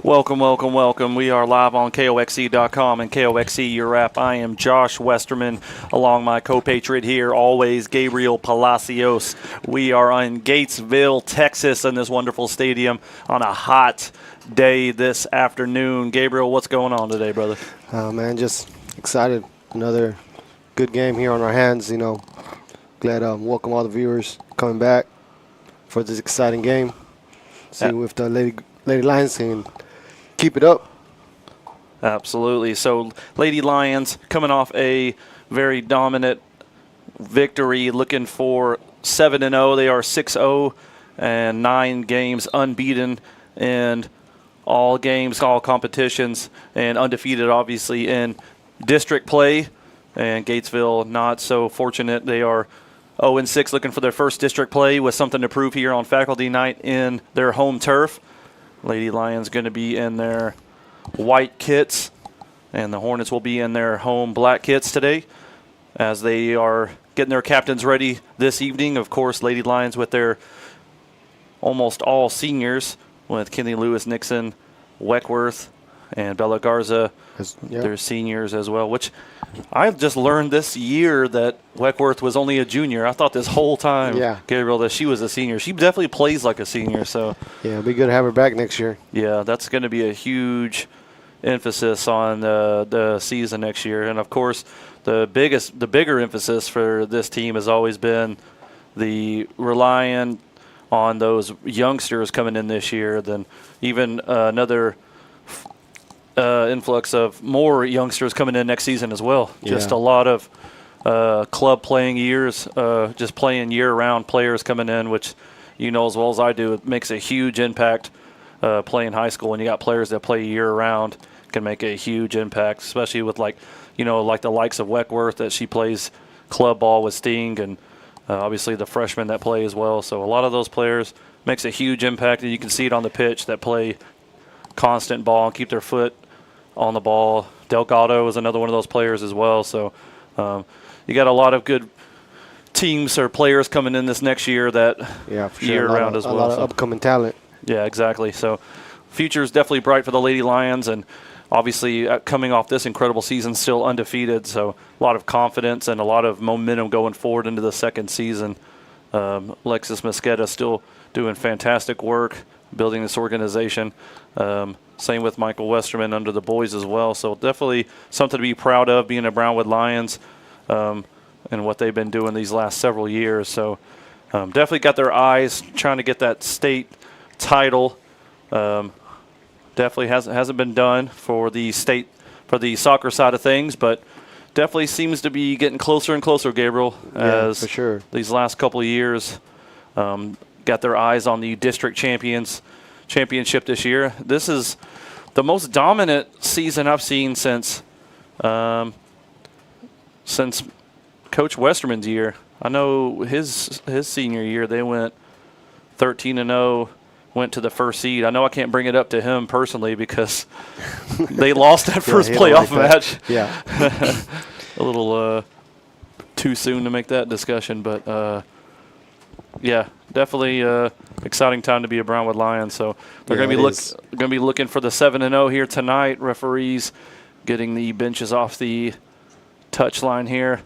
Welcome, welcome, welcome. We are live on KOXE.com and KOXE Your App. I am Josh Westerman, along my co-patriot here, always Gabriel Palacios. We are in Gatesville, Texas, in this wonderful stadium on a hot day this afternoon. Gabriel, what's going on today, brother? Man, just excited. Another good game here on our hands. Glad welcome all the viewers coming back for this exciting game. See if the Lady Lions can keep it up. Absolutely. So Lady Lions coming off a very dominant victory, looking for 7-0. They are 6-0 and 9 games unbeaten in all games, all competitions, and undefeated obviously in district play. And Gatesville not so fortunate. They are 0-6, looking for their first district play with something to prove here on faculty night in their home turf. Lady Lions going to be in their white kits, and the Hornets will be in their home black kits today as they are getting their captains ready this evening. Of course, Lady Lions with their almost all seniors, with Kenley Lewis, Nixon, Weckworth, and Bella Garza, their seniors as well, which I've just learned this year that Weckworth was only a junior. I thought this whole time, Gabriel, that she was a senior. She definitely plays like a senior. So yeah, it'll be good to have her back next year. Yeah, that's going to be a huge emphasis on the season next year. And, of course, the bigger emphasis for this team has always been the relying on those youngsters coming in this year, then even another influx of more youngsters coming in next season as well. Just a lot of club playing years, just playing year-round players coming in, which you know as well as I do, it makes a huge impact playing high school. When you got players that play year-round, can make a huge impact, especially with like the likes of Weckworth, that she plays club ball with Sting, and obviously the freshmen that play as well. So a lot of those players makes a huge impact, and you can see it on the pitch that play constant ball and keep their foot on the ball. Delgado is another one of those players as well. So you got a lot of good teams or players coming in this next year that year-round as well. A lot of upcoming talent. Yeah, exactly. So future is definitely bright for the Lady Lions, and obviously coming off this incredible season, still undefeated. So a lot of confidence and a lot of momentum going forward into the second season. Alexis Mosqueda still doing fantastic work building this organization. Same with Michael Westerman under the boys as well. So definitely something to be proud of, being a Brownwood Lions and what they've been doing these last several years. So definitely got their eyes trying to get that state title. Definitely hasn't been done for the state, for the soccer side of things, but definitely seems to be getting closer and closer, Gabriel, as for sure. These last couple of years got their eyes on the district championship this year. This is the most dominant season I've seen since Coach Westerman's year. I know his senior year they went 13-0, went to the first seed. I know I can't bring it up to him personally because they lost that first playoff match. Yeah, a little too soon to make that discussion, but yeah, definitely exciting time to be a Brownwood Lion. So they're going to be looking for the 7-0 here tonight. Referees getting the benches off the touchline here,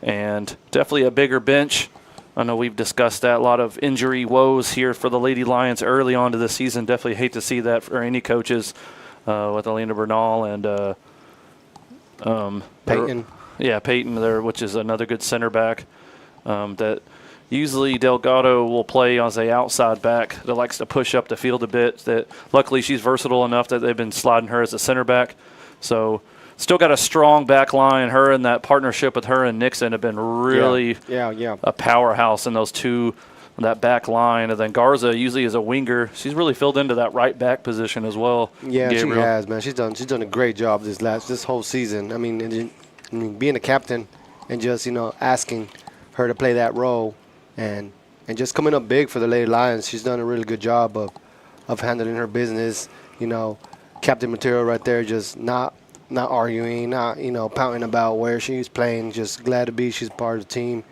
and definitely a bigger bench. I know we've discussed that. A lot of injury woes here for the Lady Lions early on to the season. Definitely hate to see that for any coaches with Elena Bernal and Peyton. Peyton there, which is another good center back that usually Delgado will play as a outside back that likes to push up the field a bit. That luckily she's versatile enough that they've been sliding her as a center back. So still got a strong back line. Her and that partnership with her and Nixon have been really a powerhouse in those two, that back line. And then Garza usually is a winger. She's really filled into that right back position as well. Yeah, Gabriel. She has, man. She's done a great job this whole season. I mean, being a captain and just asking her to play that role and just coming up big for the Lady Lions. She's done a really good job of handling her business. Captain material right there, just not arguing, not pouting about where she's playing. Just glad to be she's part of the team,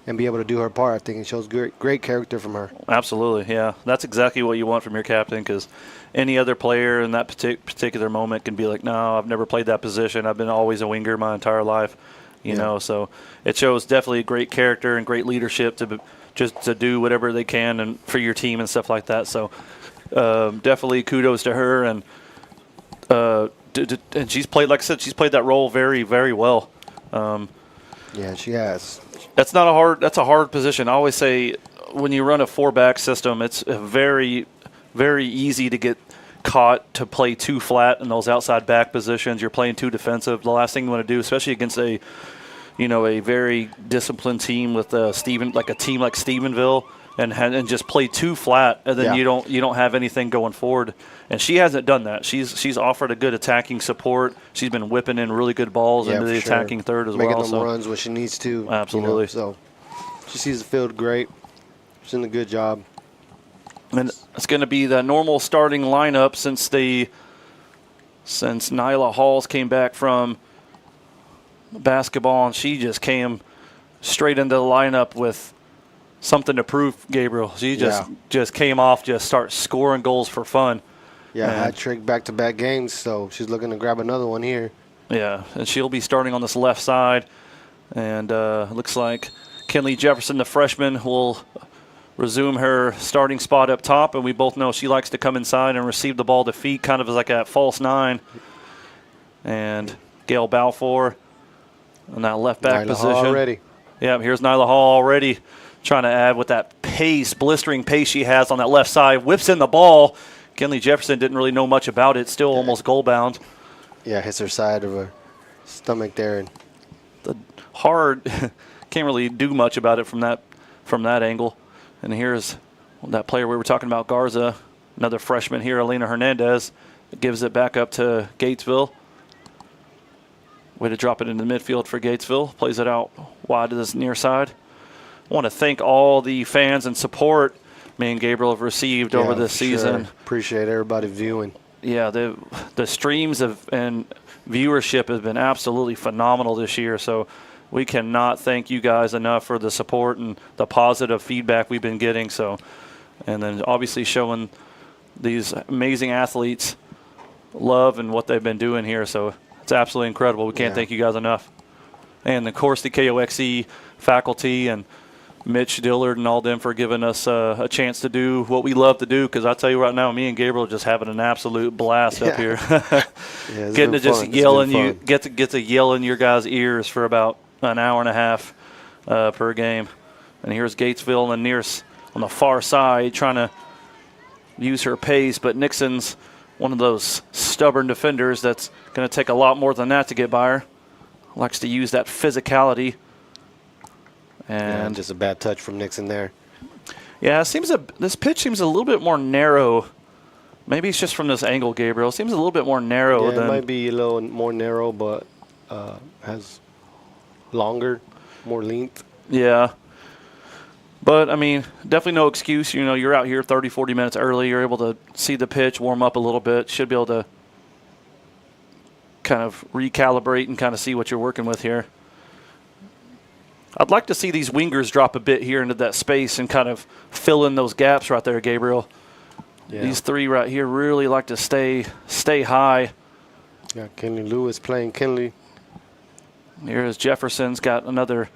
and be able to do her part. I think it shows great character from her. Absolutely, yeah. That's exactly what you want from your captain, because any other player in that particular moment can be like, no, I've never played that position. I've been always a winger my entire life, you know. So it shows definitely great character and great leadership to do whatever they can and for your team and stuff like that. So definitely kudos to her, and she's played, like I said, she's played that role very, very well. Yeah, she has. That's a hard position. I always say when you run a 4-back system, it's very, very easy to get caught to play too flat in those outside back positions. You're playing too defensive. The last thing you want to do, especially against a very disciplined team with a team like Stephenville, and just play too flat, and then you don't have anything going forward. And she hasn't done that. She's offered a good attacking support. She's been whipping in really good balls into the attacking third as Making well. them runs when she needs to. Absolutely. So she sees the field great. She's doing a good job. And it's going to be the normal starting lineup since Nyla Halls came back from basketball, and she just came straight into the lineup with something to prove, Gabriel. She just came off, just start scoring goals for fun. Yeah, hat trick back-to-back games, so she's looking to grab another one here. Yeah, and she'll be starting on this left side. And it looks like Kinley Jefferson, the freshman, will resume her starting spot up top. And we both know she likes to come inside and receive the ball to feet, kind of as like a false 9. And Gail Balfour in that left back position. Already. Yeah, here's Nyla Hall already trying to add with that pace, blistering pace she has on that left side. Whips in the ball. Kinley Jefferson didn't really know much about it. Still almost goal bound. Yeah, hits her side of her stomach there. And the hard, can't really do much about it from that angle. And here's that player we were talking about, Garza, another freshman here, Elena Hernandez, gives it back up to Gatesville. Way to drop it into the midfield for Gatesville. Plays it out wide to this near side. I want to thank all the fans and support me and Gabriel have received over this season. Appreciate everybody viewing. Yeah, the streams and viewership has been absolutely phenomenal this year. So we cannot thank you guys enough for the support and the positive feedback we've been getting. So, and then obviously showing these amazing athletes love and what they've been doing here. So it's absolutely incredible. We can't thank you guys enough. And of course the KOXE faculty and Mitch Dillard and all them for giving us a chance to do what we love to do, because I tell you right now, me and Gabriel are just having an absolute blast up here. Getting to just yell get to yell in your guys' ears for about an hour and a half per game. And here's Gatesville and Nearest on the far side trying to use her pace, but Nixon's one of those stubborn defenders that's going to take a lot more than that to get by her. Likes to use that physicality. And just a bad touch from Nixon there. Yeah, this pitch seems a little bit more narrow. Maybe it's just from this angle, Gabriel. It seems a little bit more narrow. Yeah, it might be a little more narrow, but has longer, more length. Yeah. But, I mean, definitely no excuse. You know, you're out here 30, 40 minutes early. You're able to see the pitch, warm up a little bit. Should be able to kind of recalibrate and kind of see what you're working with here. I'd like to see these wingers drop a bit here into that space and kind of fill in those gaps right there, Gabriel. Yeah. These three right here really like to stay high. Yeah, Kinley Lewis playing Kinley. Here's Jefferson's got another.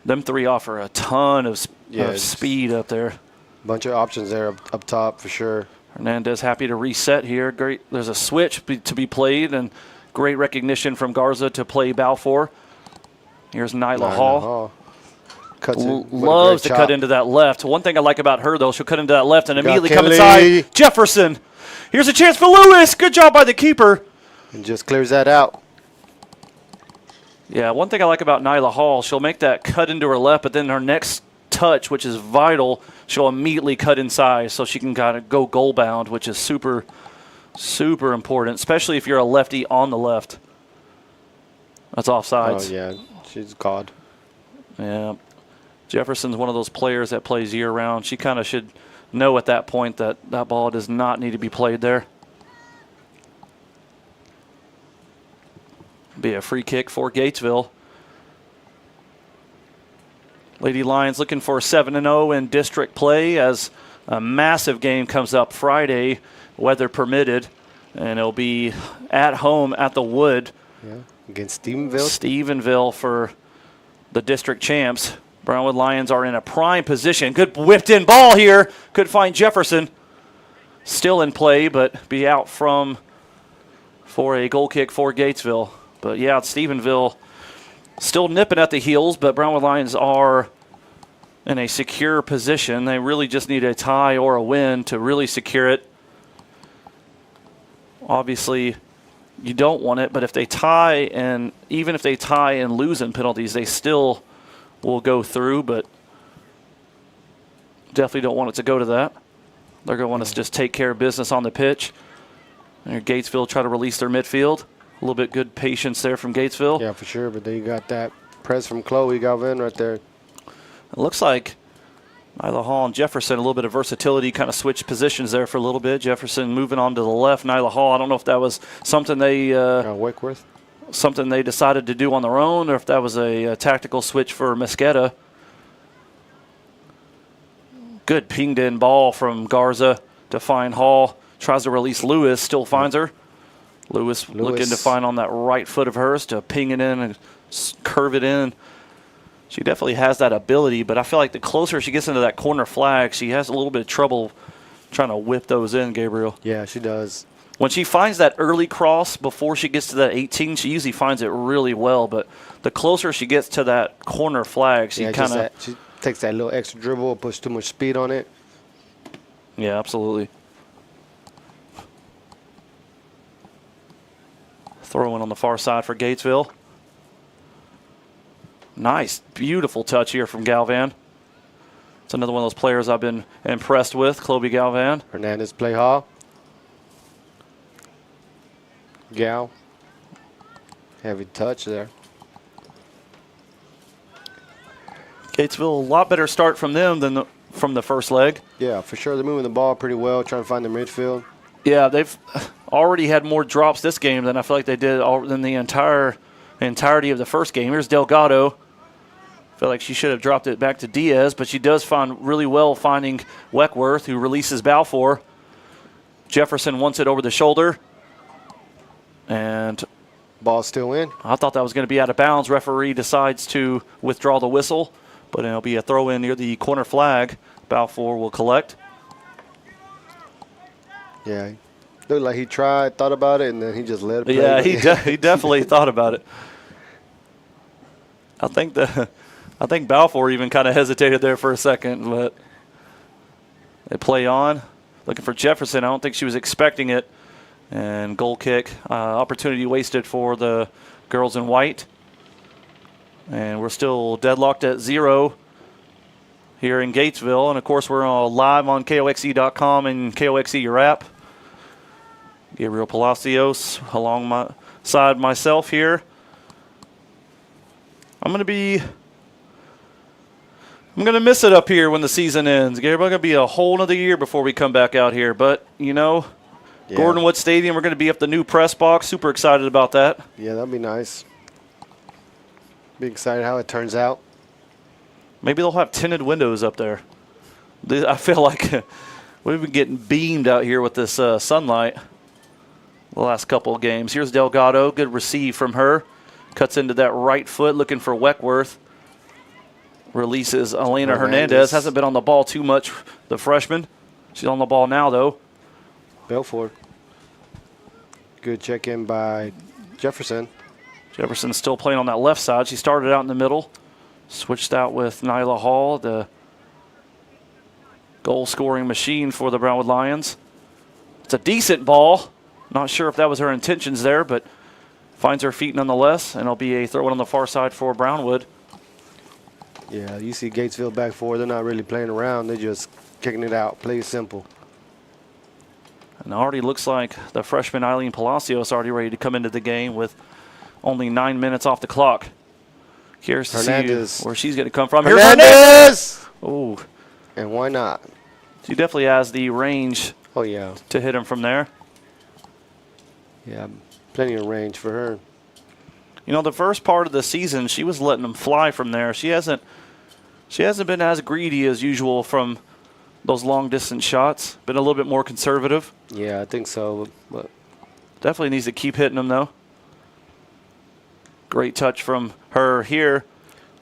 Them three offer a ton of speed up there. Bunch of options there up top for sure. Hernandez happy to reset here. Great. There's a switch to be played, and great recognition from Garza to play Balfour. Here's Nyla Hall. Loves to cut into that left. One thing I like about her, though, she'll cut into that left and immediately come inside. Jefferson. Here's a chance for Lewis. Good job by the keeper. And just clears that out. Yeah, one thing I like about Nyla Hall, she'll make that cut into her left, but then her next touch, which is vital, she'll immediately cut inside so she can kind of go goal bound, which is super, super important, especially if you're a lefty on the left. That's offsides. Oh, yeah. She's God. Yeah. Jefferson's one of those players that plays year-round. She kind of should know at that point that that ball does not need to be played there. Be a free kick for Gatesville. Lady Lions looking for 7-0 in district play as a massive game comes up Friday, weather permitted, and it'll be at home at the Wood. Yeah, against Stephenville. Stephenville for the district champs. Brownwood Lions are in a prime position. Good whipped in ball here. Could find Jefferson. Still in play, but be out for a goal kick for Gatesville. But yeah, Stephenville still nipping at the heels, but Brownwood Lions are in a secure position. They really just need a tie or a win to really secure it. Obviously, you don't want it, but if they tie, and even if they tie and lose in penalties, they still will go through, but definitely don't want it to go to that. They're going to want us to just take care of business on the pitch. And Gatesville try to release their midfield. A little bit good patience there from Gatesville. Yeah, for sure, but then you got that press from Chloe Galvin right there. It looks like Nyla Hall and Jefferson, a little bit of versatility, kind of switched positions there for a little bit. Jefferson moving on to the left. Nyla Hall, I don't know if that was something they Wakeworth. Something they decided to do on their own, or if that was a tactical switch for Mosqueda. Good pinged in ball from Garza to find Hall. Tries to release Lewis, still finds her. Lewis looking to find on that right foot of hers to ping it in and curve it in. She definitely has that ability, but I feel like the closer she gets into that corner flag, she has a little bit of trouble trying to whip those in, Gabriel. Yeah, she does. When she finds that early cross before she gets to that 18, she usually finds it really well, but the closer she gets to that corner flag, she kind of... She takes that little extra dribble, puts too much speed on it. Yeah, absolutely. Throw in on the far side for Gatesville. Nice, beautiful touch here from Galvan. It's another one of those players I've been impressed with, Chloe Galvan. Hernandez play Hall. Gal. Heavy touch there. Gatesville, a lot better start from them than from the first leg. Yeah, for sure. They're moving the ball pretty well, trying to find the midfield. Yeah, they've already had more drops this game than I feel like they did in the entirety of the first game. Here's Delgado. I feel like she should have dropped it back to Diaz, but she does find really well finding Weckworth, who releases Balfour. Jefferson wants it over the shoulder. And ball still in. I thought that was going to be out of bounds. Referee decides to withdraw the whistle, but it'll be a throw in near the corner flag. Balfour will collect. Yeah, looked like he tried, thought about it, and then he just let it play. Yeah, he definitely thought about it. I think Balfour even kind of hesitated there for a second, but they play on. Looking for Jefferson. I don't think she was expecting it. And goal kick. Opportunity wasted for the girls in white. And we're still deadlocked at 0 here in Gatesville. And, of course, we're live on KOXE.com and KOXE, your app. Gabriel Palacios alongside myself here. I'm going to miss it up here when the season ends. Gabriel, going to be a whole nother year before we come back out here. But, you know, yeah. Gordon Wood Stadium, we're going to be up the new press box. Super excited about that. Yeah, that'd be nice. Be excited how it turns out. Maybe they'll have tinted windows up there. I feel like we've been getting beamed out here with this sunlight the last couple of games. Here's Delgado. Good receive from her. Cuts into that right foot, looking for Weckworth. Releases Elena Hernandez. Hasn't been on the ball too much, the freshman. She's on the ball now, though. Belfort. Good check-in by Jefferson. Jefferson's still playing on that left side. She started out in the middle. Switched out with Nyla Hall, the goal-scoring machine for the Brownwood Lions. It's a decent ball. Not sure if that was her intentions there, but finds her feet nonetheless, and it'll be a throw-in on the far side for Brownwood. Yeah, you see Gatesville back forward. They're not really playing around. They're just kicking it out. Play simple. And it already looks like the freshman Eileen Palacios already ready to come into the game with only 9 minutes off the clock. Here's to see where she's going to come from. Here's Hernandez! Oh. And why not? She definitely has the range to hit him from there. Yeah, plenty of range for her. You know, the first part of the season, she was letting them fly from there. She hasn't She hasn't been as greedy as usual from those long-distance shots. Been a little bit more conservative. Yeah, I think so. But Definitely needs to keep hitting them, though. Great touch from her here.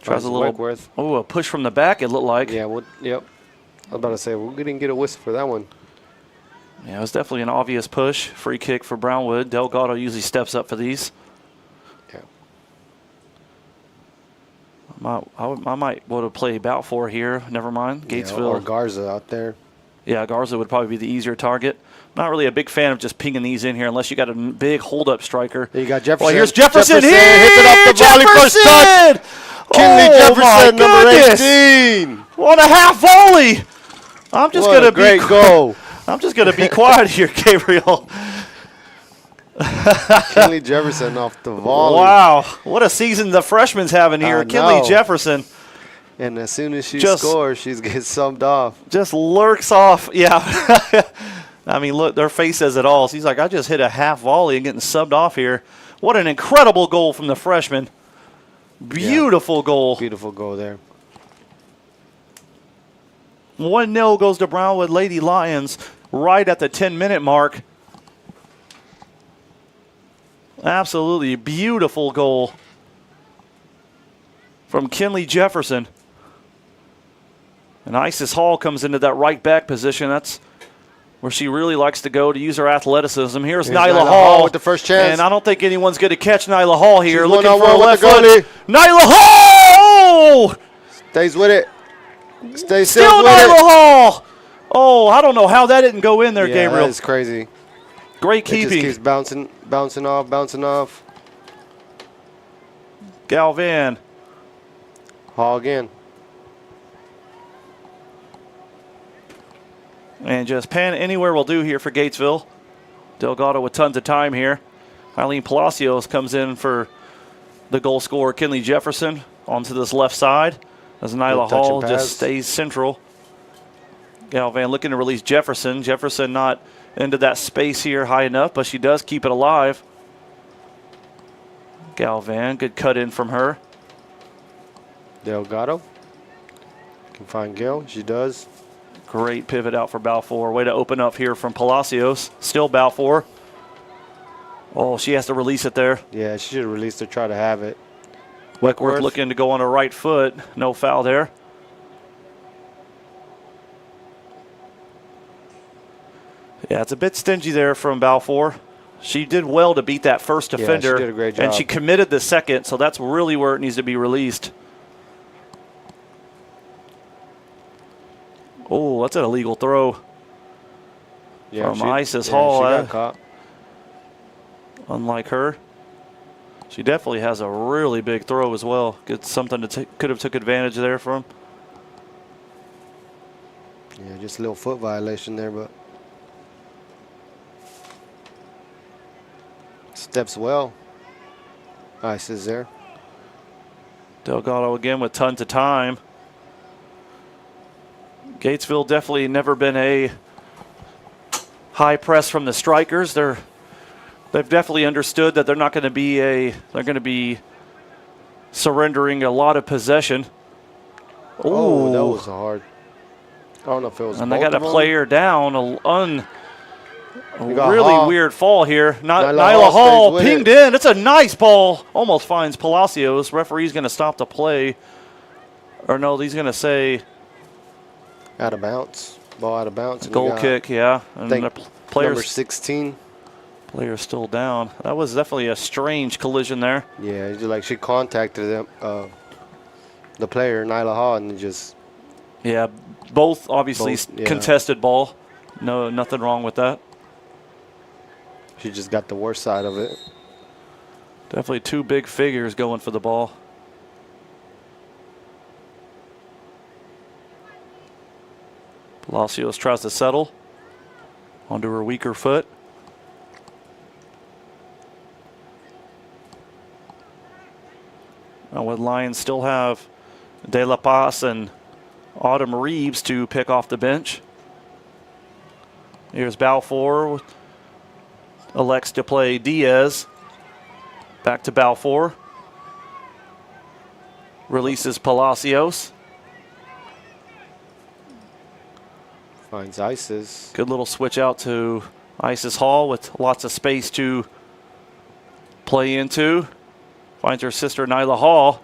Tries a little. Weckworth. Oh, a push from the back, it looked like. Yeah, yep. I was about to say, we didn't get a whistle for that one. Yeah, it was definitely an obvious push. Free kick for Brownwood. Delgado usually steps up for these. Yeah. I might want to play Balfour here. Never mind. Gatesville. Yeah, or Garza out there. Yeah, Garza would probably be the easier target. Not really a big fan of just pinging these in here unless you got a big hold-up striker. You got Jefferson. Well, here's Jefferson. Hits it off the volley, first touch. Kinley Jefferson, number 18. What a half volley! I'm just gonna great goal. I'm just gonna be quiet here, Gabriel. Kinley Jefferson off the volley. Wow, what a season the freshman's having here. Kinley Jefferson. And as soon as she scores, she gets subbed off. Just lurks off. Yeah. I mean, look, their face says it all. She's like, I just hit a half volley and getting subbed off here. What an incredible goal from the freshman. Beautiful goal. Beautiful goal there. 1-0 goes to Brownwood Lady Lions right at the 10-minute mark. Absolutely beautiful goal from Kinley Jefferson. And Isis Hall comes into that right back position. That's where she really likes to go to use her athleticism. Here's Nyla Hall with the first chance. And I don't think anyone's going to catch Nyla Hall here. She's looking for a left foot. Nyla Hall! Stays with it. Stays still with Nyla it. Hall! Oh, I don't know how that didn't go in there, Gabriel. That is crazy. Great keeping. It just keeps bouncing off. Galvan. Hall again. And just pan anywhere will do here for Gatesville. Delgado with tons of time here. Eileen Palacios comes in for the goal scorer, Kinley Jefferson, onto this left side as Nyla Hall just stays central. Galvan looking to release Jefferson. Jefferson not into that space here high enough, but she does keep it alive. Galvan, good cut in from her. Delgado can find Gil. She does. Great pivot out for Balfour. Way to open up here from Palacios. Still Balfour. Oh, she has to release it there. Yeah, she should have released it, try to have it. Weckworth looking to go on her right foot. No foul there. Yeah, it's a bit stingy there from Balfour. She did well to beat that first defender. Yeah, she did a great job. And she committed the second, so that's really where it needs to be released. Oh, that's an illegal throw from Isis Hall. She got caught. Unlike her. She definitely has a really big throw as well. Good something to could have took advantage there from. Yeah, just a little foot violation there, but steps well. Isis there. Delgado again with tons of time. Gatesville definitely never been a high press from the strikers. They've definitely understood that they're not going to be they're going to be surrendering a lot of possession. Oh, that was hard. I don't know if it was. And they got a player down. A really Hall. weird fall here. Nyla Hall pinged in. It's a nice ball. Almost finds Palacios. Referee's going to stop the play. Or no, he's going to say out of bounds. Ball out of bounds. Goal kick, yeah. And the players, number 16. Player's still down. That was definitely a strange collision there. Yeah, just like she contacted them, the player, Nyla Hall, and just. Yeah, both obviously contested ball. No, nothing wrong with that. She just got the worst side of it. Definitely two big figures going for the ball. Palacios tries to settle onto her weaker foot. With Lions still have De La Paz and Autumn Reeves to pick off the bench. Here's Balfour. Elects to play Diaz. Back to Balfour. Releases Palacios. Finds Isis. Good little switch out to Isis Hall with lots of space to play into. Finds her sister Nyla Hall.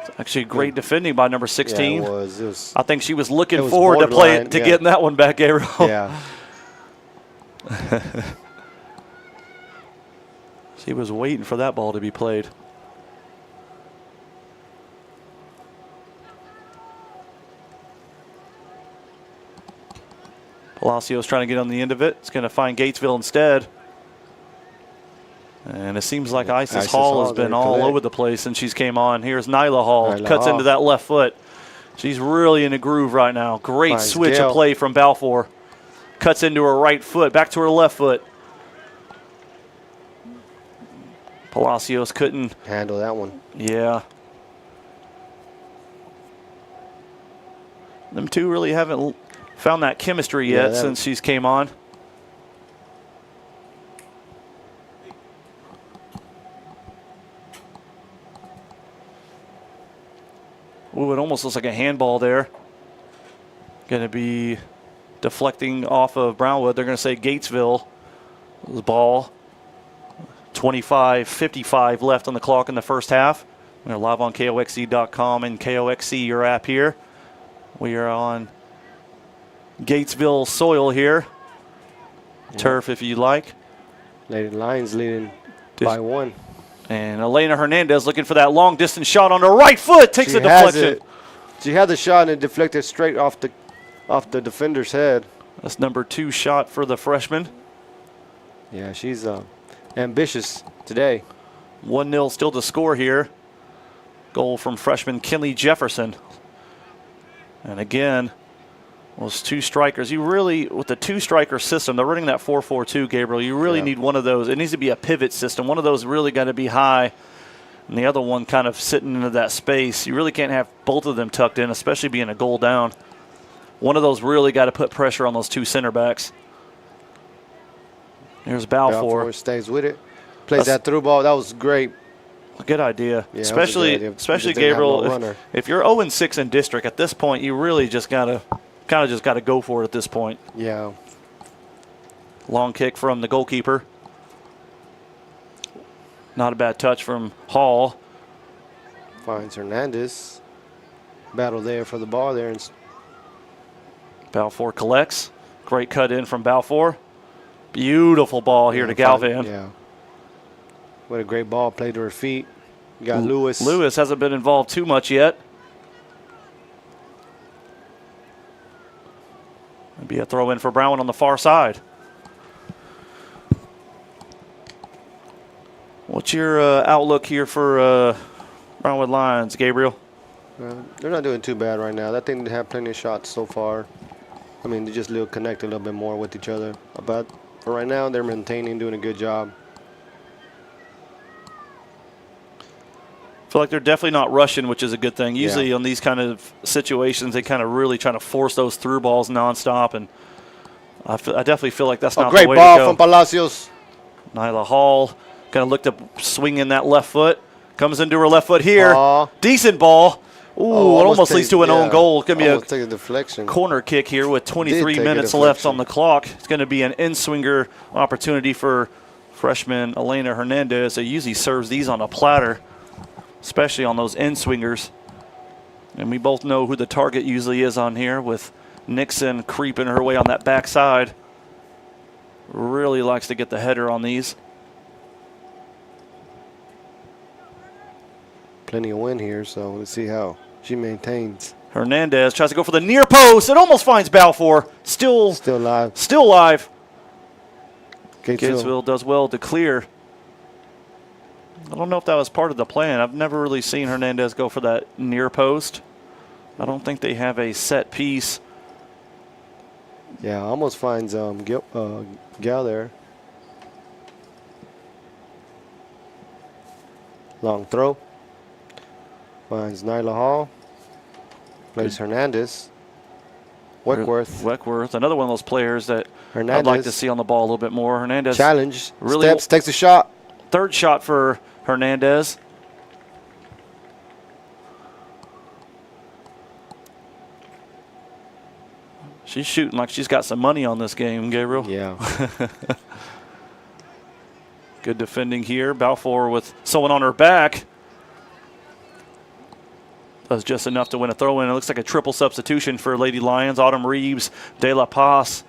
It's actually great defending by number 16. Yeah, it was. I think she was looking was forward to borderline, getting that one back, Gabriel. Yeah. She was waiting for that ball to be played. Palacios trying to get on the end of it. It's going to find Gatesville instead. And it seems like Isis Hall has been all over the place since she's came on. Here's Nyla Hall. Cuts into that left foot. She's really in a groove right now. Great switch of play from Balfour. Cuts into her right foot. Back to her left foot. Palacios couldn't handle that one. Yeah. Them two really haven't found that chemistry yet since she's came on. Ooh, it almost looks like a handball there. Going to be deflecting off of Brownwood. They're going to say Gatesville. The ball. 25:55 left on the clock in the first half. We're live on KOXC.com and KOXC, your app here. We are on Gatesville soil here. Turf, if you like. Lady Lions leading by 1. And Elena Hernandez looking for that long distance shot on her right foot. Takes a deflection. She had the shot and it deflected straight off the defender's head. That's number 2 shot for the freshman. Yeah, she's ambitious today. 1-0 still to score here. Goal from freshman Kinley Jefferson. And again, those 2 strikers. You really, with the 2-striker system, they're running that 4-4-2, Gabriel. You really need one of those. It needs to be a pivot system. One of those really got to be high, and the other one kind of sitting into that space. You really can't have both of them tucked in, especially being a goal down. One of those really got to put pressure on those 2 center backs. Here's Balfour. Balfour stays with it. Plays that through ball. That was great. Good idea. Yeah, especially Gabriel, if you're 0-6 in district at this point, you really just gotta go for it at this point. Yeah. Long kick from the goalkeeper. Not a bad touch from Hall. Finds Hernandez. Battle there for the ball there. Balfour collects. Great cut in from Balfour. Beautiful ball here to Galvan. Yeah. What a great ball. Played to her feet. You got Lewis. Lewis hasn't been involved too much yet. Maybe a throw in for Brownwood on the far side. What's your outlook here for Brownwood Lions, Gabriel? They're not doing too bad right now. I think they have plenty of shots so far. I mean, they just connect a little bit more with each other. But for right now, they're maintaining, doing a good job. I feel like they're definitely not rushing, which is a good thing. Usually on these kind of situations, they kind of really trying to force those through balls nonstop, and I definitely feel like that's not the way to go. Great ball from Palacios. Nyla Hall kind of looked to swing in that left foot. Comes into her left foot here. Decent ball. Ooh, it almost leads to an own goal. It's going to be a deflection. Corner kick here with 23 minutes left on the clock. It's going to be an in-swinger opportunity for freshman Elena Hernandez. They usually serves these on a platter, especially on those end swingers. And we both know who the target usually is on here, with Nixon creeping her way on that backside. Really likes to get the header on these. Plenty of wind here, so let's see how she maintains. Hernandez tries to go for the near post. It almost finds Balfour. Still live. Still live. Gatesville does well to clear. I don't know if that was part of the plan. I've never really seen Hernandez go for that near post. I don't think they have a set piece. Yeah, almost finds Gal there. Long throw. Finds Nyla Hall. Plays Hernandez. Weckworth, another one of those players that I'd like to see on the ball a little bit more. Hernandez. Challenge. Really Steps, takes a shot. Third shot for Hernandez. She's shooting like she's got some money on this game, Gabriel. Yeah. Good defending here. Balfour with someone on her back. Does just enough to win a throw-in. It looks like a triple substitution for Lady Lions. Autumn Reeves, De La Paz,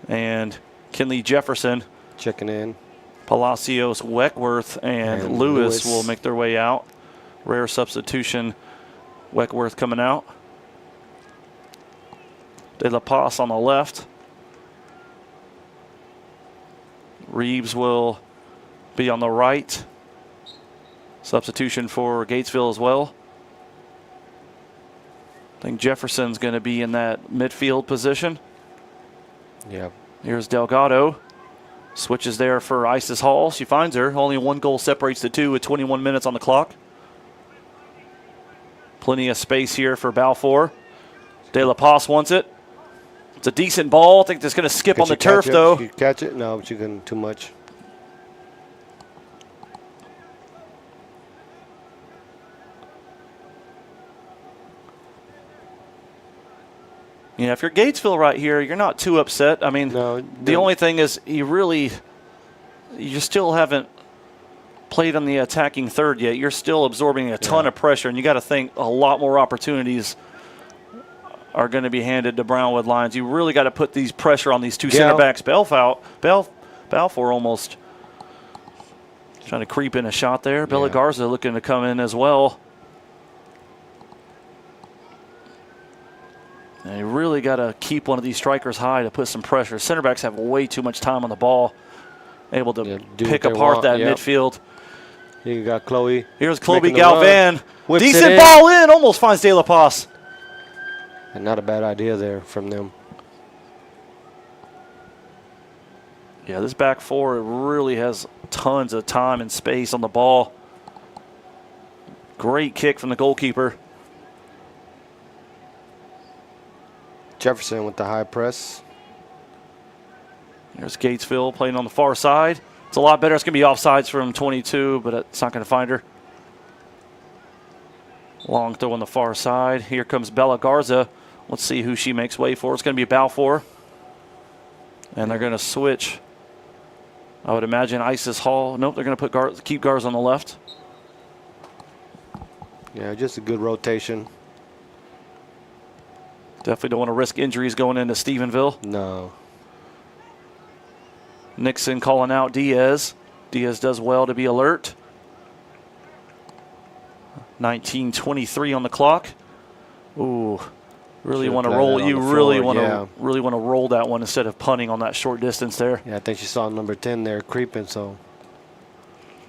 and Kinley Jefferson. Checking in. Palacios, Weckworth, and Lewis will make their way out. Rare substitution. Weckworth coming out. De La Paz on the left. Reeves will be on the right. Substitution for Gatesville as well. I think Jefferson's going to be in that midfield position. Yeah. Here's Delgado. Switches there for Isis Hall. She finds her. Only one goal separates the two with 21 minutes on the clock. Plenty of space here for Balfour. De La Paz wants it. It's a decent ball. I think it's going to skip on the turf, though. Can you catch it? No, but you can too much. Yeah, if you're Gatesville right here, you're not too upset. I mean, the only thing is you still haven't played on the attacking third yet. You're still absorbing a ton of pressure, and you got to think a lot more opportunities are going to be handed to Brownwood Lions. You really got to put these pressure on these two center backs. Balfour almost trying to creep in a shot there. Bella Garza looking to come in as well. And you really got to keep one of these strikers high to put some pressure. Center backs have way too much time on the ball, able to pick apart that midfield. You got Chloe. Here's Chloe Galvan. Whips Decent ball in. Almost finds De La Paz. And not a bad idea there from them. Yeah, this back four really has tons of time and space on the ball. Great kick from the goalkeeper. Jefferson with the high press. There's Gatesville playing on the far side. It's a lot better. It's going to be offsides from 22, but it's not going to find her. Long throw on the far side. Here comes Bella Garza. Let's see who she makes way for. It's going to be Balfour. And they're going to switch. I would imagine Isis Hall. Nope, they're going to keep Garza on the left. Yeah, just a good rotation. Definitely don't want to risk injuries going into Stephenville. No. Nixon calling out Diaz. Diaz does well to be alert. 19:23 on the clock. Ooh, really want to roll. You really want to roll that one instead of punting on that short distance there. Yeah, I think she saw number 10 there creeping, so.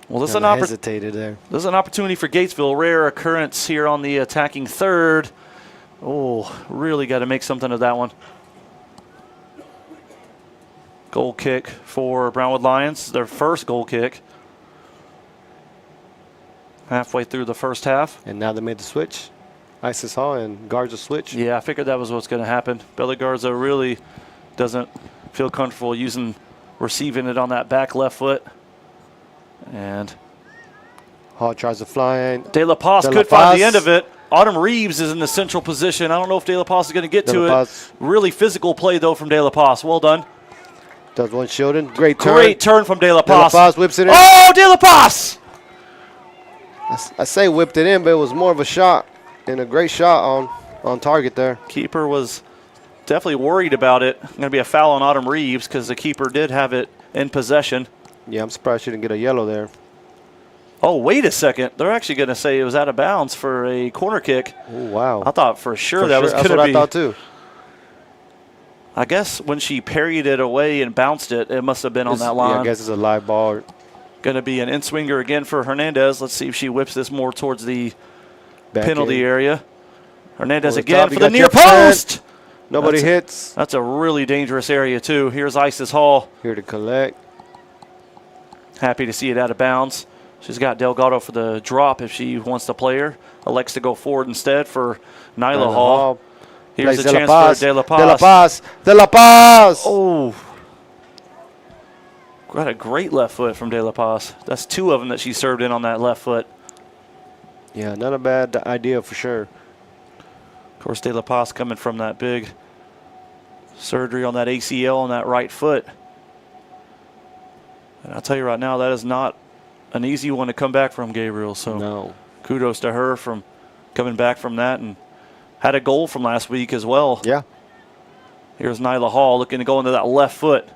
Well, this hesitated there. This is an opportunity for Gatesville. Rare occurrence here on the attacking third. Oh, really got to make something of that one. Goal kick for Brownwood Lions. Their first goal kick. Halfway through the first half. And now they made the switch. Isis Hall and Garza switch. Yeah, I figured that was what's going to happen. Bella Garza really doesn't feel comfortable receiving it on that back left foot. And Hall tries to fly in. De La Paz could find the end of it. Autumn Reeves is in the central position. I don't know if De La Paz is going to get to it. Really physical play, though, from De La Paz. Well done. Does one shielding. Great turn. Great turn from De La Paz. De La Paz whips it in. Oh, De La Paz! I say whipped it in, but it was more of a shot. And a great shot on target there. Keeper was definitely worried about it. Going to be a foul on Autumn Reeves because the keeper did have it in possession. Yeah, I'm surprised she didn't get a yellow there. Oh, wait a second. They're actually going to say it was out of bounds for a corner kick. Oh, wow. I thought for sure that was going to be. That's what I thought, too. I guess when she parried it away and bounced it, it must have been on that line. Yeah, I guess it's a live ball. Going to be an in-swinger again for Hernandez. Let's see if she whips this more towards the penalty area. Hernandez again for the near post. Nobody hits. That's a really dangerous area, too. Here's Isis Hall. Here to collect. Happy to see it out of bounds. She's got Delgado for the drop if she wants to play her. Elects to go forward instead for Nyla Hall. Here's a chance for De La Paz. De La Paz. De La Paz. Oh. Got a great left foot from De La Paz. That's two of them that she served in on that left foot. Yeah, not a bad idea for sure. Of course, De La Paz coming from that big Surgery on that ACL on that right foot. And I'll tell you right now, that is not an easy one to come back from, Gabriel. So No. kudos to her from coming back from that, and had a goal from last week as well. Yeah. Here's Nyla Hall looking to go into that left foot.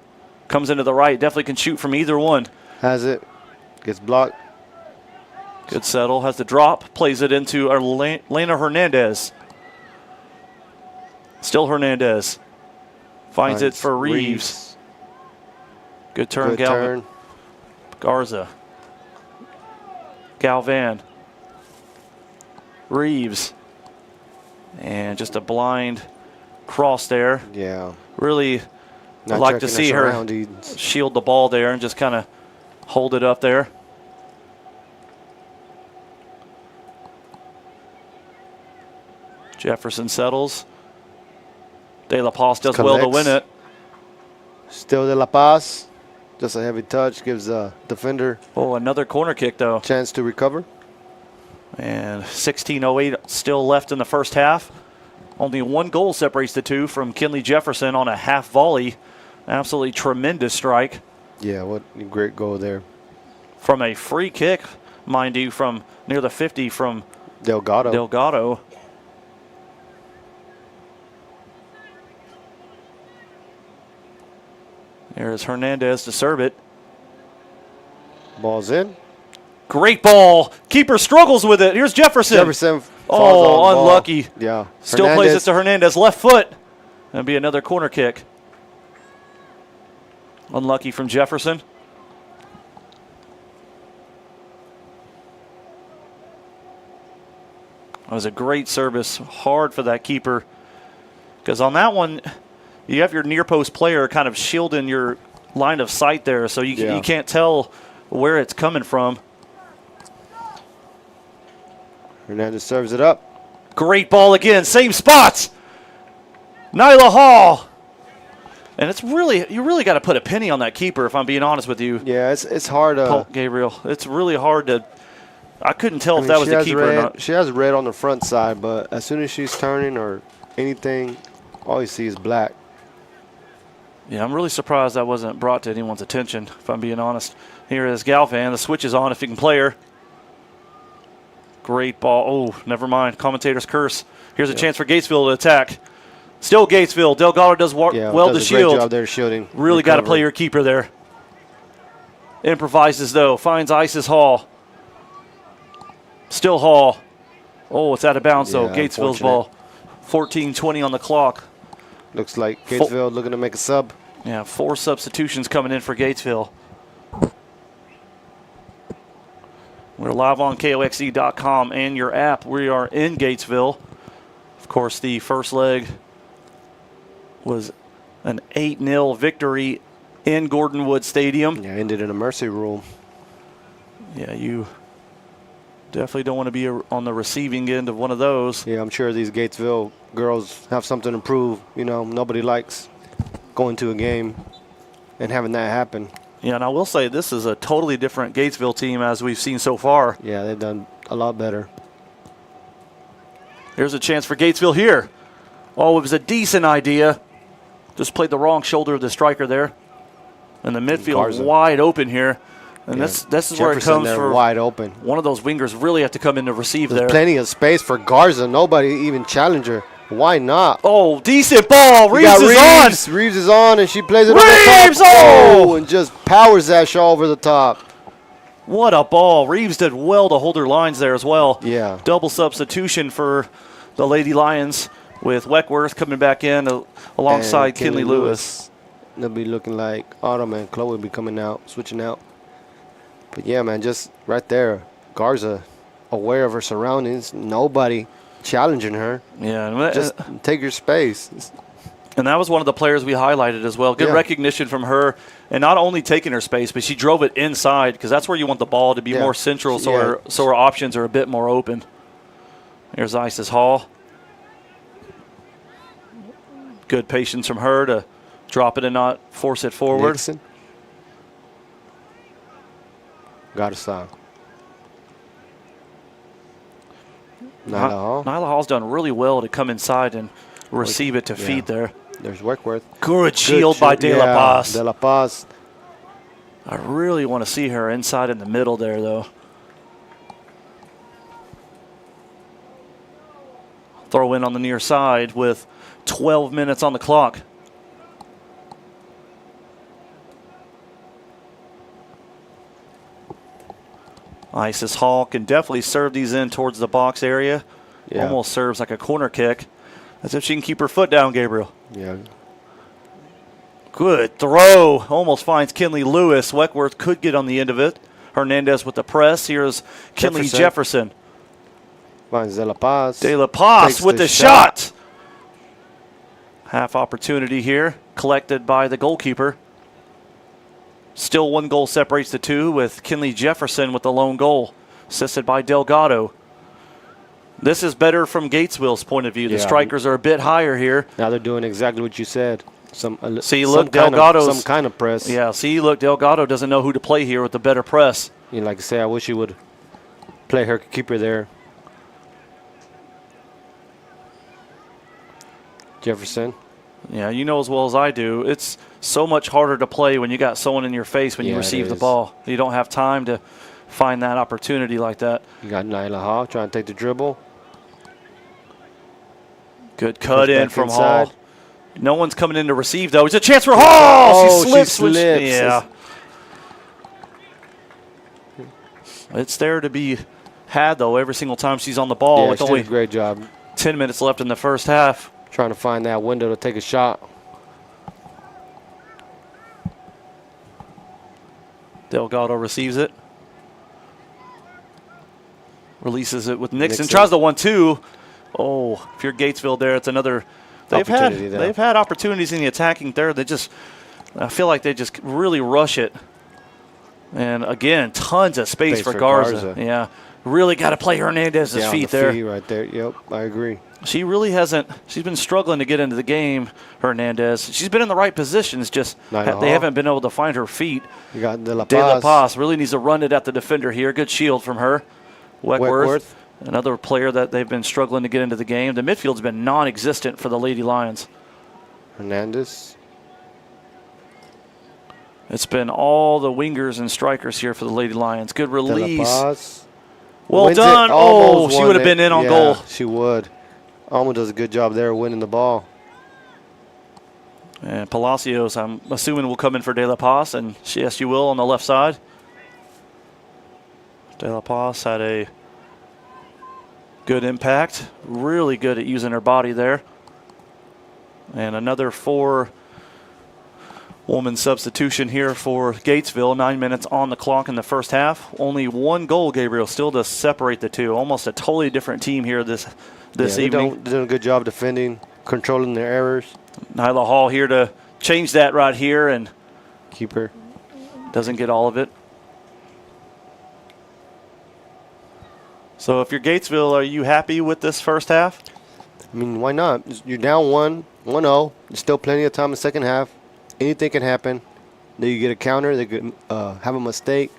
Comes into the right. Definitely can shoot from either one. Has it. Gets blocked. Good settle. Has the drop. Plays it into Elena Hernandez. Still Hernandez. Finds it for Reeves. Good turn, Good Galvan. turn. Garza. Galvan. Reeves. And just a blind cross there. Yeah. Really Not I'd like to checking see the her surroundings. shield the ball there and just kind of hold it up there. Jefferson settles. De La Paz does well to win it. Still De La Paz. Just a heavy touch. Gives the defender Oh, another corner kick, though. chance to recover. And 16:08 still left in the first half. Only one goal separates the two from Kinley Jefferson on a half volley. Absolutely tremendous strike. Yeah, what a great goal there. From a free kick, mind you, from near the 50 from Delgado. Delgado. There's Hernandez to serve it. Ball's in. Great ball. Keeper struggles with it. Here's Jefferson. Jefferson falls Oh, on ball. unlucky. Yeah. Still plays it to Hernandez. Left foot. That'll be another corner kick. Unlucky from Jefferson. That was a great service. Hard for that keeper. Because on that one, you have your near post player kind of shielding your line of sight there, so you can't tell where it's coming from. Hernandez serves it up. Great ball again. Same spots. Nyla Hall. And it's really, you really got to put a penny on that keeper, if I'm being honest with you. Yeah, it's hard. Gabriel, it's really hard to. I couldn't tell if that was the keeper or not. She has red on the front side, but as soon as she's turning or anything, all you see is black. Yeah, I'm really surprised that wasn't brought to anyone's attention, if I'm being honest. Here is Galvan. The switch is on if he can play her. Great ball. Oh, never mind. Commentator's curse. Here's a chance for Gatesville to attack. Still Gatesville. Delgado does well to shield. Great job there shielding. Really got to play your keeper there. Improvises, though. Finds Isis Hall. Still Hall. Oh, it's out of bounds, though. Gatesville's ball. 14:20 on the clock. Looks like Gatesville looking to make a sub. Yeah, 4 substitutions coming in for Gatesville. We're live on KOXE.com and your app. We are in Gatesville. Of course, the first leg was an 8-0 victory in Gordon Wood Stadium. Yeah, ended in a mercy rule. Yeah, you definitely don't want to be on the receiving end of one of those. Yeah, I'm sure these Gatesville girls have something to prove. You know, nobody likes going to a game and having that happen. Yeah, and I will say this is a totally different Gatesville team as we've seen so far. Yeah, they've done a lot better. Here's a chance for Gatesville here. Oh, it was a decent idea. Just played the wrong shoulder of the striker there. And the midfield Garza. wide open here. And this is where it comes for wide open. One of those wingers really have to come in to receive There's there. plenty of space for Garza. Nobody even challenged her. Why not? Oh, decent ball. Reeves is on. Reeves is on, and she plays it Reeves! over the top. Oh! And just powers that shot over the top. What a ball. Reeves did well to hold her lines there as well. Yeah. Double substitution for the Lady Lions with Weckworth coming back in alongside And Kinley Lewis. They'll be looking like Autumn and Chloe will be coming out, switching out. But yeah, man, just right there, Garza aware of her surroundings. Nobody challenging her. Yeah, and Just take your space. And that was one of the players we highlighted as well. Good recognition from her. And not only taking her space, but she drove it inside because that's where you want the ball to be more central so her options are a bit more open. Here's Isis Hall. Good patience from her to drop it and not force it forward. Nixon. Got a sign. Nyla Hall. Nyla Hall's done really well to come inside and receive it to feet there. There's Wickworth. Good shield by De La Paz. De La Paz. I really want to see her inside in the middle there, though. Throw in on the near side with 12 minutes on the clock. Isis Hall can definitely serve these in towards the box area. Yeah. Almost serves like a corner kick. As if she can keep her foot down, Gabriel. Yeah. Good throw. Almost finds Kinley Lewis. Weckworth could get on the end of it. Hernandez with the press. Here's Kinley Jefferson. Finds De La Paz. De La Paz with the shot. Half opportunity here. Collected by the goalkeeper. Still 1 goal separates the two, with Kinley Jefferson with the lone goal. Assisted by Delgado. This is better from Gatesville's point of view. The strikers are a bit higher here. Now they're doing exactly what you said. Some kind of press. Yeah, see, look, Delgado doesn't know who to play here with the better press. You know, like I say, I wish you would play her, keep her there. Jefferson. Yeah, you know as well as I do, it's so much harder to play when you got someone in your face when you receive the ball. You don't have time to find that opportunity like that. You got Nyla Hall trying to take the dribble. Good cut in from Hall. No one's coming in to receive, though. It's a chance for Hall. She slips. Yeah. It's there to be had, though, every single time she's on the ball. Yeah, with she only did a great job. 10 minutes left in the first half. Trying to find that window to take a shot. Delgado receives it. Releases it with Nixon. Tries the 1-2. Oh, if you're Gatesville there, it's another. They've had opportunities in the attacking third. I feel like they just really rush it. And again, tons of space for Garza. Yeah, really got to play Hernandez's feet there. Feet right there. Yep, I agree. She really hasn't. She's been struggling to get into the game, Hernandez. She's been in the right positions, just they haven't been able to find her feet. You got De La Paz. De La Paz really needs to run it at the defender here. Good shield from her. Weckworth, another player that they've been struggling to get into the game. The midfield's been non-existent for the Lady Lions. Hernandez. It's been all the wingers and strikers here for the Lady Lions. Good release. De La Paz. Well done. Oh, she would have been in on goal. She would. Almost does a good job there winning the ball. And Palacios, I'm assuming, will come in for De La Paz, and yes, you will on the left side. De La Paz had a good impact. Really good at using her body there. And another 4-woman substitution here for Gatesville. 9 minutes on the clock in the first half. Only 1 goal, Gabriel, still to separate the two. Almost a totally different team here this evening. They're doing a good job defending, controlling their errors. Nyla Hall here to change that right here and keep her. Doesn't get all of it. So if you're Gatesville, are you happy with this first half? I mean, why not? You're down 1-0. There's still plenty of time in the second half. Anything can happen. Then you get a counter. They could have a mistake,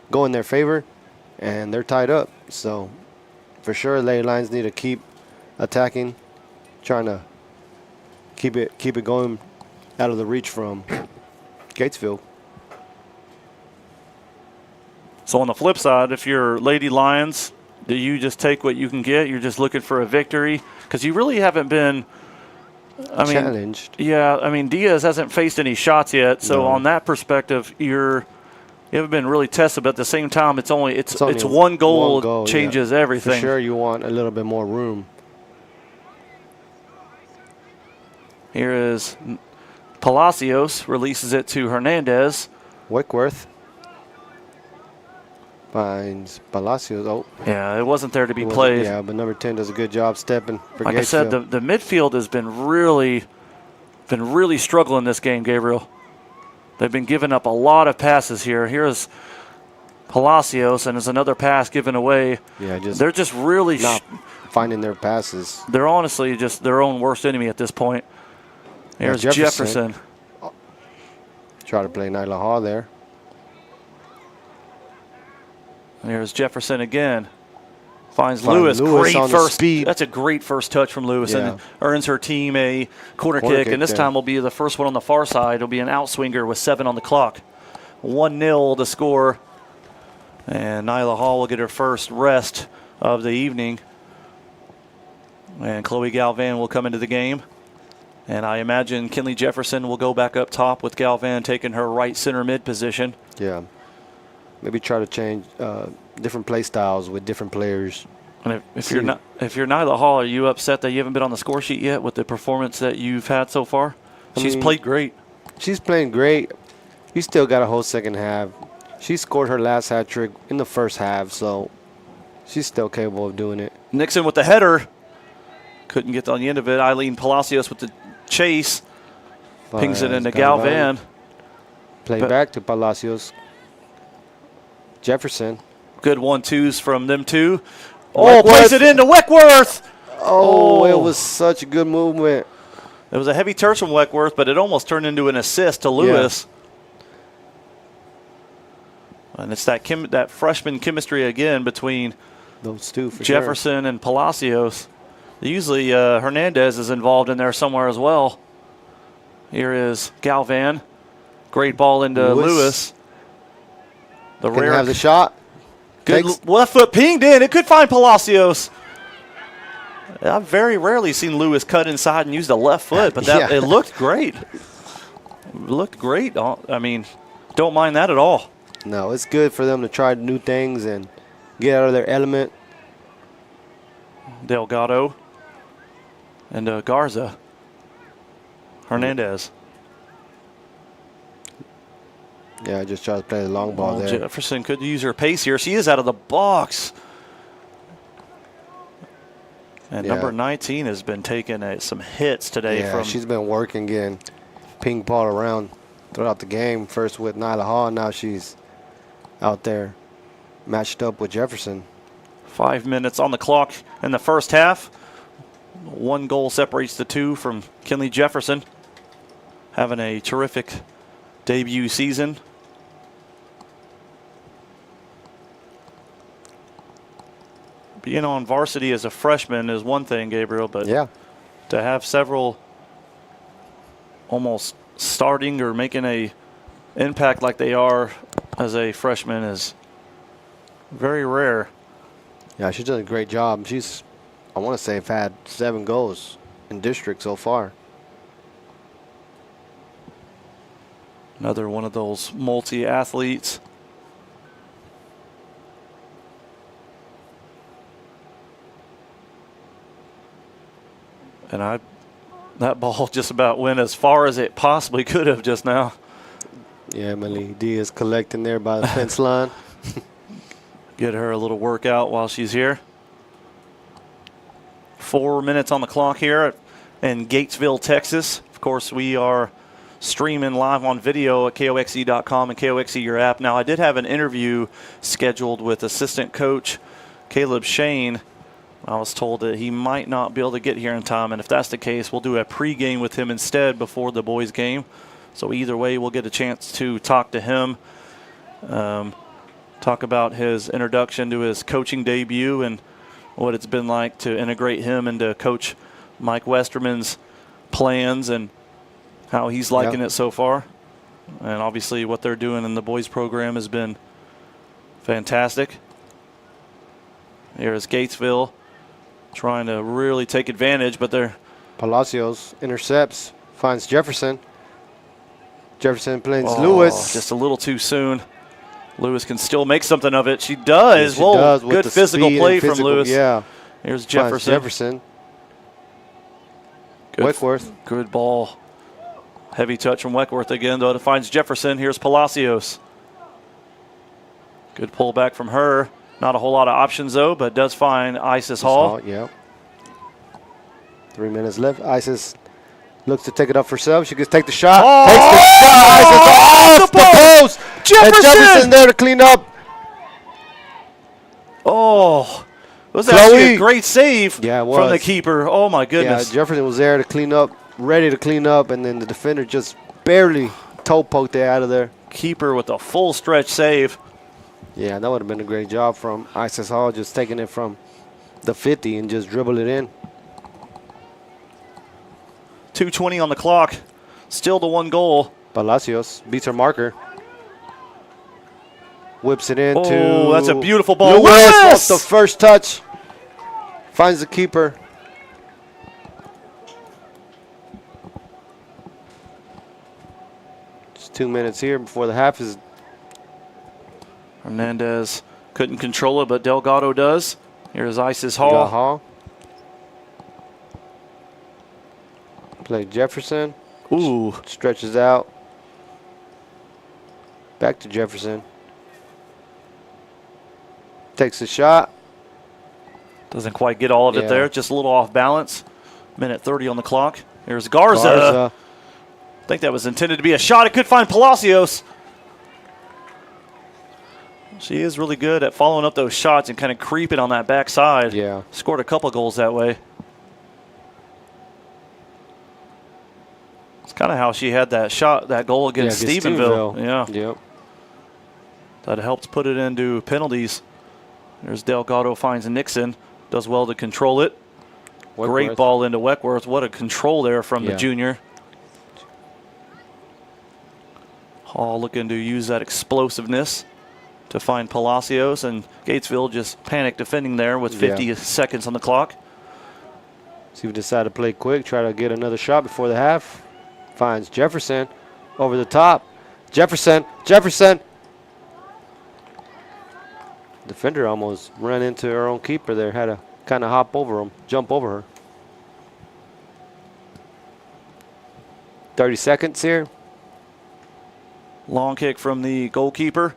go in their favor, and they're tied up. So for sure, Lady Lions need to keep attacking, trying to keep it going out of the reach from Gatesville. So on the flip side, if you're Lady Lions, do you just take what you can get? You're just looking for a victory? Because you really haven't been challenged. Yeah, I mean, Diaz hasn't faced any shots yet. So on that perspective, you haven't been really tested. But at the same time, it's only 1 goal changes everything. For sure, you want a little bit more room. Here is Palacios, releases it to Hernandez. Wickworth finds Palacios. Oh. Yeah, it wasn't there to be played. Yeah, but number 10 does a good job stepping for Like I said, the midfield has been really struggling this game, Gabriel. They've been giving up a lot of passes here. Here's Palacios, and there's another pass given away. Yeah, they're just really not finding their passes. They're honestly just their own worst enemy at this point. Here's Jefferson. Try to play Nyla Hall there. There's Jefferson again. Finds Lewis. Great on first. speed. That's a great first touch from Lewis, Yeah. and earns her team a corner kick. And this time will be the first one on the far side. It'll be an outswinger with 7 on the clock. 1-0 to score. And Nyla Hall will get her first rest of the evening. And Chloe Galvan will come into the game. And I imagine Kinley Jefferson will go back up top with Galvan taking her right center mid position. Yeah. Maybe try to change different play styles with different players. And if you're Nyla Hall, are you upset that you haven't been on the score sheet yet with the performance that you've had so far? She's played great. She's playing great. You still got a whole second half. She scored her last hat trick in the first half, so she's still capable of doing it. Nixon with the header. Couldn't get on the end of it. Eileen Palacios with the chase. Pings it into Galvan. Play back to Palacios. Jefferson. Good 1-2s from them two. Oh, plays it into Weckworth. Oh, it was such a good movement. It was a heavy touch from Weckworth, but it almost turned into an assist to Lewis. Yeah. And it's that freshman chemistry again between those two, for Jefferson and Palacios. Usually Hernandez is involved in there somewhere as well. Here is Galvan. Great ball into Lewis. The Can rare have the shot. Good left foot pinged in. It could find Palacios. I've very rarely seen Lewis cut inside and use the left foot, but it looked great. It looked great. I mean, don't mind that at all. No, it's good for them to try new things and get out of their element. Delgado and Garza. Hernandez. Yeah, just try to play the long ball there. Jefferson could use her pace here. She is out of the box. And number 19 has been taking some hits today. Yeah, she's been working, getting ping ball around throughout the game. First with Nyla Hall, now she's out there matched up with Jefferson. 5 minutes on the clock in the first half. 1 goal separates the two from Kinley Jefferson. Having a terrific debut season. Being on varsity as a freshman is one thing, Gabriel, but to have several almost starting or making a impact like they are as a freshman is very rare. Yeah, she's done a great job. She's, I want to say, had 7 goals in district so far. Another one of those multi-athletes. And that ball just about went as far as it possibly could have just now. Yeah, Emily Diaz collecting there by the fence line. Get her a little workout while she's here. 4 minutes on the clock here in Gatesville, Texas. Of course, we are streaming live on video at KOXE.com and KOXE your app. Now, I did have an interview scheduled with assistant coach Caleb Shane. I was told that he might not be able to get here in time, and if that's the case, we'll do a pregame with him instead before the boys' game. So either way, we'll get a chance to talk to him, talk about his introduction to his coaching debut and what it's been like to integrate him into Coach Mike Westerman's plans and how he's liking it so far. And obviously what they're doing in the boys program has been fantastic. Here's Gatesville trying to really take advantage, but they're... Palacios intercepts, finds Jefferson. Jefferson plays Lewis. Just a little too soon. Lewis can still make something of it. She does. Yes, she does with good the physical speed play and from Lewis. Yeah. Here's Jefferson. Jefferson. Weckworth. Good ball. Heavy touch from Weckworth again, though. It finds Jefferson. Here's Palacios. Good pullback from her. Not a whole lot of options, though, but does find Isis Hall. Yeah. 3 minutes left. Isis looks to take it up for herself. She can take the shot. Takes the shot. Isis off the post. Jefferson! And Jefferson there to clean up. Oh, it was actually a great save from the keeper. Oh, my goodness. Yeah, Jefferson was there to clean up, ready to clean up, and then the defender just barely toe poked it out of there. Keeper with a full stretch save. Yeah, that would have been a great job from Isis Hall, just taking it from the 50 and just dribble it in. 2:20 on the clock. Still the one goal. Palacios beats her marker. Whips it into. Oh, that's a beautiful ball. Lewis Lewis! off the first touch. Finds the keeper. Just 2 minutes here before the half is. Hernandez couldn't control it, but Delgado does. Here's Isis Got Hall. Play Jefferson. Ooh. Stretches out. Back to Jefferson. Takes a shot. Doesn't quite get all of it Yeah. there. Just a little off balance. Minute 30 on the clock. Here's Garza. I think that was intended to be a shot. It could find Palacios. She is really good at following up those shots and kind of creeping on that backside. Yeah. Scored a couple goals that way. It's kind of how she had that shot, that goal against Stephenville. Yeah. Yep. That helped put it into penalties. There's Delgado, finds Nixon. Does well to control it. Great ball into Weckworth. What a control there from the junior. Hall looking to use that explosiveness to find Palacios, and Gatesville just panic defending there with 50 seconds on the clock. See if we decide to play quick, try to get another shot before the half. Finds Jefferson over the top. Jefferson. Defender almost ran into her own keeper there. Had to kind of hop over him, jump over her. 30 seconds here. Long kick from the goalkeeper.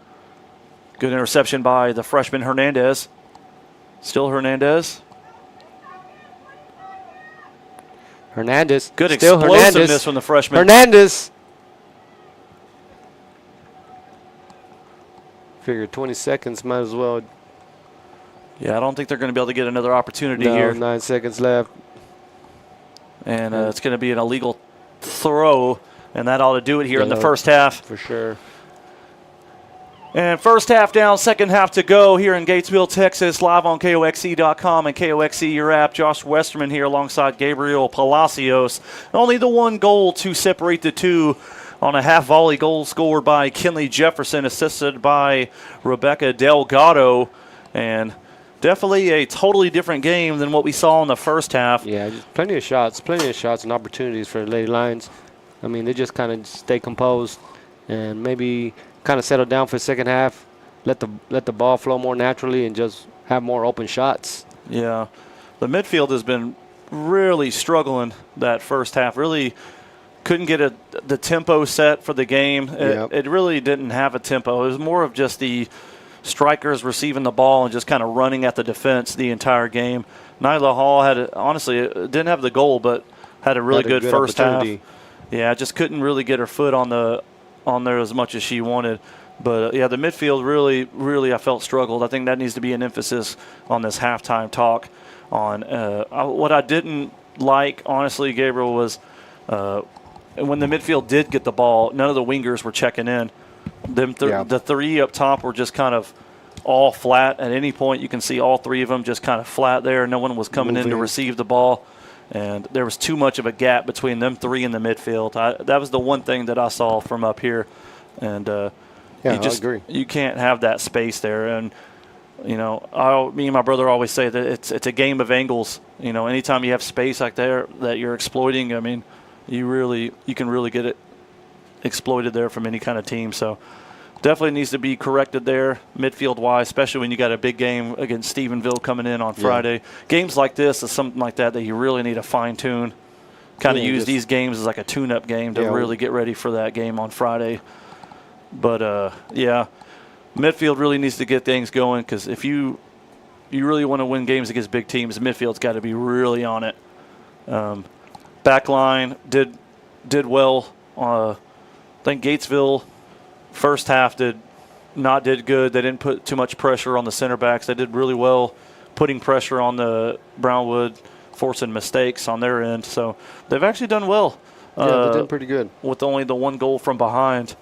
Good interception by the freshman Hernandez. Still Hernandez. Good Still explosiveness Hernandez. from the freshman. Hernandez. Figure 20 seconds, might as well. Yeah, I don't think they're going to be able to get another opportunity No, here. 9 seconds left. And it's going to be an illegal throw, and that ought to do it here in the Yeah. first half. For sure. And first half down, second half to go here in Gatesville, Texas, live on KOXE.com and KOXE, your app. Josh Westerman here alongside Gabriel Palacios. Only the one goal to separate the two on a half volley goal scored by Kinley Jefferson, assisted by Rebecca Delgado. And definitely a totally different game than what we saw in the first half. Yeah, just plenty of shots and opportunities for the Lady Lions. I mean, they just kind of stay composed and maybe kind of settle down for the second half, let the ball flow more naturally, and just have more open shots. Yeah, the midfield has been really struggling that first half. Really couldn't get the tempo set for the game. It really didn't have a tempo. It was more of just the strikers receiving the ball and just kind of running at the defense the entire game. Nyla Hall didn't have the goal, but had a really good first half. Yeah, just couldn't really get her foot on there as much as she wanted. But, yeah, the midfield really, I felt struggled. I think that needs to be an emphasis on this halftime talk. On what I didn't like, honestly, Gabriel, was when the midfield did get the ball, none of the wingers were checking in. The three up top were just kind of all flat. At any point, you can see all three of them just kind of flat there. No one was coming in to receive the ball. And there was too much of a gap between them three and the midfield. That was the one thing that I saw from up here. And I agree. You can't have that space there. And, you know, me and my brother always say that it's a game of angles. You know, anytime you have space like that you're exploiting, I mean, you can really get it exploited there from any kind of team. So definitely needs to be corrected there midfield-wise, especially when you got a big game against Stephenville coming in on Friday. Games like this is something like that you really need to fine-tune. Kind of use these games as like a tune-up game to really get ready for that game on Friday. But, midfield really needs to get things going, because if you really want to win games against big teams, midfield's got to be really on it. Backline did well. I think Gatesville first half did good. They didn't put too much pressure on the center backs. They did really well putting pressure on the Brownwood, forcing mistakes on their end. So they've actually done well. Yeah, they're doing pretty good. With only the one goal from behind.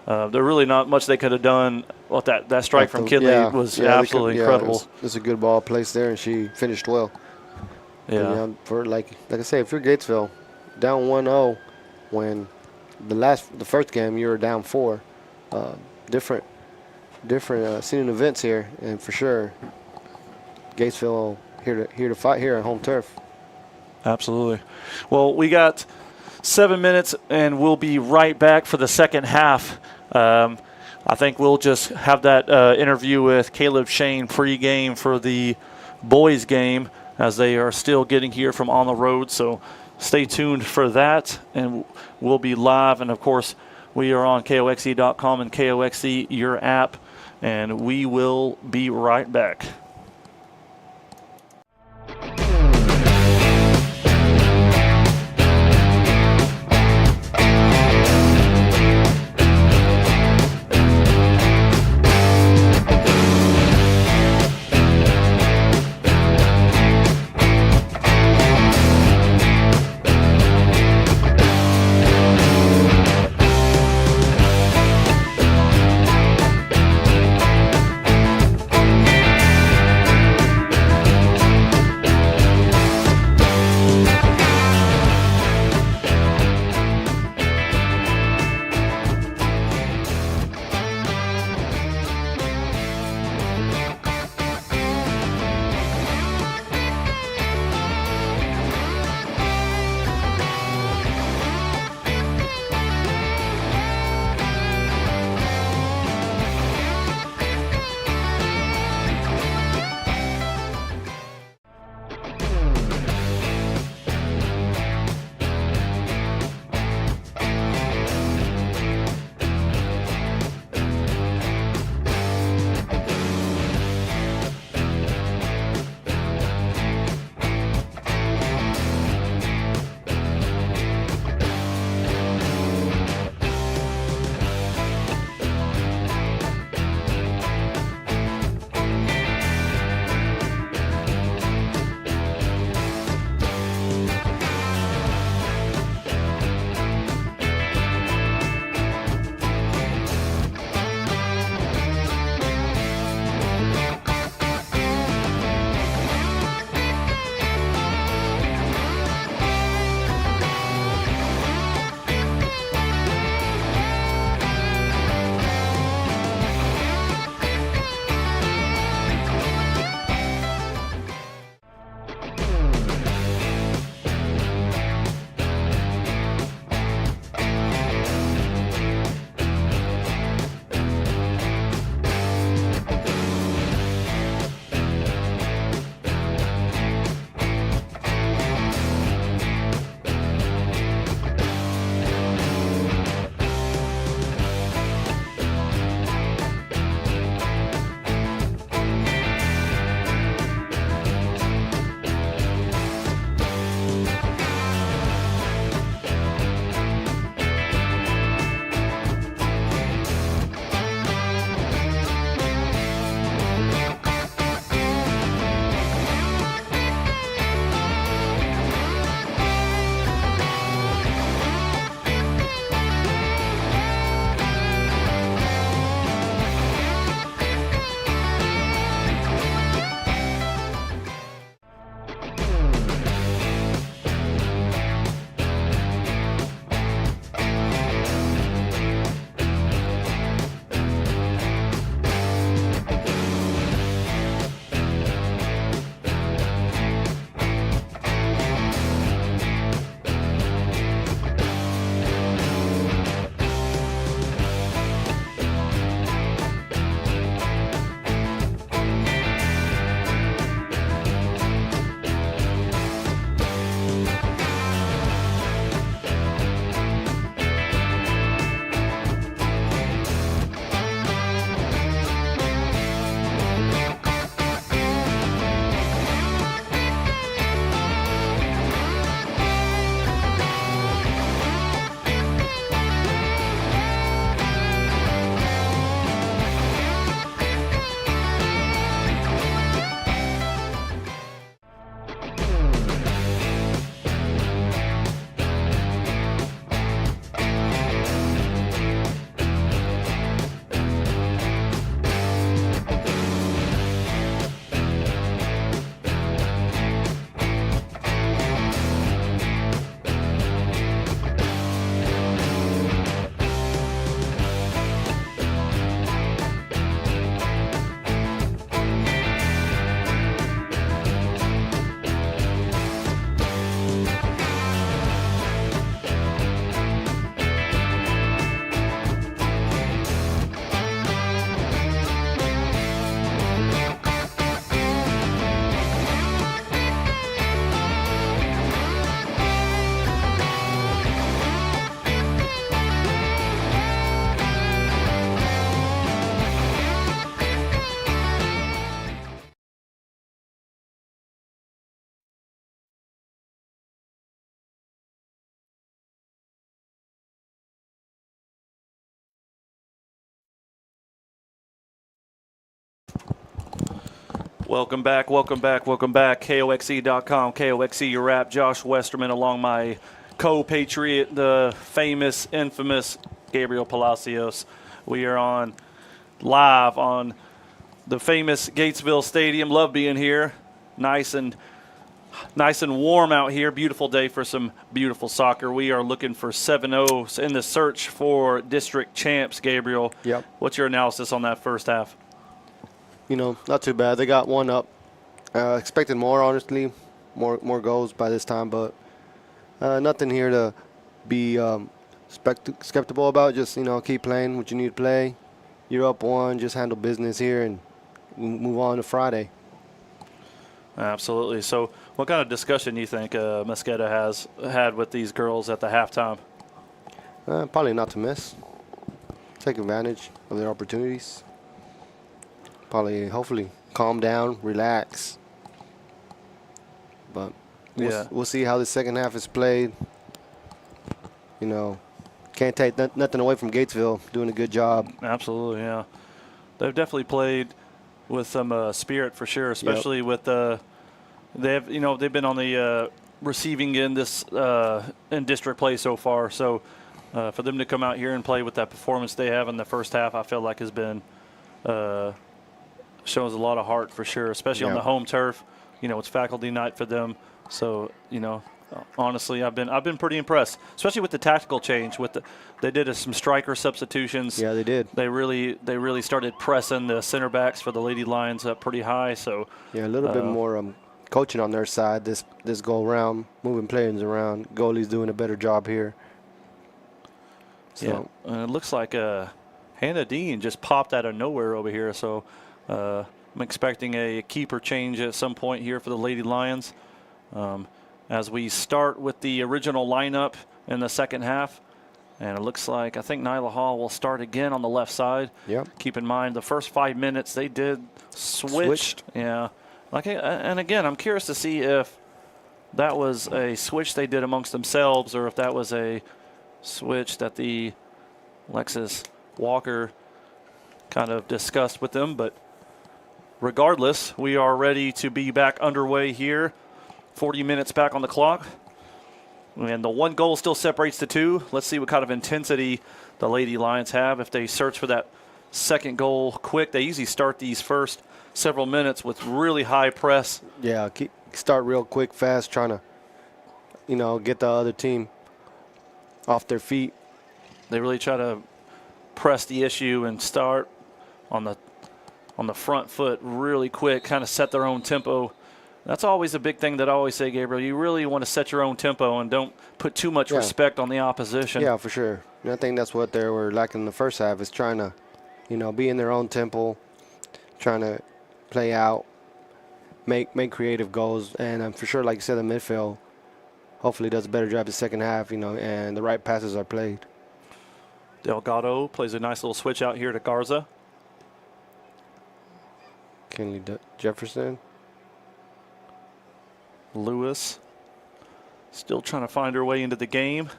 There really not much they could have done. Well, that strike from Kidley was absolutely incredible. It was a good ball placed there, and she finished well. Yeah. For like I say, if you're Gatesville, down 1-0, when the first game you were down 4, different scene events here, and for sure, Gatesville here to fight here at home turf. Absolutely. Well, we got 7 minutes, and we'll be right back for the second half. I think we'll just have that interview with Caleb Shane pregame for the boys game, as they are still getting here from on the road. So stay tuned for that, and we'll be live. And, of course, we are on KOXE.com and KOXE, your app, and we will be right back. Welcome back, welcome back, welcome back. KOXE.com, KOXE, your rap. Josh Westerman along my co-patriot, the famous, infamous Gabriel Palacios. We are on live on the famous Gatesville Stadium. Love being here. Nice and warm out here. Beautiful day for some beautiful soccer. We are looking for 7-0 in the search for district champs, Gabriel. Yep. What's your analysis on that first half? You know, not too bad. They got one up. Expected more, honestly, more goals by this time, but nothing here to be skeptical about. Just, you know, keep playing what you need to play. You're up one, just handle business here and move on to Friday. Absolutely. So what kind of discussion do you think Mosqueda has had with these girls at the halftime? Probably not to miss. Take advantage of their opportunities. Probably, hopefully, calm down, relax. But we'll see how the second half is played. You know, can't take nothing away from Gatesville doing a good job. Absolutely, yeah. They've definitely played with some spirit for sure, especially with they've been on the receiving end this in district play so far. So for them to come out here and play with that performance they have in the first half, I feel like has been shows a lot of heart for sure, especially on the home turf. You know, it's faculty night for them. So, you know, honestly, I've been pretty impressed, especially with the tactical change. They did some striker substitutions. Yeah, they did. They really started pressing the center backs for the Lady Lions up pretty high. So yeah, a little bit more coaching on their side this go around, moving players around. Goalie's doing a better job here. So. Yeah, it looks like Hannah Dean just popped out of nowhere over here. So I'm expecting a keeper change at some point here for the Lady Lions. As we start with the original lineup in the second half. And it looks like I think Nyla Hall will start again on the left side. Yep. Keep in mind the first 5 minutes they did switched. Yeah. And again, I'm curious to see if that was a switch they did amongst themselves or if that was a switch that the Alexis Walker kind of discussed with them. But regardless, we are ready to be back underway here. 40 minutes back on the clock. And the one goal still separates the two. Let's see what kind of intensity the Lady Lions have. If they search for that second goal quick, they usually start these first several minutes with really high press. Yeah, start real quick, fast, trying to, you know, get the other team off their feet. They really try to press the issue and start on the front foot really quick, kind of set their own tempo. That's always a big thing that I always say, Gabriel. You really want to set your own tempo and don't put too much respect on the opposition. Yeah, for sure. And I think that's what they were lacking in the first half, is trying to, you know, be in their own tempo, trying to play out, make creative goals. And for sure, like you said, the midfield hopefully does a better job the second half, you know, and the right passes are played. Delgado plays a nice little switch out here to Garza. Kenley Jefferson. Lewis still trying to find her way into the game.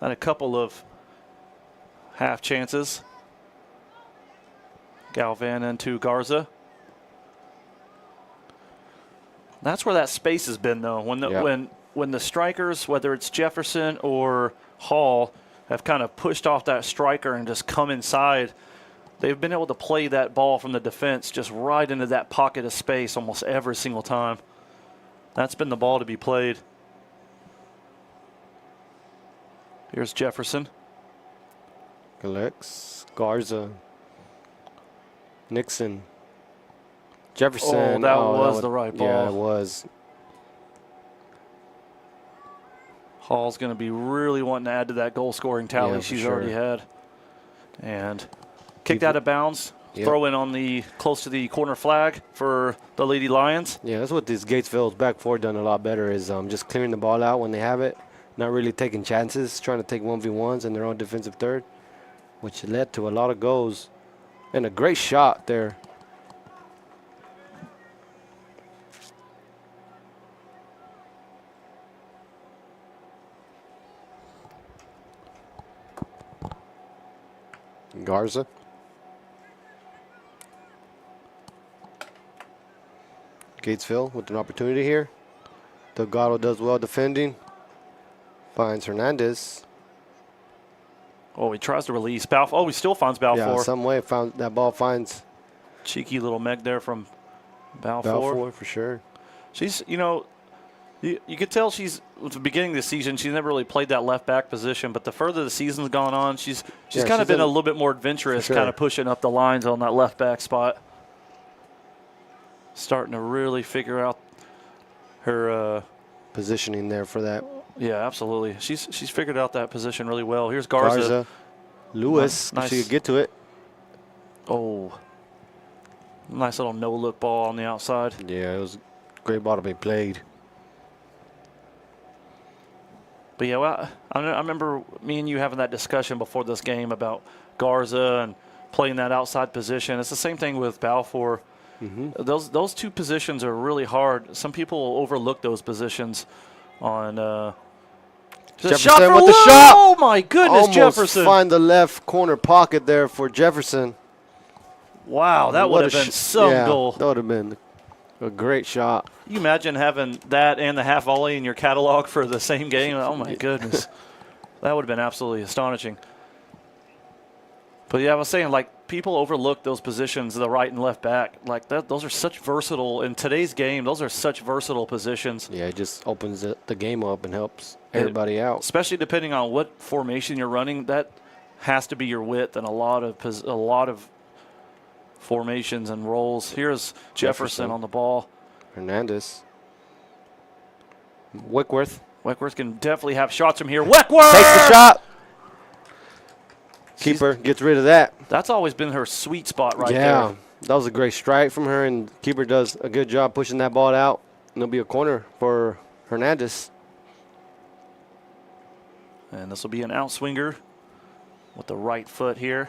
Had a couple of half chances. Galvan into Garza. That's where that space has been, though. When the strikers, whether it's Jefferson or Hall, have kind of pushed off that striker and just come inside, they've been able to play that ball from the defense just right into that pocket of space almost every single time. That's been the ball to be played. Here's Jefferson. Alex, Garza, Nixon, Jefferson. Oh, that was the right ball. Yeah, it was. Hall's going to be really wanting to add to that goal-scoring tally she's already had. And kicked out of bounds. Yep. Throw in on the close to the corner flag for the Lady Lions. Yeah, that's what this Gatesville's back four done a lot better, is just clearing the ball out when they have it, not really taking chances, trying to take 1v1s in their own defensive third, which led to a lot of goals and a great shot there. Garza. Gatesville with an opportunity here. Delgado does well defending. Finds Hernandez. Oh, he tries to release Balfour. Oh, he still finds Balfour. Yeah, some way found that ball finds Cheeky little meg there from Balfour. Balfour for sure. She's, you could tell she's at the beginning of the season. She's never really played that left back position, but the further the season's gone on, she's kind of been a little bit more adventurous, sure. kind of pushing up the lines on that left back spot. Starting to really figure out her positioning there for that. Yeah, absolutely. She's figured out that position really well. Here's Garza. Lewis, nice. She could get to it. Oh, nice little no-look ball on the outside. Yeah, it was a great ball to be played. But yeah, well, I remember me and you having that discussion before this game about Garza and playing that outside position. It's the same thing with Balfour. Mm-hmm. Those two positions are really hard. Some people overlook those positions on. Jefferson with the shot. Oh my goodness, Almost Jefferson! Find the left corner pocket there for Jefferson. Wow, that would have been some goal. That would have been a great shot. You imagine having that and the half volley in your catalog for the same game? Oh my goodness, that would have been absolutely astonishing. But yeah, I was saying, like, people overlook those positions, the right and left back. Like that, those are such versatile in today's game. Those are such versatile positions. Yeah, it just opens the game up and helps everybody out. Especially depending on what formation you're running, that has to be your width in a lot of formations and roles. Here's Jefferson on the ball. Hernandez. Wickworth. Wickworth can definitely have shots from here. Wickworth takes the shot. Keeper gets rid of that. That's always been her sweet spot right there. Yeah, that was a great strike from her, and keeper does a good job pushing that ball out. And it'll be a corner for Hernandez. And this will be an outswinger with the right foot here.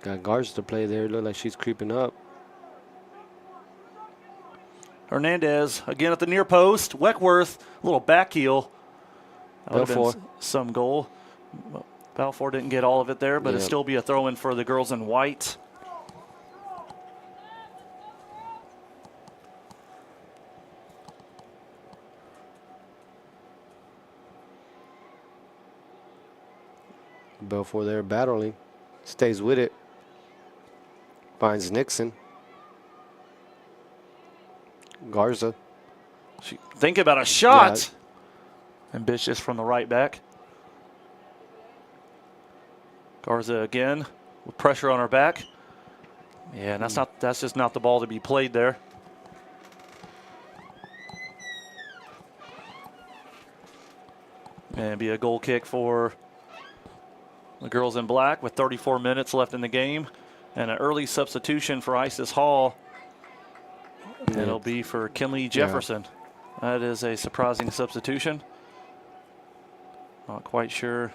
Got Garza to play there. Look like she's creeping up. Hernandez again at the near post. Weckworth, a little back heel. That would have been some goal. Balfour didn't get all of it there, but it'd still be a throw in for the girls in white. Balfour there battling. Stays with it. Finds Nixon. Garza. Think about a shot. Yeah. Ambitious from the right back. Garza again with pressure on her back. Yeah, and that's just not the ball to be played there. And be a goal kick for the girls in black with 34 minutes left in the game. And an early substitution for Isis Hall. And it'll be for Kinley Jefferson. Yeah. That is a surprising substitution. Not quite sure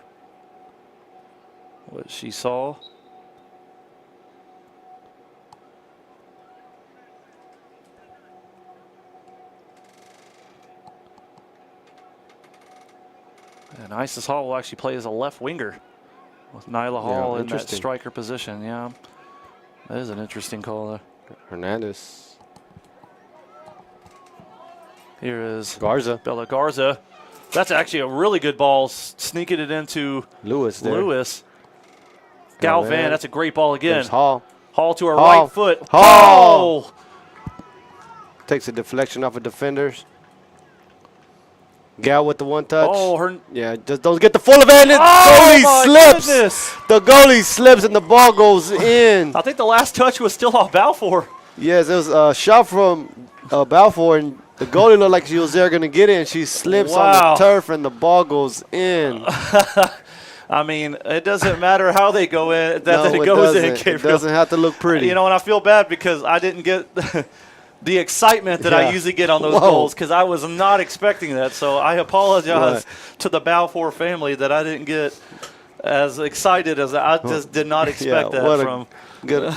what she saw. And Isis Hall will actually play as a left winger with Nyla Hall in that striker position. Yeah, that is an interesting call there. Hernandez. Here is Garza. Bella Garza. That's actually a really good ball, sneaking it into Lewis there. Lewis. Galvan, that's a great ball again. There's Hall. Hall to her right foot. Hall! Oh! Takes a deflection off of defenders. Gal with the one touch. Oh, yeah, just don't get the full advantage. Oh, goalie slips. Goodness. The goalie slips and the ball goes in. I think the last touch was still off Balfour. Yes, it was a shot from Balfour, and the goalie looked like she was there going to get it, and she slips on the turf, and the ball goes in. I mean, it doesn't matter how they go in. It goes doesn't. in. It doesn't have to look pretty. You know, and I feel bad because I didn't get the excitement that I usually get on those goals because I was not expecting that. So I apologize to the Balfour family that I didn't get as excited as I just did not expect that from. Good.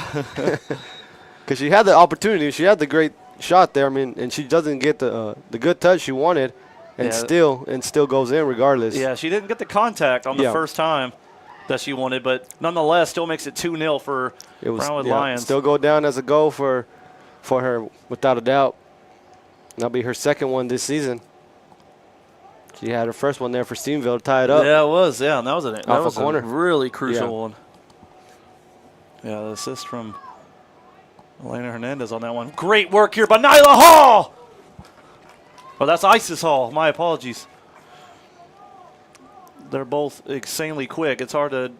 Because she had the opportunity. She had the great shot there. I mean, and she doesn't get the good touch she wanted, and still goes in regardless. Yeah, she didn't get the contact on the first time. that she wanted, but nonetheless still makes it 2-0 for Brownwood Lions. Still go down as a goal for her, without a doubt. That'll be her second one this season. She had her first one there for Stevensville to tie it up. Yeah, it was. Yeah, and that was a corner. really crucial one. Yeah, the assist from Elena Hernandez on that one. Great work here by Nyla Hall. Oh, that's Isis Hall. My apologies. They're both insanely quick. It's hard to.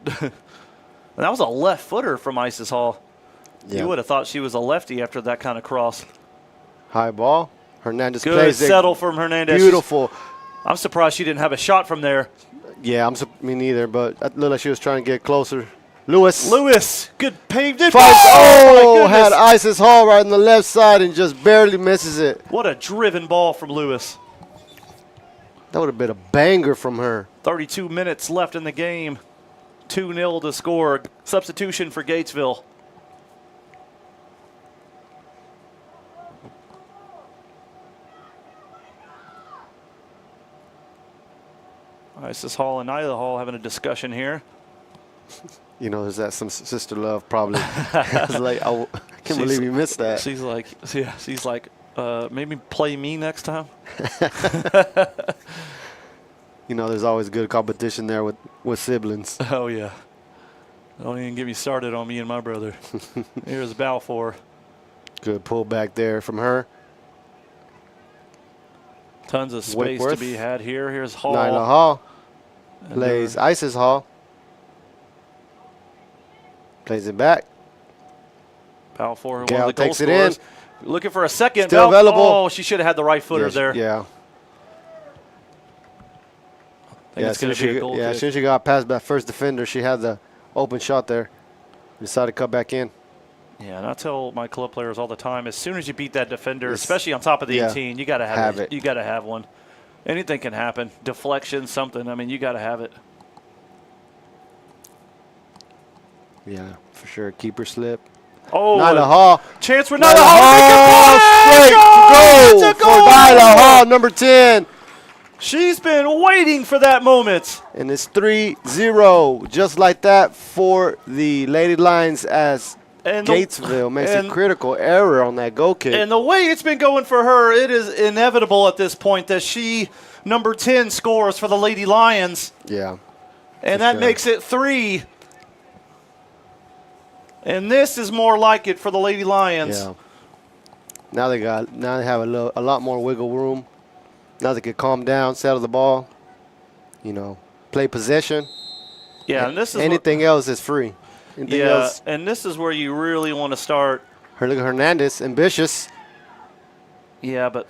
That was a left footer from Isis Hall. Yeah. You would have thought she was a lefty after that kind of cross. High ball. Hernandez Good plays settle from Hernandez. Beautiful. I'm surprised she didn't have a shot from there. Yeah, me neither, but it looked like she was trying to get closer. Lewis. Good paved in. Oh, had Isis Hall right on the left side and just barely misses it. What a driven ball from Lewis. That would have been a banger from her. 32 minutes left in the game. 2-0 to score. Substitution for Gatesville. Isis Hall and Nyla Hall having a discussion here. You know, there's that some sister love probably. It's like, I can't believe you missed that. She's like, maybe play me next time. You know, there's always good competition there with siblings. Oh, yeah. Don't even get me started on me and my brother. Here's Balfour. Good pull back there from her. Tons of space to be had here. Here's Hall. Nyla Hall plays Isis Hall. Plays it back. Balfour, Gal one of the goal takes scorers. it in. Looking for a second. Still available. Oh, she should have had the right footer there. Yeah. It's going to be a goal as kick. soon as she got past that first defender, she had the open shot there. Decided to cut back in. Yeah, and I tell my club players all the time, as soon as you beat that defender, especially on top of the 18, you got to have it. You got to have one. Anything can happen. Deflection, something. I mean, you got to have it. Yeah, for sure. Keeper slip. Oh, Nyla Hall. Chance for Nyla Hall. Straight goal for Nyla Hall, number 10. She's been waiting for that moment. And it's 3-0, just like that for the Lady Lions as Gatesville makes a critical error on that goal kick. And the way it's been going for her, it is inevitable at this point that she, number 10, scores for the Lady Lions. Yeah. And that makes it 3. And this is more like it for the Lady Lions. Yeah. Now they have a lot more wiggle room. Now they can calm down, settle the ball, you know, play possession. Yeah, and this is anything else is free. Anything else, and this is where you really want to start. Look at Hernandez, ambitious. Yeah, but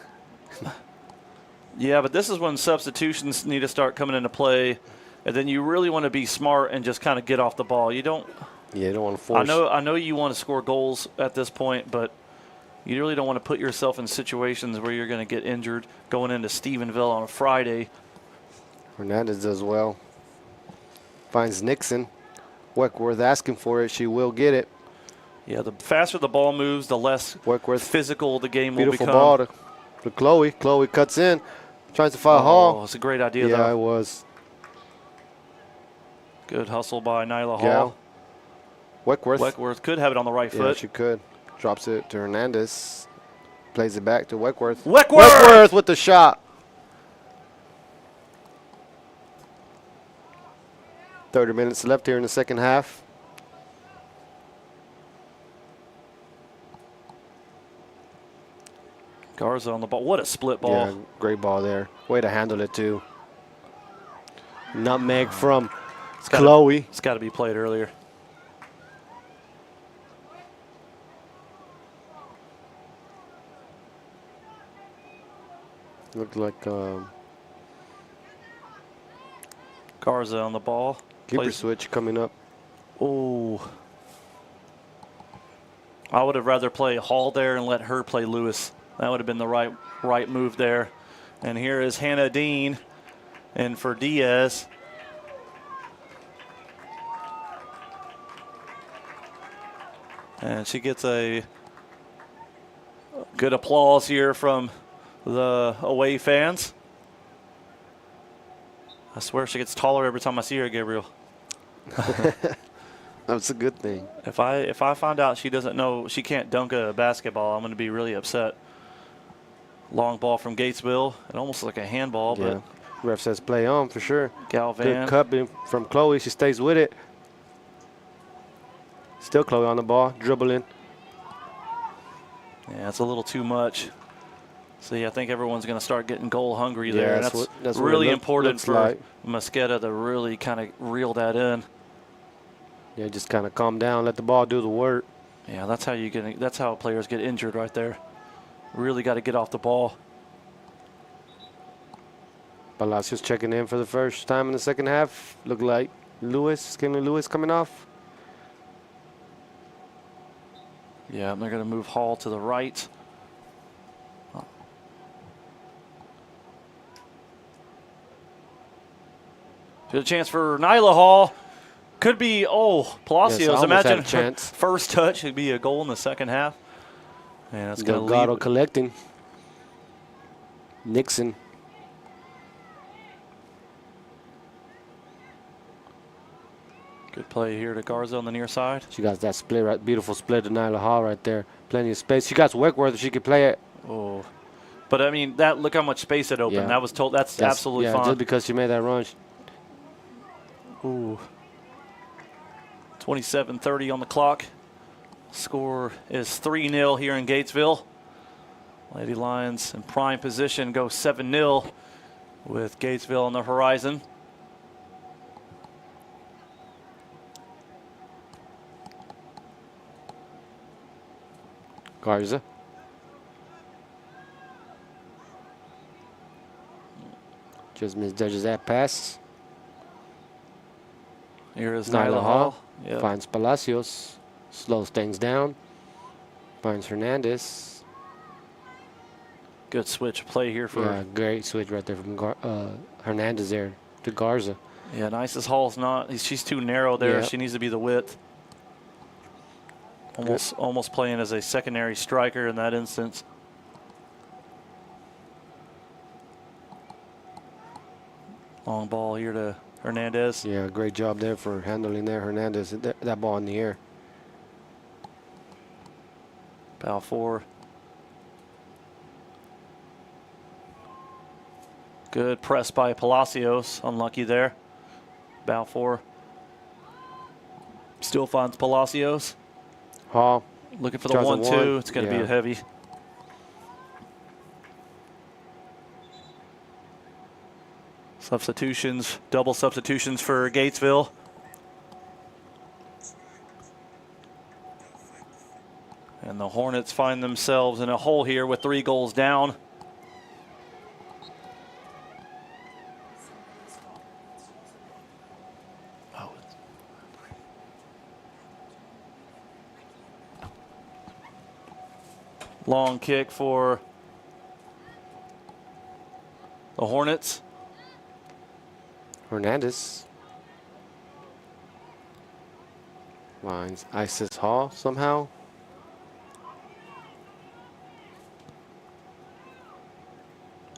this is when substitutions need to start coming into play, and then you really want to be smart and just kind of get off the ball. You don't. Yeah, you don't want to force. I know you want to score goals at this point, but you really don't want to put yourself in situations where you're going to get injured going into Stephenville on a Friday. Hernandez does well. Finds Nixon. Weckworth asking for it. She will get it. Yeah, the faster the ball moves, the less physical the game will become. Beautiful ball to Chloe. Chloe cuts in. Tries to find Hall. It's a great idea, though. Yeah, it was. Good hustle by Nyla Hall. Yeah. Weckworth could have it on the right foot. Yeah, she could. Drops it to Hernandez. Plays it back to Weckworth. Weckworth with the shot. 30 minutes left here in the second half. Garza on the ball. What a split ball. Yeah, great ball there. Way to handle it, too. Nutmeg from Chloe. It's got to be played earlier. Looked like Garza on the ball. Keeper switch coming up. Oh. I would have rather play Hall there and let her play Lewis. That would have been the right move there. And here is Hannah Dean. And for Diaz. And she gets a good applause here from the away fans. I swear she gets taller every time I see her, Gabriel. That's a good thing. If I find out she doesn't know she can't dunk a basketball, I'm going to be really upset. Long ball from Gatesville. It almost looks like a handball, Yeah. but Ref says play on for sure. Galvan. Good cut from Chloe. She stays with it. Still Chloe on the ball, dribbling. Yeah, it's a little too much. See, I think everyone's going to start getting goal hungry there. That's what really it important for like. Mosqueda to really kind of reel that in. Yeah, just kind of calm down, let the ball do the work. Yeah, that's how players get injured right there. Really got to get off the ball. Palacios checking in for the first time in the second half. Look like Skinner Lewis coming off. Yeah, they're going to move Hall to the right. Good a chance for Nyla Hall. Could be, Palacios. Yes, Imagine had a chance. First touch could be a goal in the second half. And it's going to Delgado leave. collecting. Nixon. Good play here to Garza on the near side. She got that split, right? Beautiful split to Nyla Hall right there. Plenty of space. She got Wickworth if she could play it. Oh, but I mean look how much space it opened. Yeah. That was told. That's absolutely fine. Just because she made that run. Ooh. 27:30 on the clock. Score is 3-0 here in Gatesville. Lady Lions in prime position go 7-0 with Gatesville on the horizon. Garza. Just misjudges that pass. Here is Nyla Hall. Yep. Finds Palacios. Slows things down. Finds Hernandez. Good switch play here for. Yeah, great switch right there from Hernandez there to Garza. Yeah, Isis Hall's not. She's too narrow there. Yep. She needs to be the width. Almost playing as a secondary striker in that instance. Long ball here to Hernandez. Yeah, great job there for handling there. Hernandez, that ball in the air. Balfour. Good press by Palacios. Unlucky there. Balfour still finds Palacios. Hall. Looking for the Tries a 1-2. one. It's going to be a heavy. Substitutions, double substitutions for Gatesville. And the Hornets find themselves in a hole here with 3 goals down. Long kick for the Hornets. Hernandez. Finds Isis Hall somehow.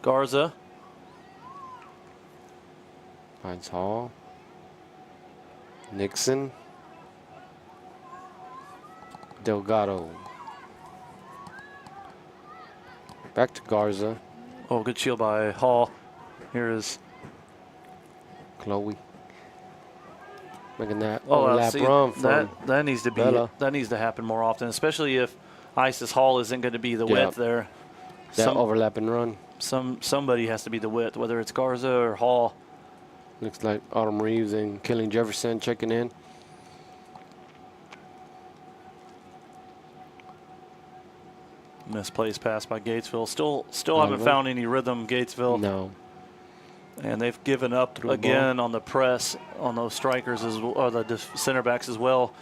Garza. Finds Hall. Nixon. Delgado. Back to Garza. Oh, good shield by Hall. Here is Chloe. Making that Oh, overlap run from that needs to be Bella. that needs to happen more often, especially if Isis Hall isn't going to be the Yeah. width there. that overlapping run. Somebody has to be the width, whether it's Garza or Hall. Looks like Autumn Reeves and Killing Jefferson checking in. Misplaced pass by Gatesville. Still haven't Brownwood. found any rhythm, Gatesville. No. And they've given up Through again on the press on those strikers as well, or the center backs as well.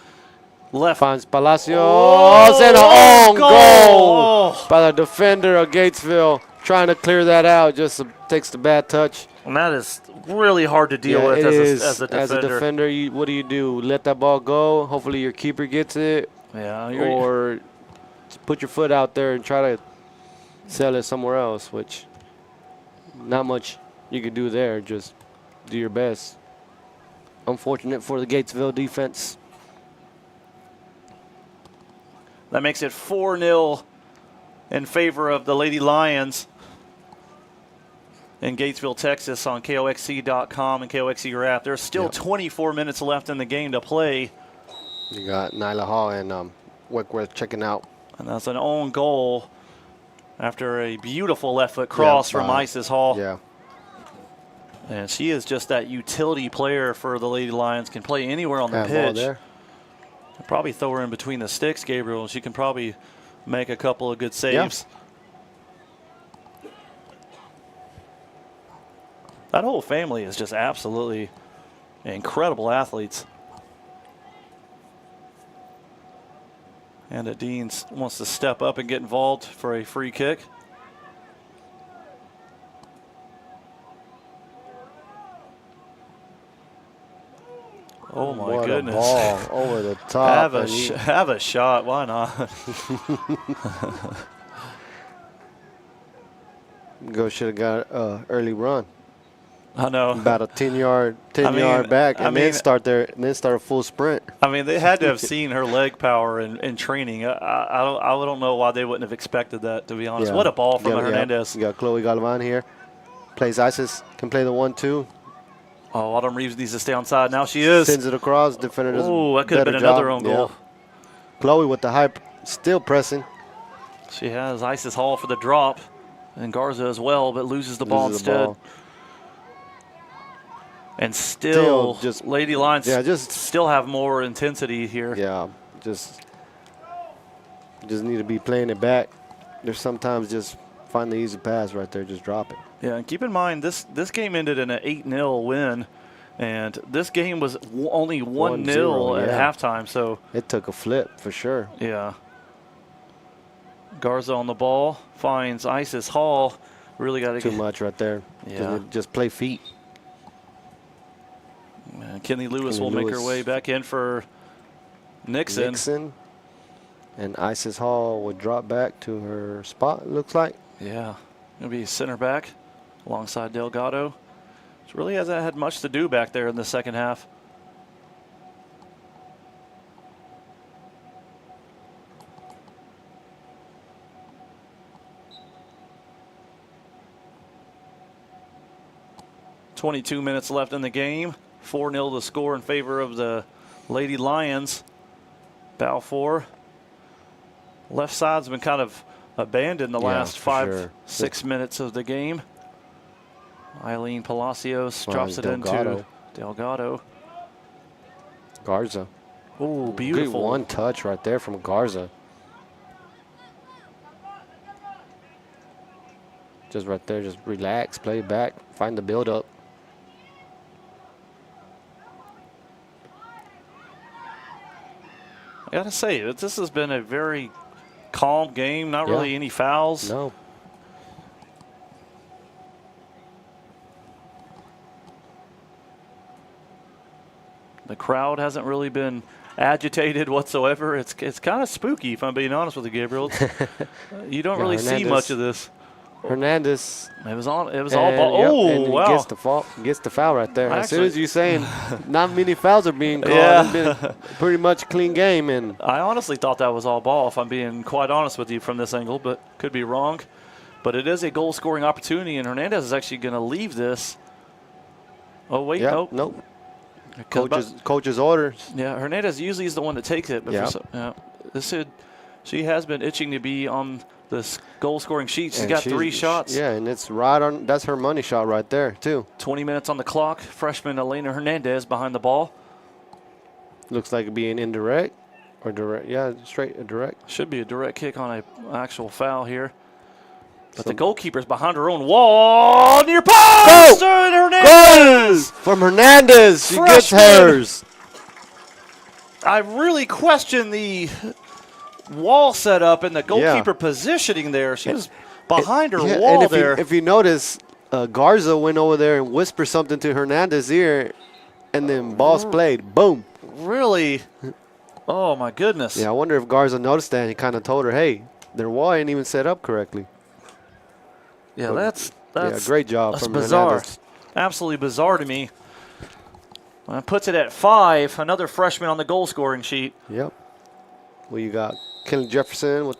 Left. Finds Palacios Oh, and an own goal! goal by the defender of Gatesville. Trying to clear that out, just takes the bad touch. And that is really hard to deal with it is. as a defender. As a defender, what do? Let that ball go. Hopefully your keeper gets it. Yeah, Or put your foot out there and try to sell it somewhere else, which not much you could do there. Just do your best. unfortunate for the Gatesville defense. That makes it 4-0 in favor of the Lady Lions in Gatesville, Texas on KOXC.com and KOXC your app. There's still 24 minutes left in the game to play. You got Nyla Hall and Wickworth checking out. And that's an own goal after a beautiful left foot cross from Isis Hall. Yeah. And she is just that utility player for the Lady Lions. Can play anywhere on the pitch. There. Probably throw her in between the sticks, Gabriel. She can probably make a couple of good saves. Yeah. That whole family is just absolutely incredible athletes. And Deans wants to step up and get involved for a free kick. Oh my what goodness! A ball over the top. Have a shot. Why not? Should have got an early run. I know. About a 10-yard back, and then start a full sprint. I mean, they had to have seen her leg power in training. I don't know why they wouldn't have expected that, to be honest. Yeah. What a ball from Hernandez. You got Chloe Galvan here. Plays Isis. Can play the 1-2. Oh, Autumn Reeves needs to stay on side. Now she is. Sends it across. Defender does Oh, that could have been another own goal. Chloe with the hype, still pressing. She has Isis Hall for the drop, and Garza as well, but loses the ball instead. And still just Lady Lions still have more intensity here. Yeah, just need to be playing it back. There's sometimes just find the easy pass right there, just drop it. Yeah, and keep in mind, this game ended in an 8-0 win, and this game was only 1-0 at halftime. So it took a flip for sure. Yeah. Garza on the ball, finds Isis Hall. Really got to too much right there. Yeah. Just play feet. And Kenny Lewis will make her way back in for Nixon. And Isis Hall would drop back to her spot, it looks like. Yeah. Going to be center back alongside Delgado. She really hasn't had much to do back there in the second half. .22 minutes left in the game. 4-0 the score in favor of the Lady Lions. Balfour. Left side's been kind of abandoned the last 5-6 minutes of the game. Eileen Palacios drops it into Delgado. Garza. Oh, beautiful. Good one touch right there from Garza. Just right there, just relax, play back, find the build up. I gotta say, this has been a very calm game. Not really any fouls. No. The crowd hasn't really been agitated whatsoever. It's kind of spooky, if I'm being honest with you, Gabriel. You don't really see much of this. Hernandez. It was all ball. And wow. Gets the foul right there. As soon as you're saying not many fouls are being called, it's been pretty much a clean game. And I honestly thought that was all ball, if I'm being quite honest with you from this angle, but could be wrong. But it is a goal-scoring opportunity, and Hernandez is actually going to leave this. Oh, wait, nope. Coach's orders. Yeah, Hernandez usually is the one that takes it. But she has been itching to be on this goal-scoring sheet. She's got 3 shots. Yeah, and it's right on. That's her money shot right there, too. 20 minutes on the clock. Freshman Elena Hernandez behind the ball. Looks like it being indirect or direct. Yeah, straight a direct. Should be a direct kick on an actual foul here. But the goalkeeper's behind her own wall. Near post! Hernandez! From Hernandez. She gets hers. I really question the wall setup and the goalkeeper positioning there. She was behind her wall there. If you notice, Garza went over there and whispered something to Hernandez's ear, and then ball's played. Boom. Really? Oh, my goodness. Yeah, I wonder if Garza noticed that and he kind of told her, hey, their wall ain't even set up correctly. Yeah, that's great job from bizarre. Hernandez. Absolutely bizarre to me. Puts it at 5. Another freshman on the goal scoring sheet. Yep. Well, you got Kelly Jefferson with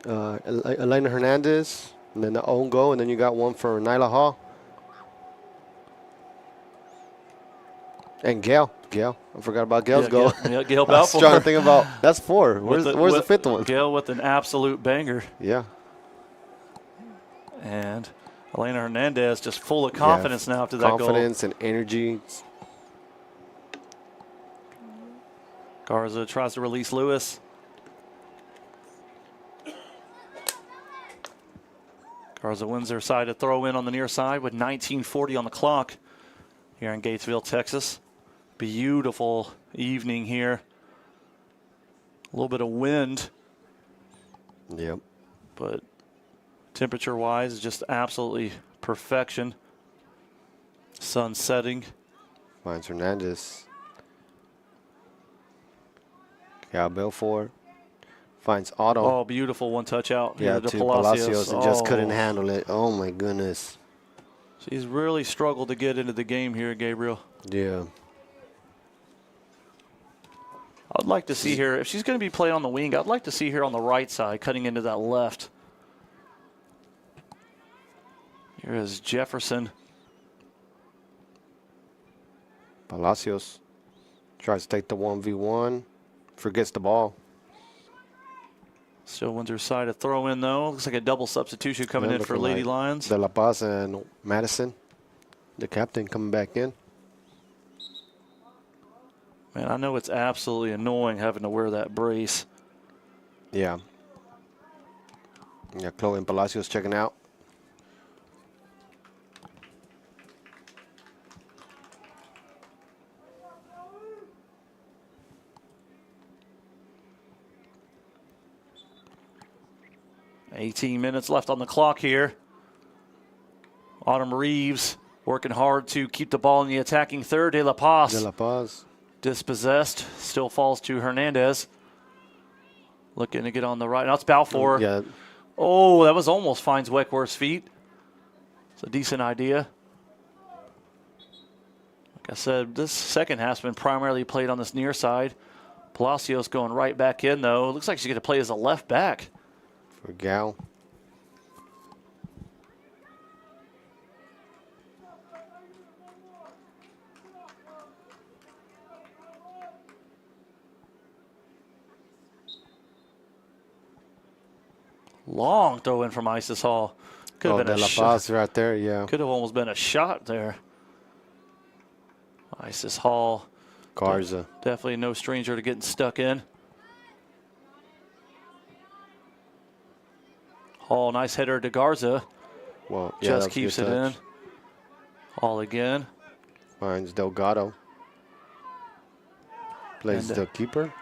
Elena Hernandez, and then the own goal, and then you got one for Nyla Hall. And Gail. I forgot about Gail's goal. Gail I was trying to think about, that's 4. Where's the 5th one? Gail with an absolute banger. Yeah. And Elena Hernandez just full of confidence now after that goal. Confidence and energy. Garza tries to release Lewis. Garza wins their side to throw in on the near side with 19:40 on the clock here in Gatesville, Texas. Beautiful evening here. A little bit of wind. Yep. But temperature-wise, just absolutely perfection. Sun setting. Finds Hernandez. Cal Belfort. Finds Otto. Oh, beautiful one-touch out Yeah, here to to Palacios, and just couldn't handle it. Oh, my goodness. She's really struggled to get into the game here, Gabriel. Yeah. I'd like to see her, if she's going to be playing on the wing, I'd like to see her on the right side, cutting into that left. Here is Jefferson. Palacios tries to take the 1v1. Forgets the ball. Still wins her side to throw in, though. Looks like a double substitution coming in for Lady Lions. De La Paz and Madison, the captain, coming back in. Man, I know it's absolutely annoying having to wear that brace. Yeah. Yeah, Chloe and Palacios checking out. $18 minutes left on the clock here. Autumn Reeves working hard to keep the ball in the attacking third. De La Paz. De La Paz. Dispossessed. Still falls to Hernandez. Looking to get on the right. Now it's Balfour. Yeah. Oh, that was almost finds Weckworth's feet. It's a decent idea. Like I said, this second half's been primarily played on this near side. Palacios going right back in, though. Looks like she's going to play as a left back. For Gal. Long throw in from Isis Hall. Could have been De La Paz right there, yeah. Could have almost been a shot there. Isis Hall. Garza. Definitely no stranger to getting stuck in. Hall, nice header to Garza. Well, yeah, just keeps it in. Hall again. Finds Delgado. Plays the keeper.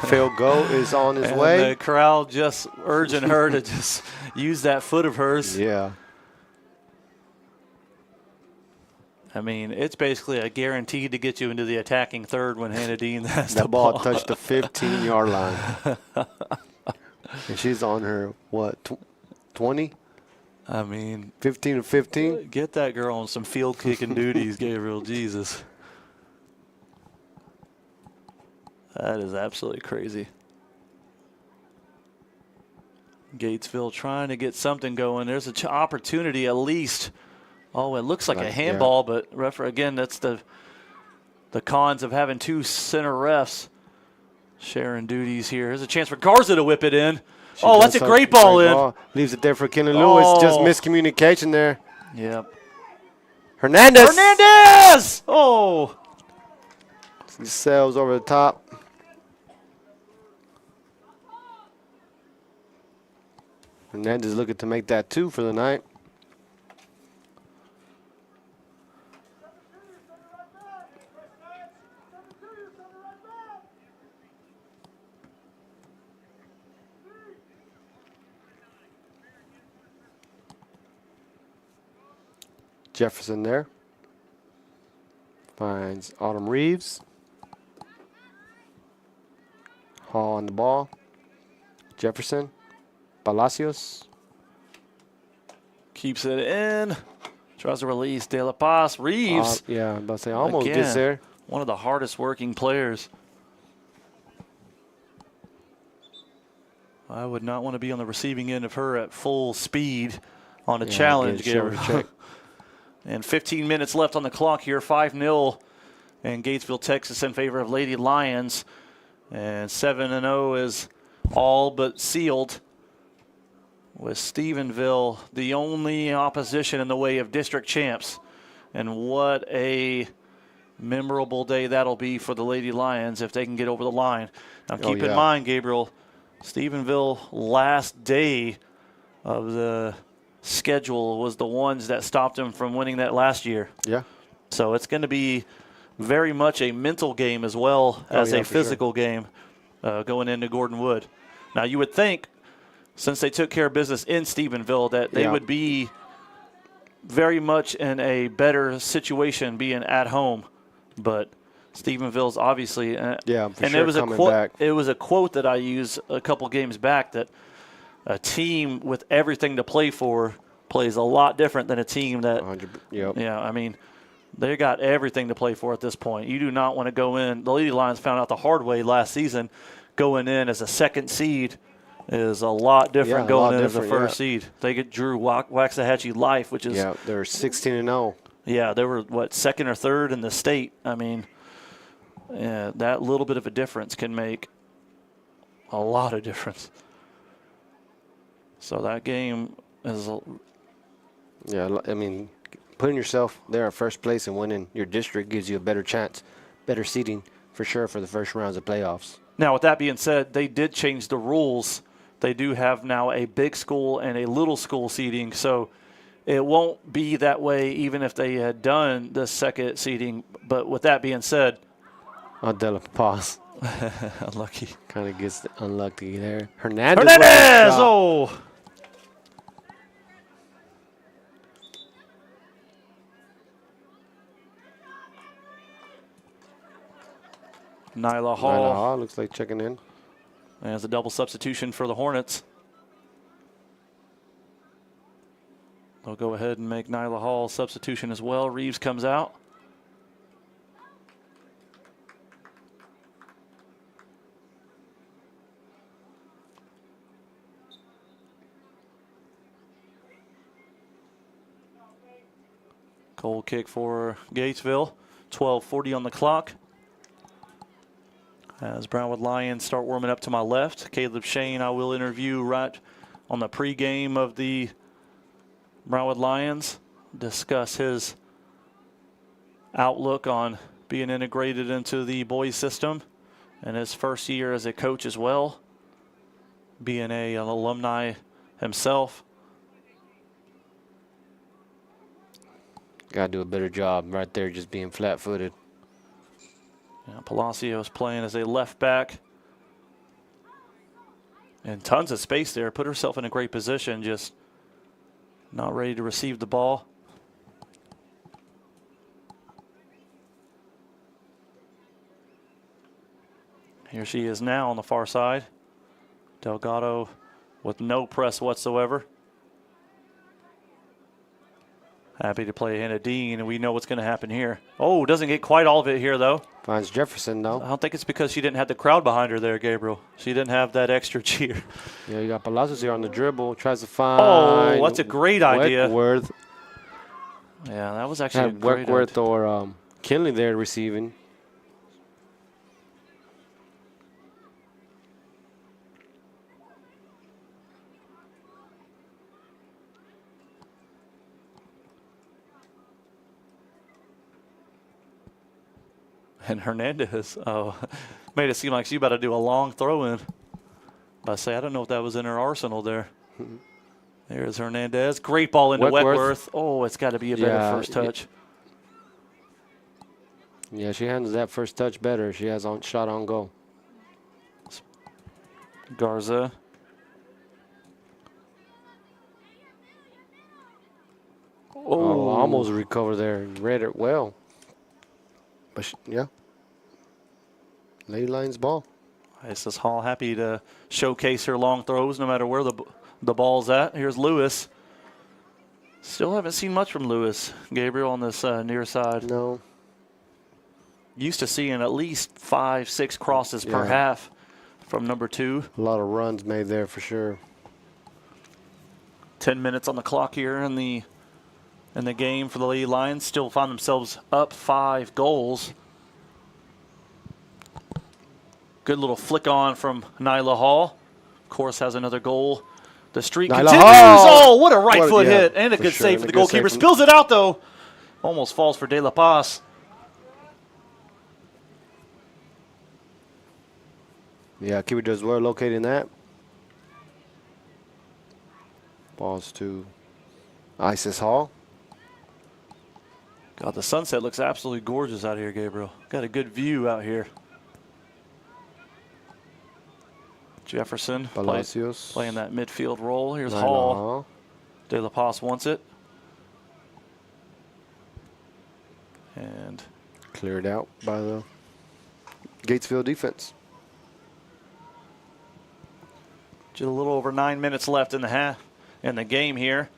Field goal is on his way. The crowd just urging her to just use that foot of hers. Yeah. I mean, it's basically a guarantee to get you into the attacking third when Hannah Dean has the That ball touched the 15-yard line. And she's on her, what, 20? I mean, 15 or 15? Get that girl on some field kicking duties, Gabriel. Jesus. That is absolutely crazy. Gatesville trying to get something going. There's an opportunity at least. Oh, it looks like a handball, but referee, again, that's the cons of having two center refs sharing duties here. There's a chance for Garza to whip it in. That's a great ball in. Leaves it there for Kenley Lewis. Just miscommunication there. Yep. Hernandez! Oh! He sails over the top. Hernandez looking to make that 2 for the night. Jefferson there. Finds Autumn Reeves. Hall on the ball. Jefferson. Palacios. Keeps it in. Tries to release. De La Paz. Reeves. Yeah, I'm about to say almost Again, gets there. One of the hardest working players. I would not want to be on the receiving end of her at full speed on a challenge, Gabriel. Check. And 15 minutes left on the clock here. 5-0 in Gatesville, Texas in favor of Lady Lions. And 7-0 is all but sealed, with Stephenville the only opposition in the way of district champs. And what a memorable day that'll be for the Lady Lions if they can get over the line. Now keep in mind, Gabriel, Stephenville last day of the schedule was the ones that stopped them from winning that last year. Yeah. So it's going to be very much a mental game as well as a physical game going into Gordon Wood. Now you would think, since they took care of business in Stephenville, that they would be very much in a better situation being at home. But Stephenville's obviously and it was a quote. It was a quote that I used a couple games back, that a team with everything to play for plays a lot different than a team that. Yeah, I mean, they got everything to play for at this point. You do not want to go in. The Lady Lions found out the hard way last season. Going in as a second seed is a lot different going in as a first seed. They get Drew Waxahachie Life, which is they're 16-0. Yeah, they were second or third in the state. I mean, that little bit of a difference can make a lot of difference. So that game is. I mean, putting yourself there at first place and winning your district gives you a better chance, better seeding for sure for the first rounds of playoffs. Now, with that being said, they did change the rules. They do have now a big school and a little school seeding, so it won't be that way even if they had done the second seeding. But with that being said, De La Paz. Unlucky. Kind of gets unlucky there. Hernandez! Oh! Nyla Hall looks like checking in. As a double substitution for the Hornets. They'll go ahead and make Nyla Hall substitution as well. Reeves comes out. Goal kick for Gatesville. 12:40 on the clock. As Brownwood Lions start warming up to my left, Caleb Shane I will interview right on the pregame of the Brownwood Lions, discuss his outlook on being integrated into the boys system and his first year as a coach as well, being an alumni himself. Got to do a better job right there, just being flat-footed. Palacios playing as a left back. And tons of space there. Put herself in a great position, just not ready to receive the ball. Here she is now on the far side. Delgado with no press whatsoever. Happy to play Hannah Dean, and we know what's going to happen here. Oh, doesn't get quite all of it here, though. Finds Jefferson, though. I don't think it's because she didn't have the crowd behind her there, Gabriel. She didn't have that extra cheer. Yeah, you got Palacios here on the dribble. Tries to find. Oh, that's a great idea. Weckworth. Yeah, that was actually a great Weckworth idea. or Kinley there receiving. And Hernandez made it seem like she about to do a long throw-in. But I say, I don't know if that was in her arsenal there. There's Hernandez. Great ball into Weckworth. Oh, it's got to be a better first touch. Yeah, she handles that first touch better. She has shot on goal. Garza. Oh, almost recovered there. Read it well. But Lady Lions ball. This is Hall happy to showcase her long throws no matter where the ball's at. Here's Lewis. Still haven't seen much from Lewis, Gabriel, on this near side. No. Used to seeing at least 5, 6 crosses per half from number 2. A lot of runs made there for sure. 10 minutes on the clock here in the game for the Lady Lions. Still find themselves up 5 goals. Good little flick on from Nyla Hall. Of course, has another goal. The streak Nyla continues. Hall! Oh, what a right foot hit. And a for good sure. save for And the a good goalkeeper. save Spills it out, though. Almost falls for De La Paz. Yeah, keeper does well locating that. Balls to Isis Hall. God, the sunset looks absolutely gorgeous out here, Gabriel. Got a good view out here. Jefferson Palacios. playing that midfield role. Here's Nyla Hall. De La Paz wants it. And Cleared out by the Gatesville defense. just a little over 9 minutes left in the game here.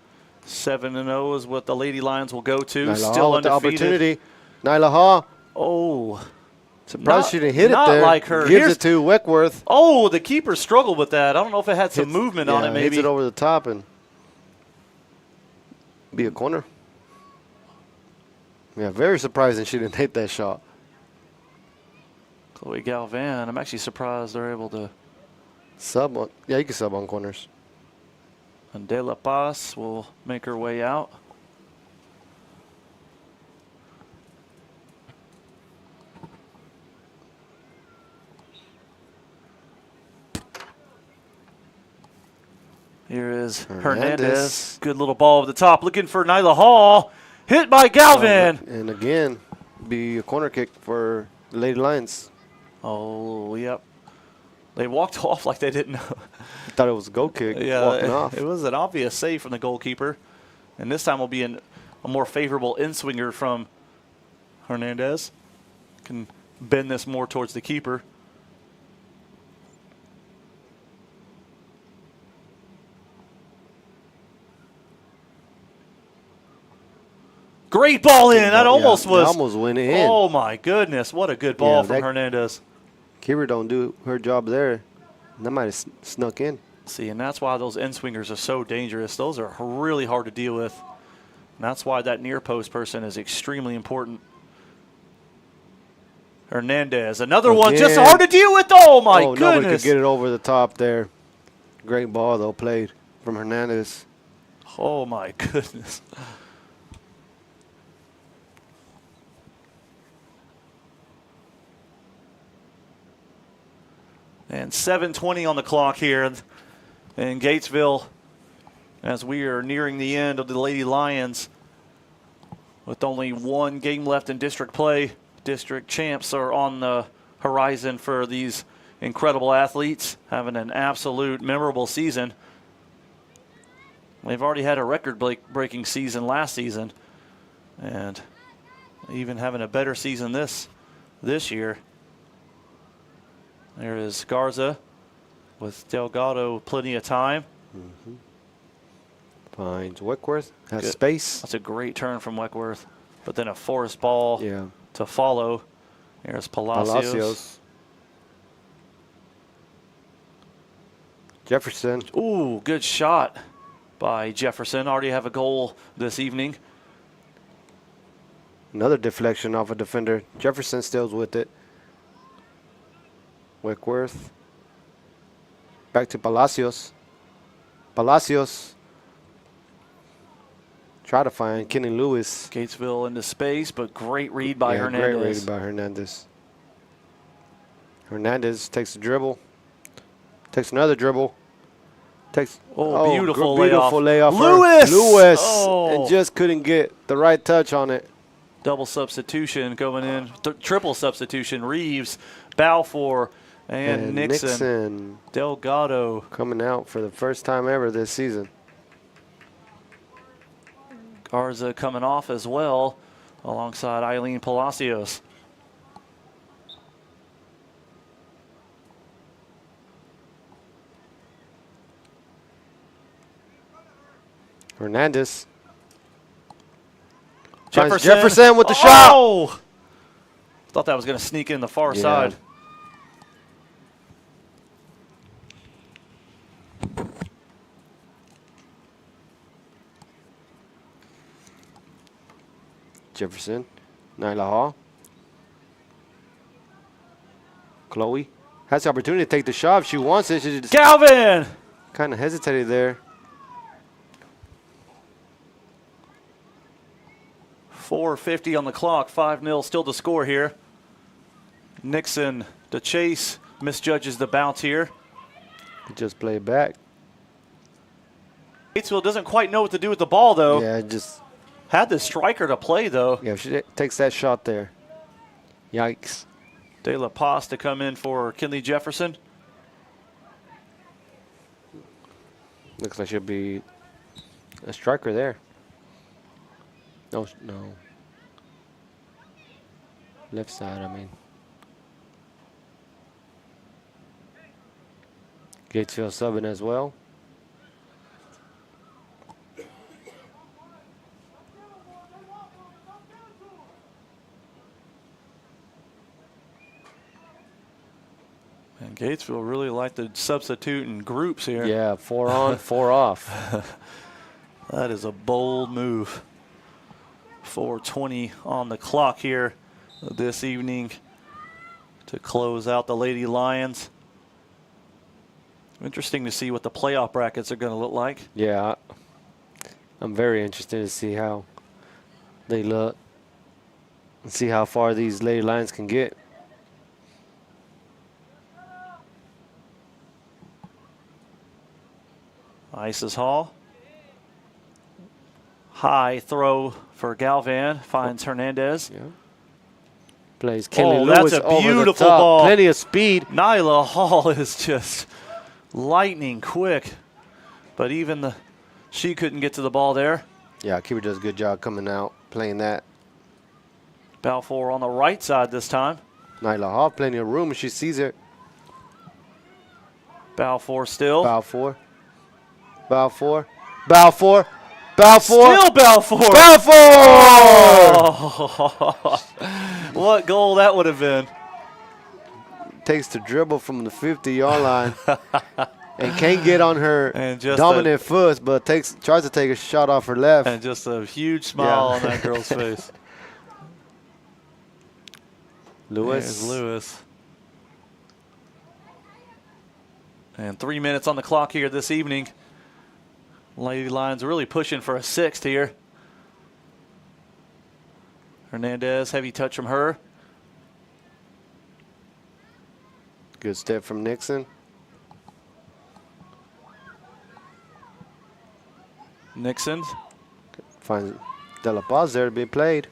7-0 is what the Lady Lions will go to. Nyla Still Hall with the undefeated. opportunity. Nyla Hall. Oh. Surprised she didn't hit it not there. like her. Gives it to Wickworth. Oh, the keeper struggled with that. I don't know if it had some movement on it, maybe. Hits it over the top and be a corner. Yeah, very surprising she didn't hit that shot. Chloe Galvan, I'm actually surprised they're able to. Sub on, yeah, you can sub on corners. And De La Paz will make her way out. Here is Hernandez. Good little ball over the top. Looking for Nyla Hall. Hit by Galvan. And again, be a corner kick for the Lady Lions. Oh, yep. They walked off like they didn't know. Thought it was a goal kick. Walking off. It was an obvious save from the goalkeeper. And this time will be a more favorable in-swinger from Hernandez. Can bend this more towards the keeper. Great ball in. That almost was. Almost went in. Oh, my goodness. What a good ball from Hernandez. Keeper don't do her job there. That might have snuck in. See, and that's why those in-swingers are so dangerous. Those are really hard to deal with. And that's why that near post person is extremely important. Hernandez, another one just hard to deal with. Oh, my goodness. Nobody could get it over the top there. Great ball, though, played from Hernandez. Oh, my goodness. And 7:20 on the clock here in Gatesville as we are nearing the end of the Lady Lions with only one game left in district play. District champs are on the horizon for these incredible athletes, having an absolute memorable season. They've already had a record-breaking season last season and even having a better season this year. There is Garza with Delgado plenty of time. Finds Wickworth. Has space. That's a great turn from Wickworth. But then a forced ball to follow. There's Palacios. Jefferson. Ooh, good shot by Jefferson. Already have a goal this evening. Another deflection off a defender. Jefferson stills with it. Wickworth. Back to Palacios. Palacios. Try to find Kenny Lewis. Gatesville into space, but great read by Hernandez. Great read by Hernandez. Hernandez takes a dribble. Takes another dribble. Takes beautiful layoff. Lewis! And just couldn't get the right touch on it. Double substitution going in. Triple substitution. Reeves, Balfour, and Nixon. Delgado. Coming out for the first time ever this season. Garza coming off as well alongside Eileen Palacios. Hernandez Finds Jefferson with the shot. Oh! Thought that was going to sneak in the far side. Jefferson, Nyla Hall. Chloe has the opportunity to take the shot if she wants it. She just Galvin! kind of hesitated there. 4:50 on the clock, 5-0 still to score here. Nixon to chase, misjudges the bounce here. Just play it back. Gatesville doesn't quite know what to do with the ball, though. Yeah, just Had the striker to play, though. yeah. If she takes that shot there, yikes. De La Paz to come in for Kinley Jefferson. Looks like she'll be a striker there. No. Left side, I mean. Gatesville subbing as well. And Gatesville really like to substitute in groups here. Yeah, 4 on, 4 off. That is a bold move. 4:20 on the clock here this evening to close out the Lady Lions. Interesting to see what the playoff brackets are going to look like. Yeah, I'm very interested to see how they look and see how far these Lady Lions can get. Isis Hall. High throw for Galvan. Finds Hernandez. Yeah. Plays Kelly Oh, Lewis that's a over the beautiful top. ball. Plenty of speed. Nyla Hall is just lightning quick. But even she couldn't get to the ball there. Yeah, keeper does a good job coming out, playing that. Balfour on the right side this time. Nyla Hall, plenty of room. She sees it. Balfour still. Balfour. Balfour. Balfour. Balfour. Still Balfour. Balfour! Oh, what goal that would have been. Takes the dribble from the 50-yard line and can't get on her And just dominant foot, but tries to take a shot off her left. And just a huge smile Yeah. on that girl's face. Lewis. There's Lewis. And 3 minutes on the clock here this evening. Lady Lions really pushing for a sixth here. Hernandez, heavy touch from her. Good step from Nixon. Nixon. Finds De La Paz there to be played.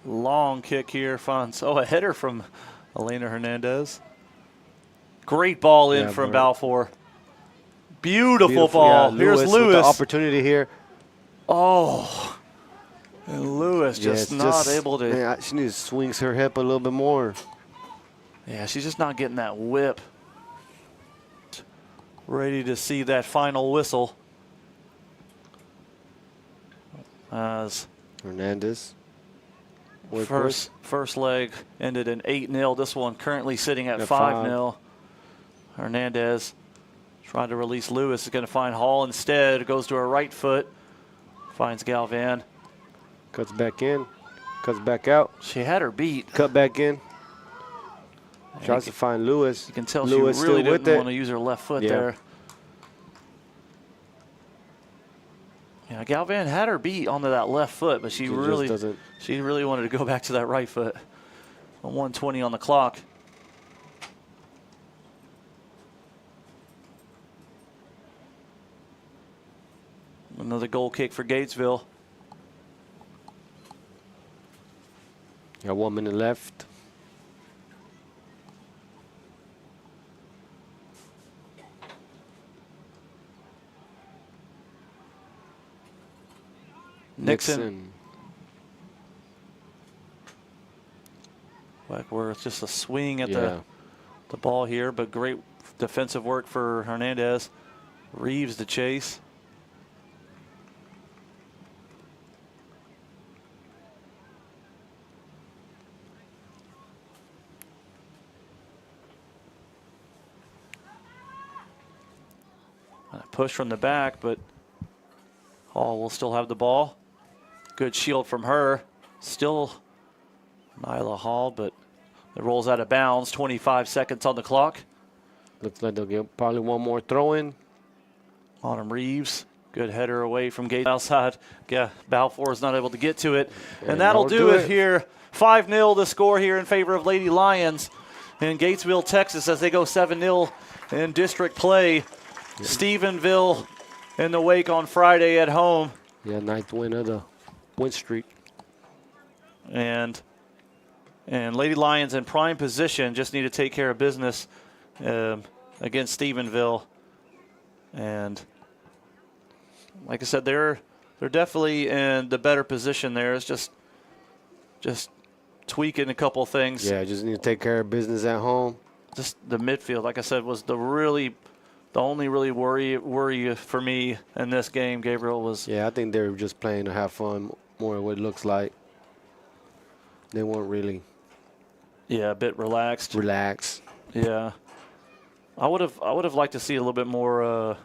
Long kick here. Finds, a header from Elena Hernandez. Great ball in from Balfour. Beautiful ball. Yeah, Here's with Lewis. the opportunity here. Oh. And Lewis just not able to. Yeah, she needs to swing her hip a little bit more. Yeah, she's just not getting that whip. Ready to see that final whistle. As Hernandez. first leg ended in 8-0. This one currently sitting at At 5-0. Hernandez trying to release Lewis. Is going to find Hall instead. Goes to her right foot. Finds Galvan. Cuts back in. Cuts back out. She had her beat. Cut back in. Tries to find Lewis. You can tell Lewis she really still with didn't it. want to use her left foot Yeah. there. Yeah, Galvan had her beat onto that left foot, but she really wanted to go back to that right foot. 1:20 on the clock. Another goal kick for Gatesville. Got 1 minute left. Nixon. Blackworth, just a swing at the ball here, but great defensive work for Hernandez. Reeves to chase. push from the back, but Hall will still have the ball. Good shield from her. Still Nyla Hall, but it rolls out of bounds. 25 seconds on the clock. Looks like they'll get probably one more throw in. Autumn Reeves. Good header away from Gates outside. Yeah, Balfour is not able to get to it. And that'll do it here. 5-0 the score here in favor of Lady Lions in Gatesville, Texas, as they go 7-0 in district play. Stephenville in the wake on Friday at home. Yeah, 9th win of the win streak. And Lady Lions in prime position, just need to take care of business against Stephenville. And like I said, they're definitely in the better position there. It's just tweaking a couple of things. Yeah, just need to take care of business at home. Just the midfield, like I said, was the only really worry for me in this game, Gabriel, was. Yeah, I think they were just playing to have fun more than what it looks like. They weren't really. Yeah, a bit relaxed. Relaxed. Yeah, I would have liked to see a little bit more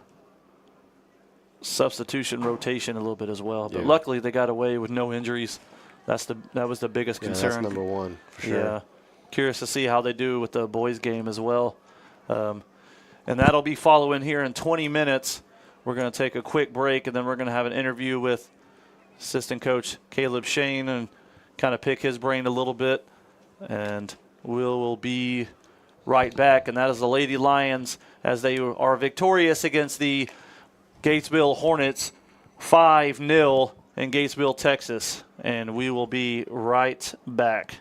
substitution rotation a little bit as well. But luckily they got away with no injuries. That was the biggest concern. That's number one for sure. Yeah, curious to see how they do with the boys game as well. And that'll be following here in 20 minutes. We're going to take a quick break, and then we're going to have an interview with assistant coach Caleb Shane and kind of pick his brain a little bit. And we'll be right back. And that is the Lady Lions as they are victorious against the Gatesville Hornets 5-0 in Gatesville, Texas. And we will be right back.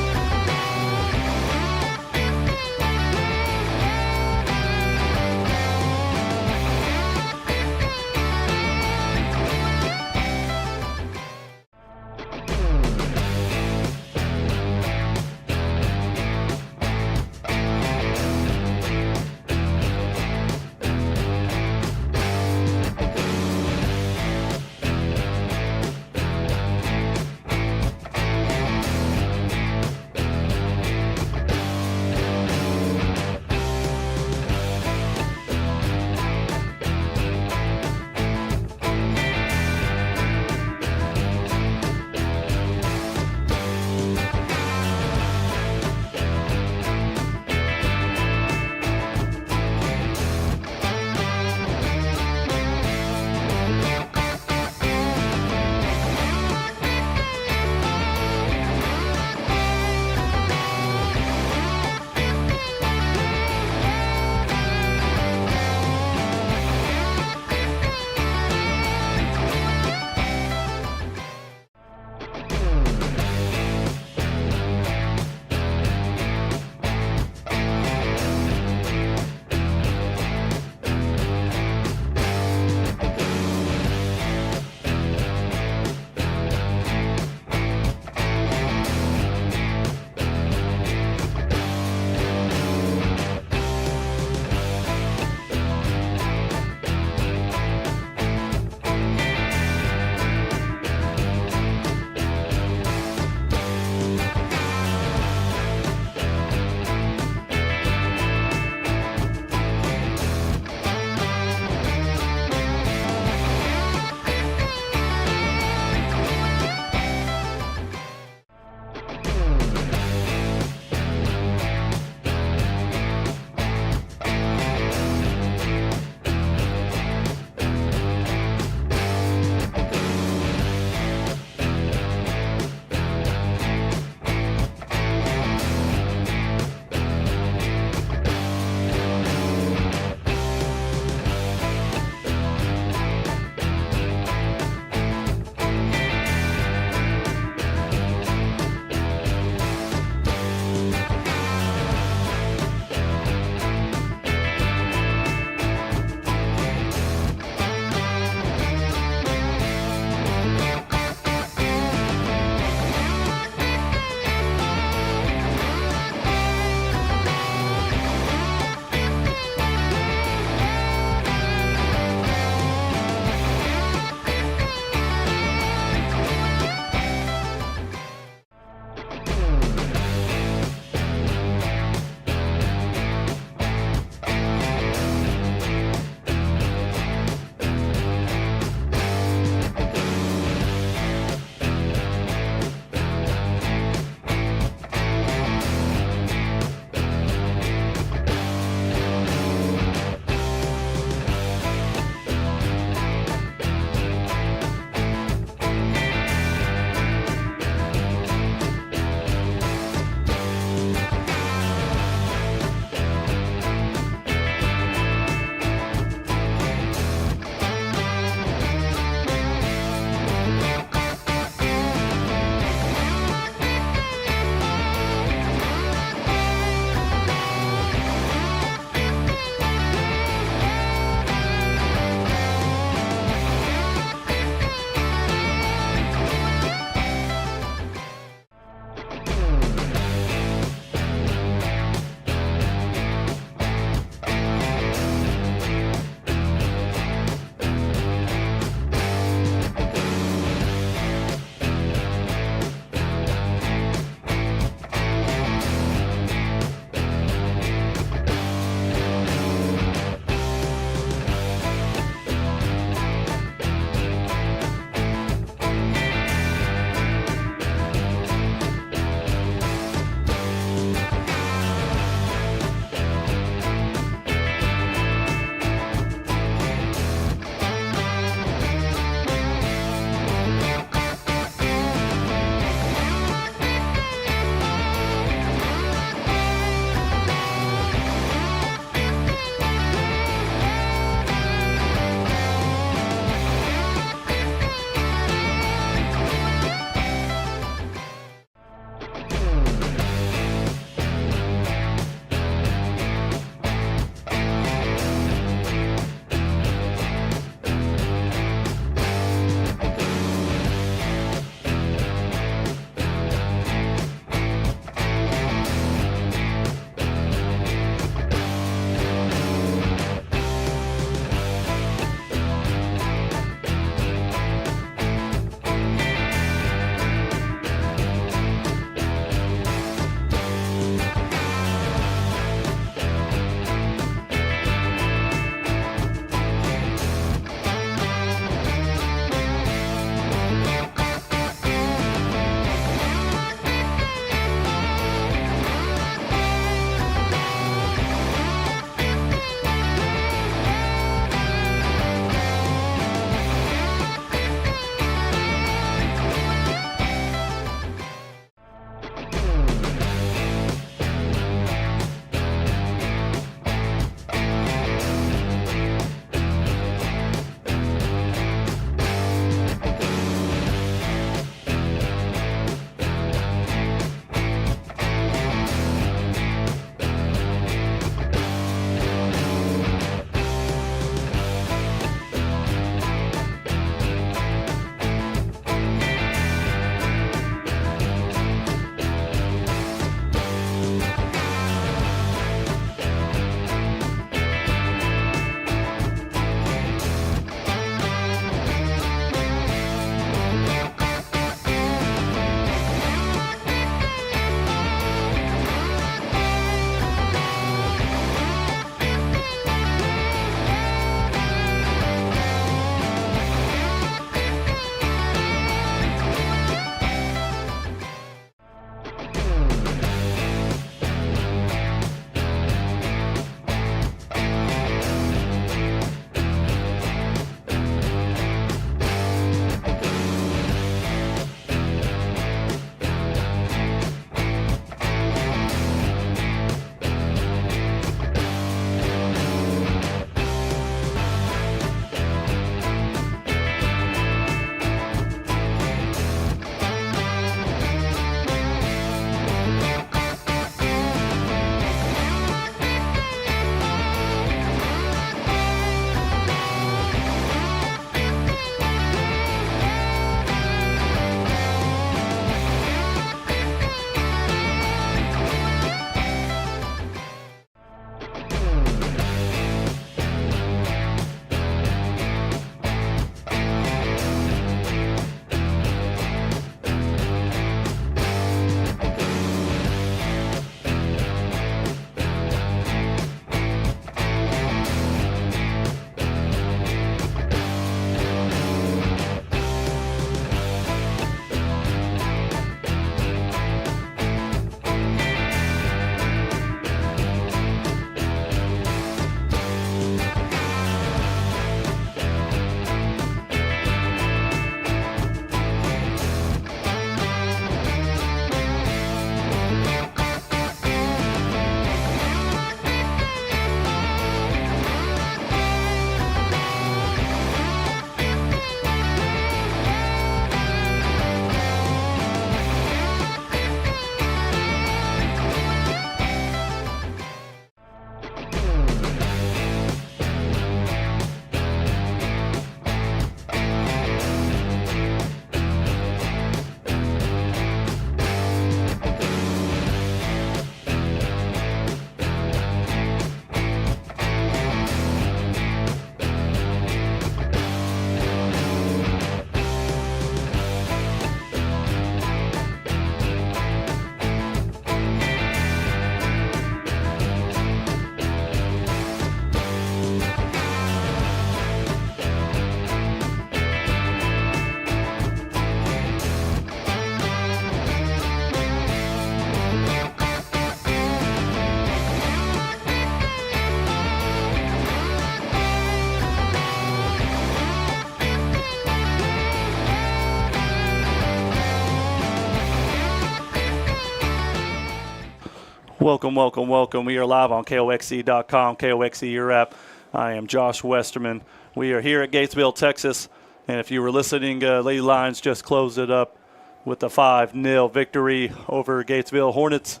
Welcome, welcome, welcome. We are live on KOXE.com, KOXE your app. I am Josh Westerman. We are here at Gatesville, Texas. And if you were listening, Lady Lions just closed it up with a 5-0 victory over Gatesville Hornets.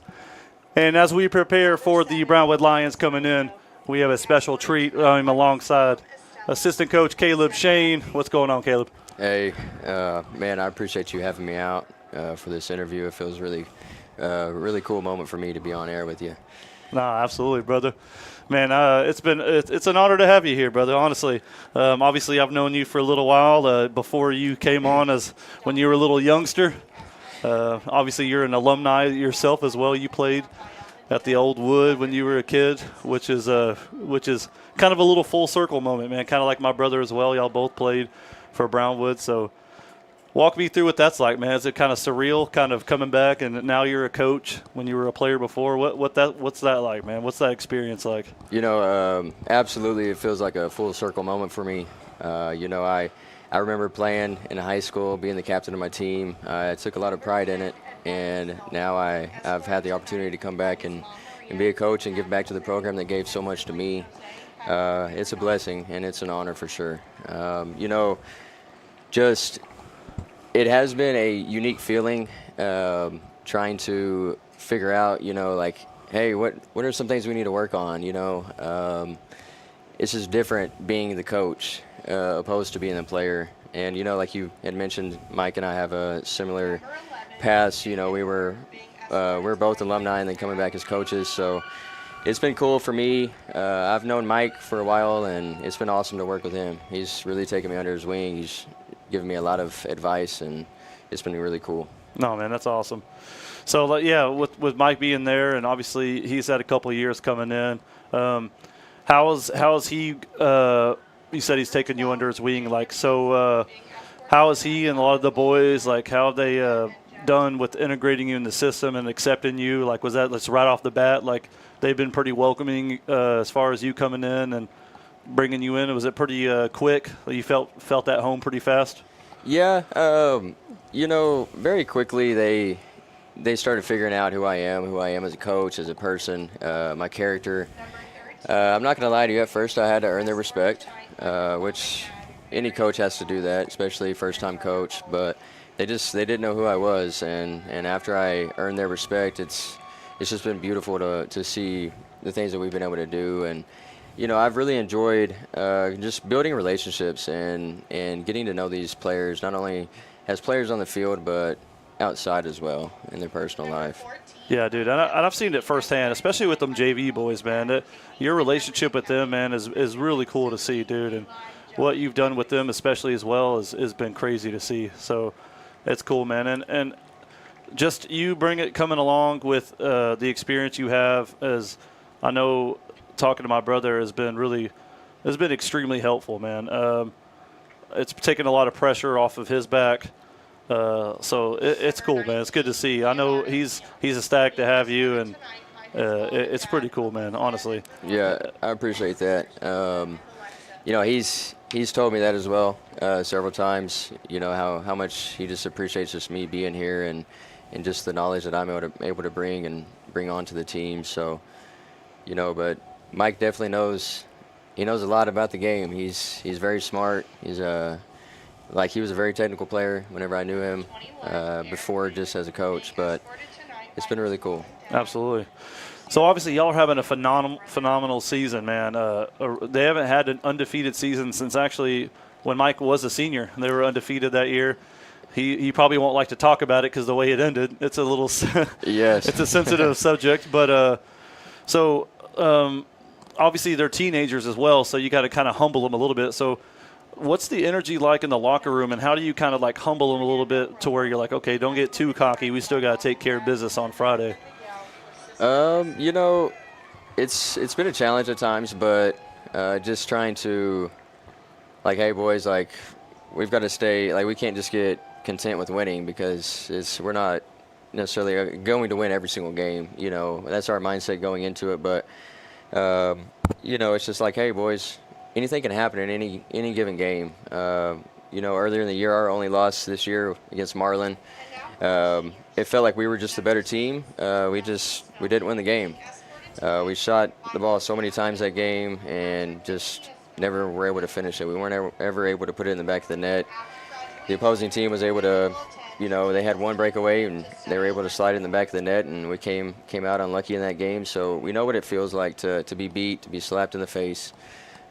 And as we prepare for the Brownwood Lions coming in, we have a special treat alongside assistant coach Caleb Shane. What's going on, Caleb? Hey, man, I appreciate you having me out for this interview. It feels really cool moment for me to be on air with you. Nah, absolutely, brother. Man, it's an honor to have you here, brother. Honestly, obviously I've known you for a little while before you came on as when you were a little youngster. Obviously, you're an alumni yourself as well. You played at the Old Wood when you were a kid, which is kind of a little full circle moment, man. Kind of like my brother as well. Y'all both played for Brownwood, so. Walk me through what that's like, man. Is it kind of surreal, kind of coming back, and now you're a coach when you were a player before? What's that like, man? What's that experience like? Absolutely, it feels like a full circle moment for me. I remember playing in high school, being the captain of my team. I took a lot of pride in it, and now I've had the opportunity to come back and be a coach and give back to the program that gave so much to me. It's a blessing, and it's an honor for sure. It has been a unique feeling trying to figure out, hey, what are some things we need to work on, It's just different being the coach opposed to being the player. And, like you had mentioned, Mike and I have a similar past. We're both alumni and then coming back as coaches. So it's been cool for me. I've known Mike for a while, and it's been awesome to work with him. He's really taken me under his wing. He's given me a lot of advice, and it's been really cool. No, man, that's awesome. So, yeah, with Mike being there, and obviously he's had a couple of years coming in, how is he you said he's taken you under his wing, how is he and a lot of the boys, how have they done with integrating you in the system and accepting you? Was that right off the bat, they've been pretty welcoming as far as you coming in and bringing you in? Was it pretty quick? You felt at home pretty fast? Yeah, very quickly they started figuring out who I am as a coach, as a person, my character. I'm not going to lie to you, at first I had to earn their respect, which any coach has to do that, especially first-time coach, but they didn't know who I was, and after I earned their respect, it's just been beautiful to see the things that we've been able to do. And I've really enjoyed just building relationships and getting to know these players, not only as players on the field, but outside as well in their personal life. Yeah, dude, and I've seen it firsthand, especially with them JV boys, man. Your relationship with them, man, is really cool to see, dude. And what you've done with them, especially as well, has been crazy to see. So it's cool, man. And just you coming along with the experience you have, as I know – talking to my brother has been extremely helpful, man. It's taken a lot of pressure off of his back, so it's cool, man. It's good to see. I know he's ecstatic to have you, and it's pretty cool, man. Honestly. Yeah, I appreciate that. He's told me that as well several times. How much he just appreciates just me being here and just the knowledge that I'm able to bring onto the team. So, but Mike definitely knows. He knows a lot about the game. He's very smart. He was a very technical player whenever I knew him before, just as a coach. But it's been really cool. Absolutely. So obviously y'all are having a phenomenal season, man. They haven't had an undefeated season since actually when Mike was a senior. They were undefeated that year. He probably won't like to talk about it because the way it ended, it's a little yes, it's a sensitive subject. But obviously they're teenagers as well, so you got to kind of humble them a little bit. So what's the energy like in the locker room, and how do you kind of humble them a little bit to where you're like, okay, don't get too cocky. We still got to take care of business on Friday. It's been a challenge at times, but just trying to, hey, boys, we've got to stay, we can't just get content with winning because we're not necessarily going to win every single game. That's our mindset going into it, but it's just hey, boys, anything can happen in any given game. Earlier in the year, our only loss this year against Marlin, It felt like we were just the better team. We didn't win the game. We shot the ball so many times that game and just never were able to finish it. We weren't ever able to put it in the back of the net. The opposing team was able to, they had one breakaway and they were able to slide it in the back of the net, and we came out unlucky in that game. So we know what it feels like to be beat, to be slapped in the face.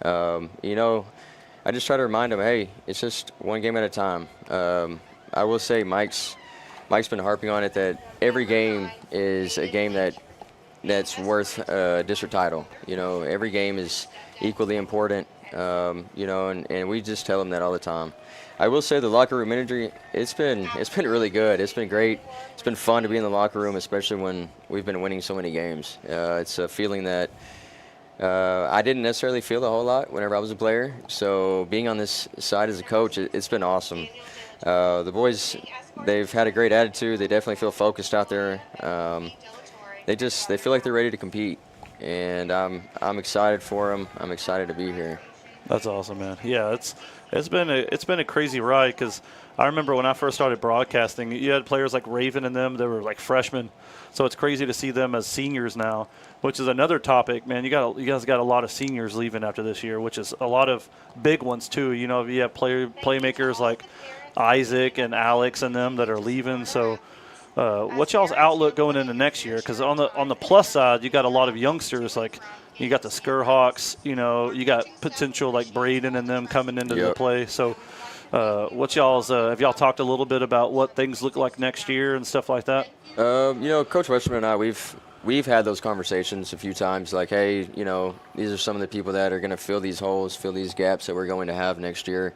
I just try to remind them, hey, it's just one game at a time. I will say Mike's been harping on it that every game is a game that's worth a district title. Every game is equally important, and we just tell them that all the time. I will say the locker room energy, it's been really good. It's been great. It's been fun to be in the locker room, especially when we've been winning so many games. It's a feeling that I didn't necessarily feel a whole lot whenever I was a player. So being on this side as a coach, it's been awesome. The boys, they've had a great attitude. They definitely feel focused out there. They feel like they're ready to compete, and I'm excited for them. I'm excited to be here. That's awesome, man. Yeah, it's been a crazy ride, because I remember when I first started broadcasting, you had players like Raven and them that were like freshmen. So it's crazy to see them as seniors now, which is another topic, man. You guys got a lot of seniors leaving after this year, which is a lot of big ones too. You have playmakers like Isaac and Alex and them that are leaving. So what's y'all's outlook going into next year? Because on the plus side, you got a lot of youngsters, like you got the Skurhawks, you got potential like Braden and them coming into the play. So what's y'all's have y'all talked a little bit about what things look like next year and stuff like that? Coach Westerman and I, we've had those conversations a few times, like, hey, these are some of the people that are going to fill these holes, fill these gaps that we're going to have next year.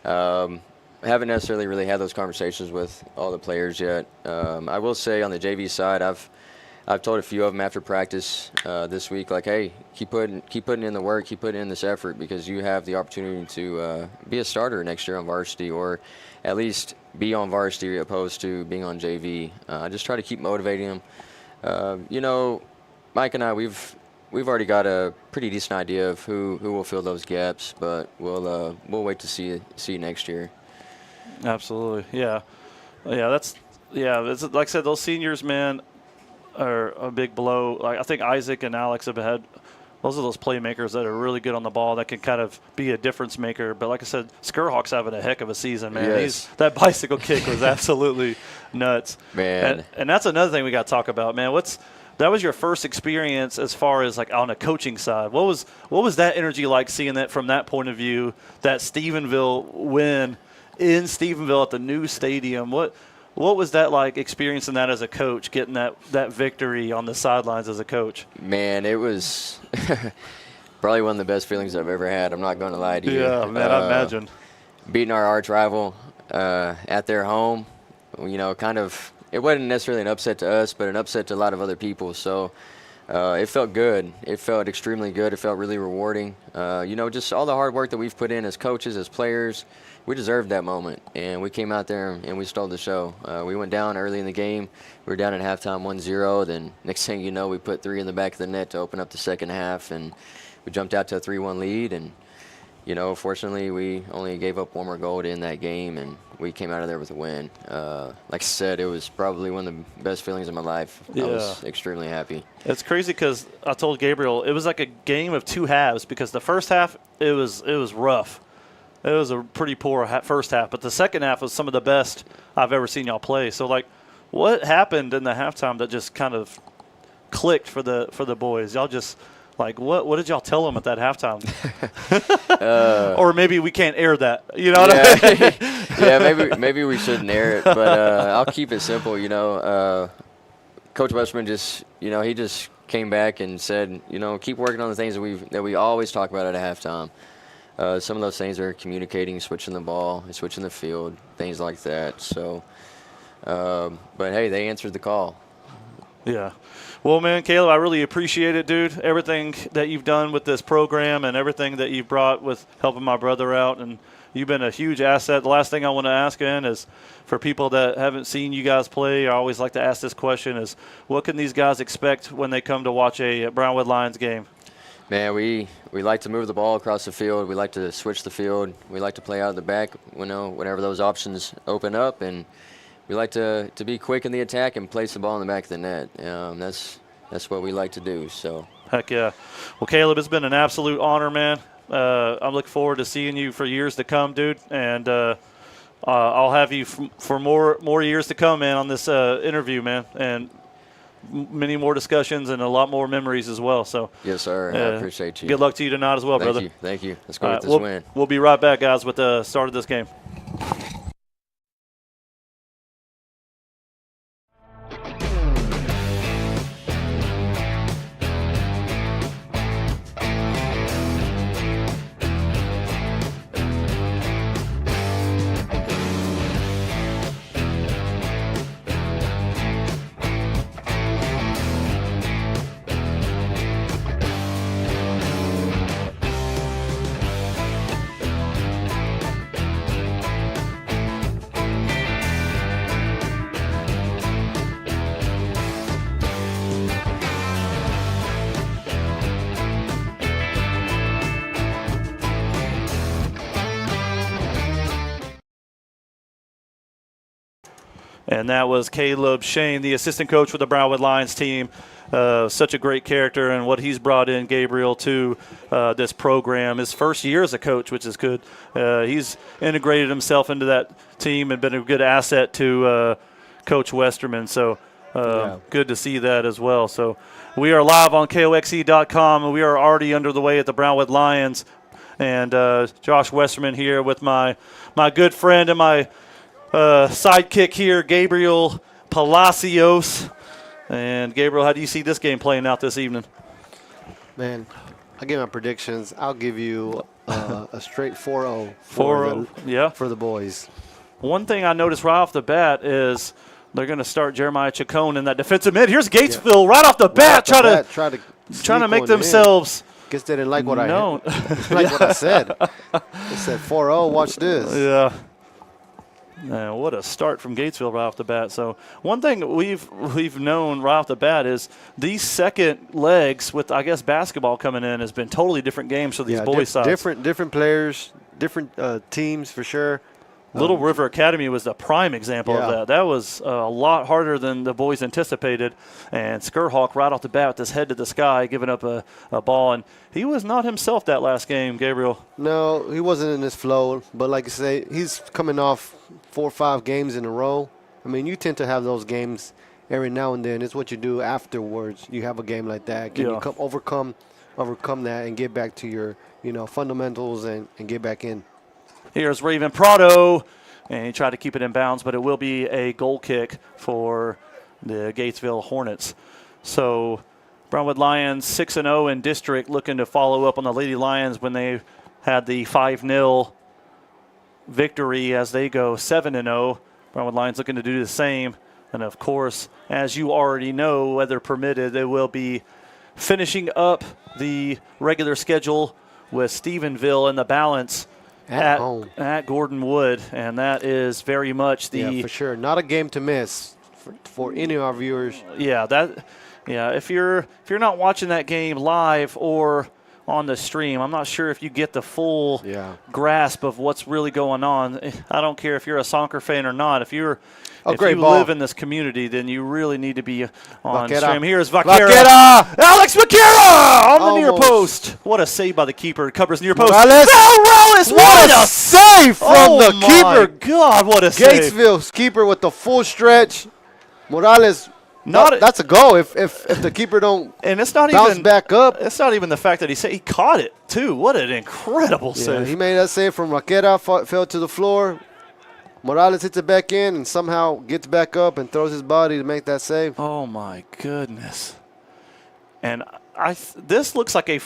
I haven't necessarily really had those conversations with all the players yet. I will say on the JV side, I've told a few of them after practice this week, like, hey, keep putting in the work, keep putting in this effort, because you have the opportunity to be a starter next year on varsity, or at least be on varsity opposed to being on JV. I just try to keep motivating them. Mike and I, we've already got a pretty decent idea of who will fill those gaps, but we'll wait to see next year. Absolutely, yeah. It's like I said, those seniors, man, are a big blow. Like, I think Isaac and Alex have had those are those playmakers that are really good on the ball that can kind of be a difference maker. But like I said, Skurhawk's having a heck of a season, man. Yes. That bicycle kick was absolutely nuts, man. And that's another thing we got to talk about, man. That was your first experience as far as like on the coaching side. What was that energy like, seeing that from that point of view? That Stephenville win in Stephenville at the new stadium. What was that like, experiencing that as a coach, getting that victory on the sidelines as a coach? Man, it was probably one of the best feelings I've ever had. I'm not going to lie to you. Yeah, man, I imagine. Beating our arch rival at their home, kind of, it wasn't necessarily an upset to us, but an upset to a lot of other people. So it felt good. It felt extremely good. It felt really rewarding. Just all the hard work that we've put in as coaches, as players, we deserved that moment, and we came out there and we stole the show. We went down early in the game. We were down at halftime 1-0. Then next thing you know, we put 3 in the back of the net to open up the second half, and we jumped out to a 3-1 lead. And fortunately, we only gave up one more goal to end that game, and we came out of there with a win. Like I said, it was probably one of the best feelings of my life. Yeah. I was extremely happy. It's crazy because I told Gabriel it was like a game of two halves, because the first half it was rough. It was a pretty poor first half, but the second half was some of the best I've ever seen y'all play. So, like, what happened in the halftime that just kind of clicked for the boys? Y'all just, like, what did y'all tell them at that halftime? Or maybe we can't air that. You know what I mean? Yeah, maybe we shouldn't air it, but I'll keep it simple. Coach Westman he just came back and said, keep working on the things that we always talk about at a halftime. Some of those things are communicating, switching the ball, switching the field, things like that. So, but hey, they answered the call. Yeah. Well, man, Caleb, I really appreciate it, dude. Everything that you've done with this program and everything that you've brought with helping my brother out, and you've been a huge asset. The last thing I want to ask, in is for people that haven't seen you guys play, I always like to ask this question, is what can these guys expect when they come to watch a Brownwood Lions game? Man, we like to move the ball across the field. We like to switch the field. We like to play out of the back, whenever those options open up, and we like to be quick in the attack and place the ball in the back of the net. That's what we like to do. So. Heck yeah. Well, Caleb, it's been an absolute honor, man. I'm looking forward to seeing you for years to come, dude. And I'll have you for more years to come, man, on this interview, man. And many more discussions and a lot more memories as well. So yes, sir. I appreciate you. Good luck to you tonight as well, brother. Thank you. Let's go get this win. We'll be right back, guys, with the start of this game. And that was Caleb Shane, the assistant coach for the Brownwood Lions team. Such a great character, and what he's brought in, Gabriel, to this program. His first year as a coach, which is good. He's integrated himself into that team and been a good asset to Coach Westerman. So good to see that as well. So we are live on KOXE.com, and we are already under the way at the Brownwood Lions. And Josh Westerman here with my good friend and my sidekick here, Gabriel Palacios. And Gabriel, how do you see this game playing out this evening? Man, I'll give my predictions. I'll give you a straight 4-0 for the boys. One thing I noticed right off the bat is they're going to start Jeremiah Chacon in that defensive mid. Here's Gatesville right off the bat, trying to make themselves. Guess they didn't like what what I said. They said 4-0. Watch this. Yeah. Man, what a start from Gatesville right off the bat. So one thing we've known right off the bat is these second legs with, I guess, basketball coming in has been totally different games for these boys' sides. Different players, different teams for sure. Little River Academy was the prime example of that. That was a lot harder than the boys anticipated. And Skurhawk right off the bat with his head to the sky, giving up a ball. And he was not himself that last game, Gabriel. No, he wasn't in his flow. But like I say, he's coming off 4 or 5 games in a row. I mean, you tend to have those games every now and then. It's what you do afterwards. You have a game like that. Can you overcome that and get back to your fundamentals and get back in? Here's Raven Prado, and he tried to keep it in bounds, but it will be a goal kick for the Gatesville Hornets. So Brownwood Lions 6-0 in district, looking to follow up on the Lady Lions when they had the 5-0 victory as they go 7-0. Brownwood Lions looking to do the same. And, of course, as you already know, weather permitted, they will be finishing up the regular schedule with Stephenville in the balance at home at Gordon Wood, and that is very much the for sure not a game to miss for any of our viewers. If you're not watching that game live or on the stream, I'm not sure if you get the full grasp of what's really going on. I don't care if you're a soccer fan or not. If you live in this community, then you really need to be on stream. Here's Vaquera. Alex Vaquera on the near post. What a save by the keeper. Covers near post. Morales, what a save from the keeper. God, what a save. Gatesville's keeper with the full stretch. Morales. That's a goal if the keeper don't bounce back up. It's not even the fact that he caught it, too. What an incredible save. He made that save from Vaquera, fell to the floor. Morales hits it back in and somehow gets back up and throws his body to make that save. Oh, my goodness. And this looks like I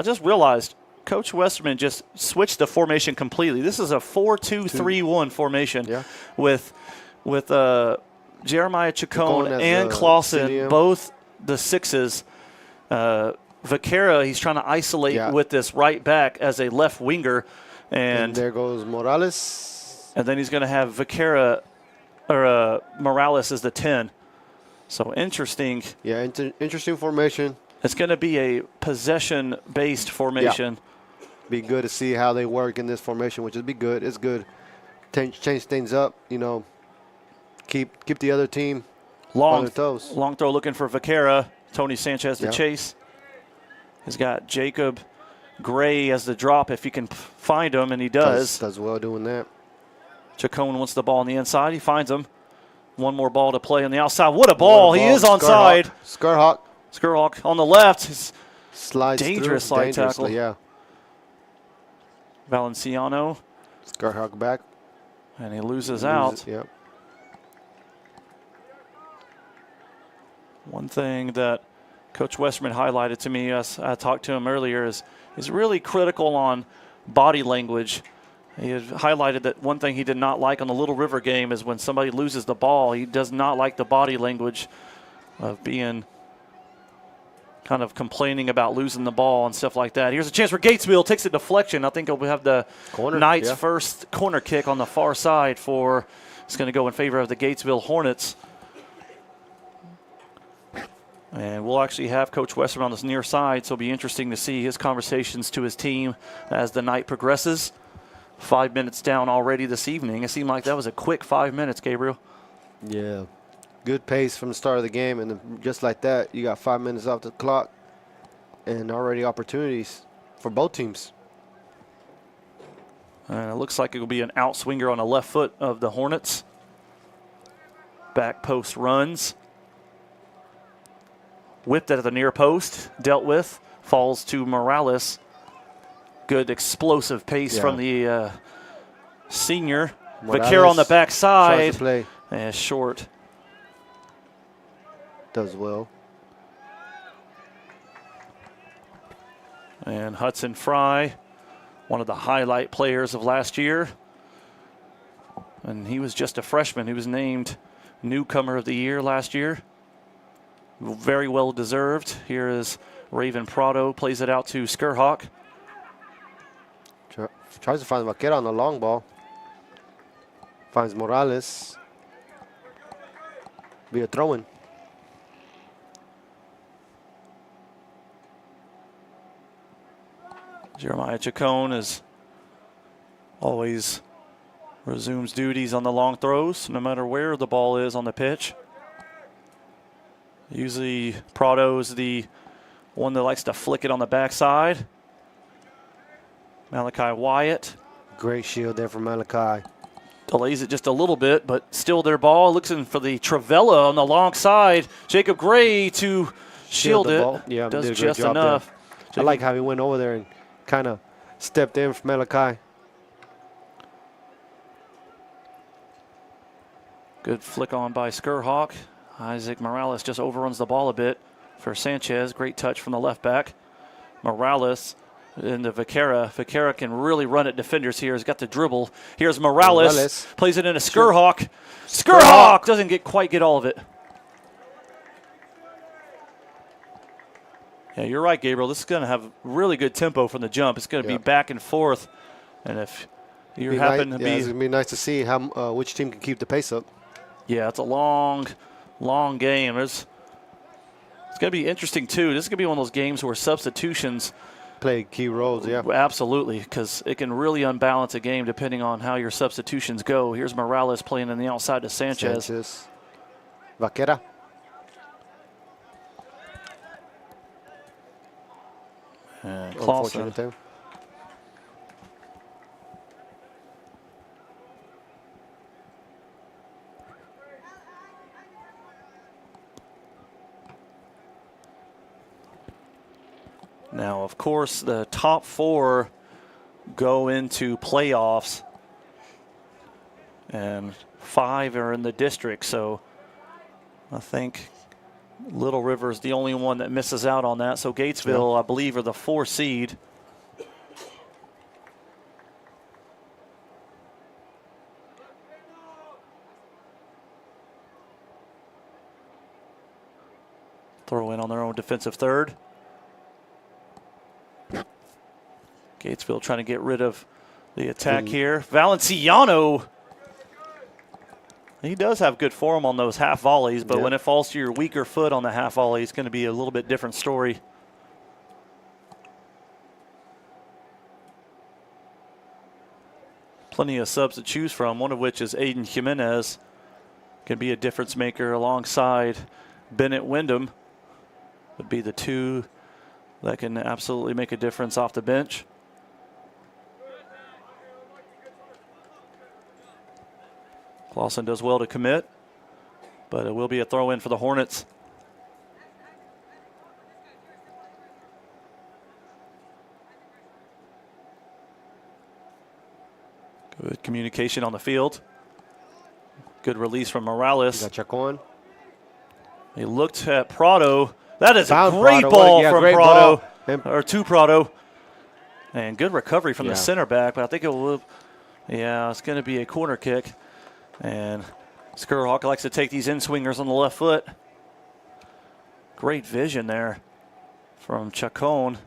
just realized Coach Westerman just switched the formation completely. This is a 4-2-3-1 formation with Jeremiah Chacon and Clausen, both the sixes. Vaquera, he's trying to isolate with this right back as a left winger. And there goes Morales. And then he's going to have Vaquera or Morales as the 10. So interesting. Yeah, interesting formation. It's going to be a possession-based formation. Yeah. Be good to see how they work in this formation, which would be good. It's good. Change things up, keep the other team on Long, their toes. long throw looking for Vaquera. Tony Sanchez to chase. He's got Jacob Gray as the drop if he can find him, and he does. Does well doing that. Chacon wants the ball on the inside. He finds him. One more ball to play on the outside. What a ball. He is onside. Skurhawk. Skurhawk on the left. It's Slides dangerous through. slide tackle. Yeah. Valenciano. Skurhawk back. And he loses out. Yep. One thing that Coach Westerman highlighted to me as I talked to him earlier is really critical on body language. He had highlighted that one thing he did not like on the Little River game is when somebody loses the ball. He does not like the body language of being kind of complaining about losing the ball and stuff like that. Here's a chance for Gatesville. Takes a deflection. I think he'll have the Knights' first corner kick on the far side for – it's going to go in favor of the Gatesville Hornets. And we'll actually have Coach Westerman on this near side, so it'll be interesting to see his conversations to his team as the night progresses. 5 minutes down already this evening. It seemed like that was a quick 5 minutes, Gabriel. Yeah. Good pace from the start of the game, and then just like that, you got 5 minutes off the clock and already opportunities for both teams. It looks like it will be an outswinger on the left foot of the Hornets. Back post runs. Whipped at the near post, dealt with, falls to Morales. Good explosive pace from the senior. Vaquera on the backside. Play. And short. Does well. And Hudson Fry, one of the highlight players of last year. And he was just a freshman. He was named newcomer of the year last year. Very well deserved. Here is Raven Prado, plays it out to Skurhawk. Tries to find Vaquera on the long ball. Finds Morales. Be a throw-in. Jeremiah Chacon is always resumes duties on the long throws, no matter where the ball is on the pitch. Usually Prado's the one that likes to flick it on the backside. Malachi Wyatt. Great shield there from Malachi. Delays it just a little bit, but still their ball. Looking for the Travella on the long side. Jacob Gray to shield it. Ball. Yeah, does did a just great job enough. I like how he went over there and kind of stepped in for Malachi. Good flick on by Skurhawk. Isaac Morales just overruns the ball a bit for Sanchez. Great touch from the left back. Morales into Vaquera. Vaquera can really run at defenders here. He's got the dribble. Here's Morales. Plays it into Skurhawk. Skurhawk doesn't quite get all of it. Yeah, you're right, Gabriel. This is going to have really good tempo from the jump. It's going to be back and forth. And if you happen to be... it's going to be nice to see how which team can keep the pace up. Yeah, it's a long game. It's going to be interesting, too. This is going to be one of those games where substitutions play key roles, yeah. Absolutely, because it can really unbalance a game depending on how your substitutions go. Here's Morales playing on the outside to Sanchez. Vaquera. And Clausen. Now, of course, the top four go into playoffs, and 5 are in the district. So I think Little River is the only one that misses out on that. So Gatesville, I believe, are the 4 seed. Throw in on their own defensive third. Gatesville trying to get rid of the attack here. Valenciano. He does have good form on those half volleys, but when it falls to your weaker foot on the half volley, it's going to be a little bit different story. Plenty of subs to choose from, one of which is Aiden Jimenez. can be a difference maker alongside Bennett Wyndham. Would be the two that can absolutely make a difference off the bench. Clausen does well to commit, but it will be a throw in for the Hornets. Good communication on the field. Good release from Morales. Got Chacon. He looked at Prado. That is Found a great Prado. ball Yeah, from great Prado, ball. or to Prado. And good recovery from Yeah. the center back, but I think it will, yeah, it's going to be a corner kick. And Skurhawk likes to take these in-swingers on the left foot. Great vision there from Chacon.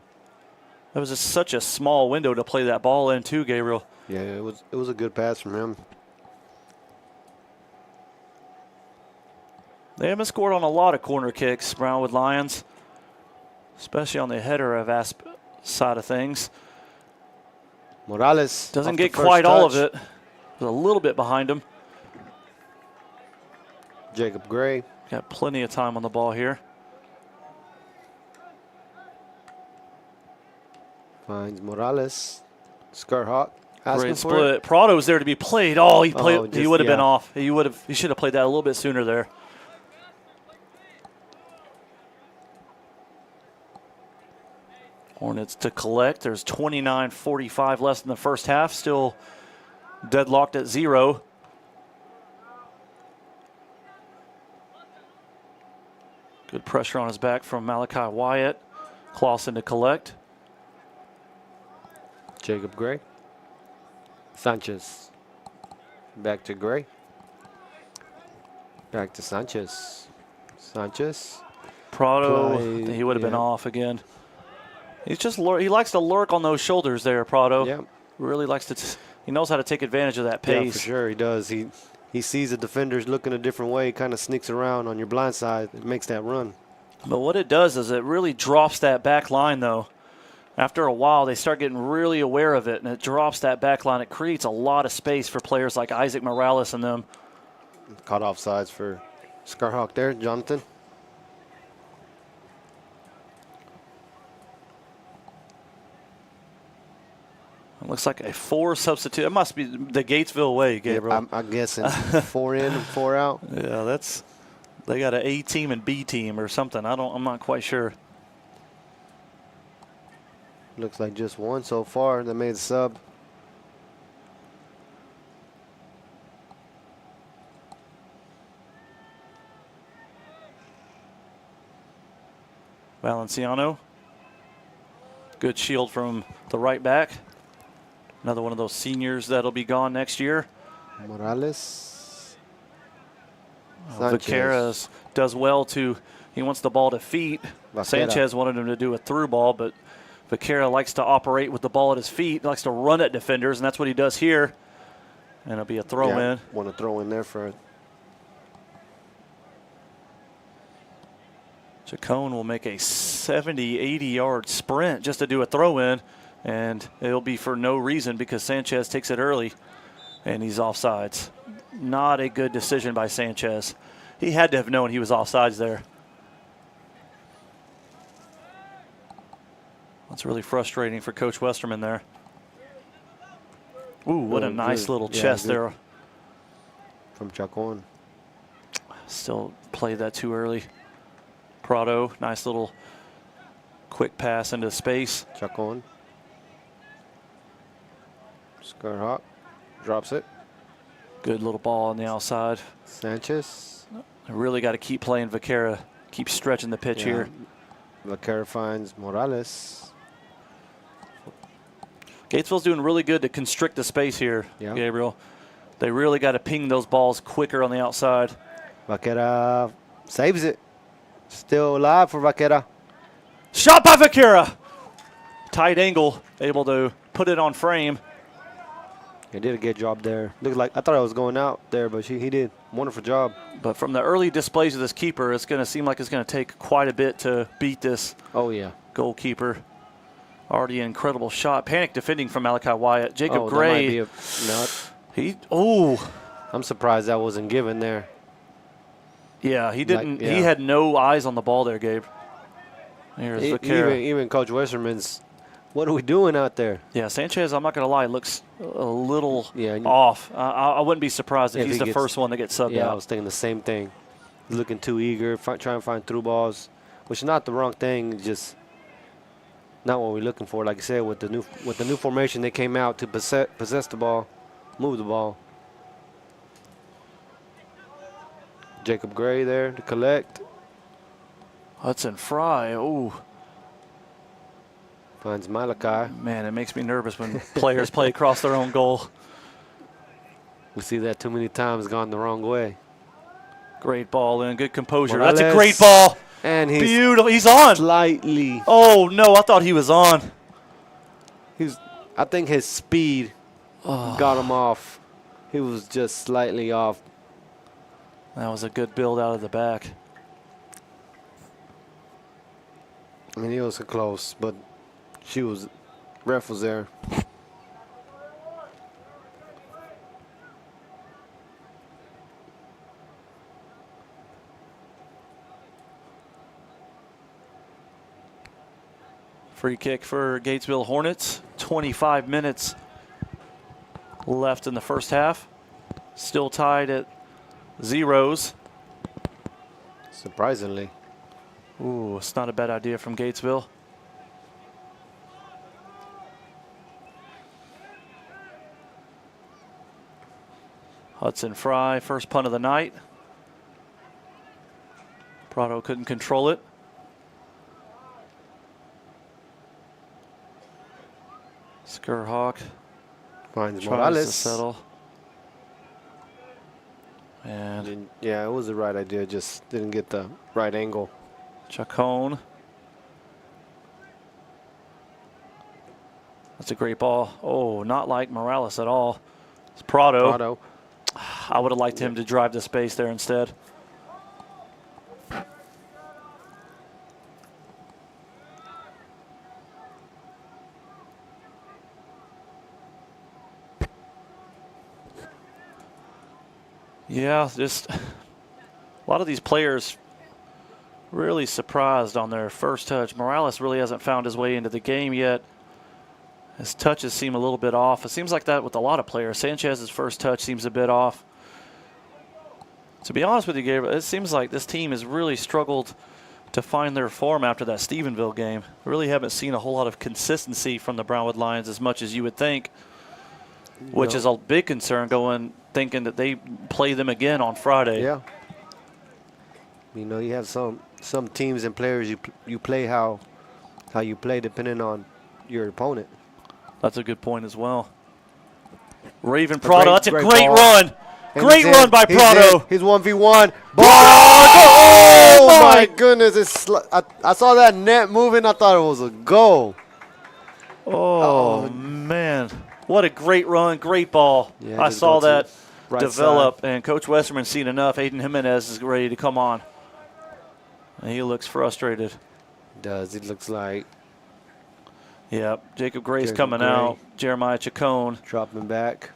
That was just such a small window to play that ball in too, Gabriel. Yeah, it was a good pass from him. They haven't scored on a lot of corner kicks, Brownwood Lions, especially on the header of side of things. Morales Doesn't get quite all of it. There's a little bit behind him. Jacob Gray. Got plenty of time on the ball here. Finds Morales. Skurhawk. Great split. Prado's there to be played. Oh, he played. He would have been off. He should have played that a little bit sooner there. Hornets to collect. There's 29:45 left in the first half. Still deadlocked at 0. Good pressure on his back from Malachi Wyatt. Clausen to collect. Jacob Gray. Sanchez. Back to Gray. Back to Sanchez. Sanchez. Prado, Play, he would have been yeah. off again. He's just he likes to lurk on those shoulders there, Prado. Yeah. Really likes to. He knows how to take advantage of that Yeah, pace. for sure he does. He sees the defenders looking a different way, kind of sneaks around on your blind side. It makes that run. But what it does is it really drops that back line, though. After a while, they start getting really aware of it, and it drops that back line. It creates a lot of space for players like Isaac Morales and them. Caught offsides for Skurhawk there, Jonathan. It looks like a 4 substitute. It must be the Gatesville way, Gabriel. Yep, I'm guessing 4 in and 4 out. Yeah, they got an A team and B team or something. I'm not quite sure. Looks like just one so far that made the sub. Valenciano. Good shield from the right back. Another one of those seniors that'll be gone next year. Morales. Vaqueras does well he wants the ball to feet. Vaquera. Sanchez wanted him to do a through ball, but Vaquera likes to operate with the ball at his feet. He likes to run at defenders, and that's what he does here. And it'll be a throw in. Want to throw in there for it. Chacon will make a 70, 80-yard sprint just to do a throw in, and it'll be for no reason because Sanchez takes it early, and he's offsides. Not a good decision by Sanchez. He had to have known he was offsides there. That's really frustrating for Coach Westerman there. Ooh, what a nice little chest there. From Chacon. Still played that too early. Prado, nice little quick pass into space. Chacon. Skurhawk drops it. Good little ball on the outside. Sanchez. Really got to keep playing Vaquera. Keep stretching the pitch here. Vaquera finds Morales. Gatesville's doing really good to constrict the space here, Gabriel. They really got to ping those balls quicker on the outside. Vaquera saves it. Still alive for Vaquera. Shot by Vaquera. Tight angle, able to put it on frame. He did a good job there. Looked like I thought I was going out there, but he did. Wonderful job. But from the early displays of this keeper, it's going to seem like it's going to take quite a bit to beat this goalkeeper. Already an incredible shot. Panic defending from Malachi Wyatt. Jacob Gray. That might be a nut. I'm I'm surprised that wasn't given there. Yeah, he didn't. yeah. He had no eyes on the ball there, Gabe. Here's Vaquera. Even Coach Westerman's, what are we doing out there? Yeah, Sanchez, I'm not going to lie, looks a little Yeah, off. I wouldn't be surprised if if he's he the gets- first one to get subbed Yeah, I out. was thinking the same thing. He's looking too eager, trying to find through balls, which is not the wrong thing. Just not what we're looking for. Like I said, with the new formation, they came out to possess the ball, move the ball. Jacob Gray there to collect. Hudson Fry, ooh. Finds Malachi. Man, it makes me nervous when players play across their own goal. We see that too many times gone the wrong way. Great ball in, good composure. Morales. That's a great ball. And he's Beautiful. He's on. slightly. Oh, no, I thought he was on. I think his speed got him off. He was just slightly off. That was a good build out of the back. I mean, he was close, but ref was there. Free kick for Gatesville Hornets. 25 minutes left in the first half. Still tied at zeros. Surprisingly. Ooh, it's not a bad idea from Gatesville. Hudson Fry, first punt of the night. Prado couldn't control it. Skurhawk Finds tries to Morales. settle. And Yeah, it was the right idea, just didn't get the right angle. Chacon. That's a great ball. Oh, not like Morales at all. It's Prado. I would have liked him to drive the space there instead. Yeah, just a lot of these players really surprised on their first touch. Morales really hasn't found his way into the game yet. His touches seem a little bit off. It seems like that with a lot of players. Sanchez's first touch seems a bit off. To be honest with you, Gabriel, it seems like this team has really struggled to find their form after that Stephenville game. Really haven't seen a whole lot of consistency from the Brownwood Lions as much as you would think, which is a big concern thinking that they play them again on Friday. Yeah. You know, you have some teams and players you play how you play depending on your opponent. That's a good point as well. Raven Prado, that's a great ball. run. And Great run by Prado. He's 1v1. Oh, Oh my goodness. I saw that net moving. I thought it was a goal. Oh, man. What a great run, great ball. Yeah, I just saw go to that right develop, and Coach Westerman's seen enough. Aiden Jimenez is ready to come on. And he looks frustrated. He looks like Yeah, Jacob Gray's Jacob coming Gray. out. Jeremiah Chacon. dropping back.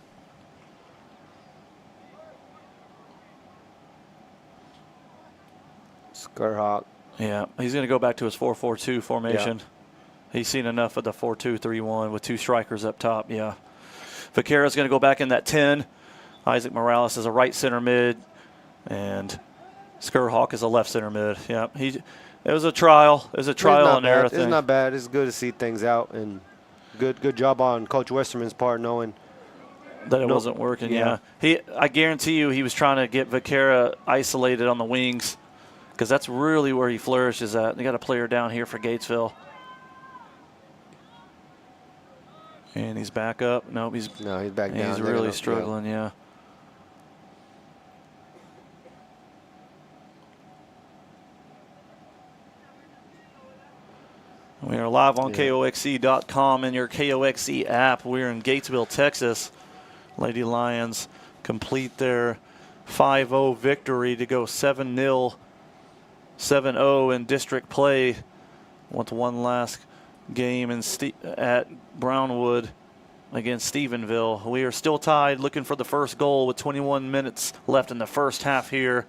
Skurhawk. Yeah, he's going to go back to his 4-4-2 formation. He's seen enough of the 4-2-3-1 with two strikers up top, yeah. Vaquera's going to go back in that 10. Isaac Morales is a right center mid, and Skurhawk is a left center mid. Yeah, it was a trial. It was a trial and error thing. It's not bad. It's good to see things out, and good job on Coach Westerman's part knowing that it wasn't working, yeah. I guarantee you he was trying to get Vaquera isolated on the wings because that's really where he flourishes at. They got a player down here for Gatesville. And he's back up. Nope, he's back down. He's really struggling, yeah. We are live on KOXC.com and your KOXC app. We're in Gatesville, Texas. Lady Lions complete their 5-0 victory to go 7-0, 7-0 in district play. With one last game at Brownwood against Stephenville. We are still tied, looking for the first goal with 21 minutes left in the first half here.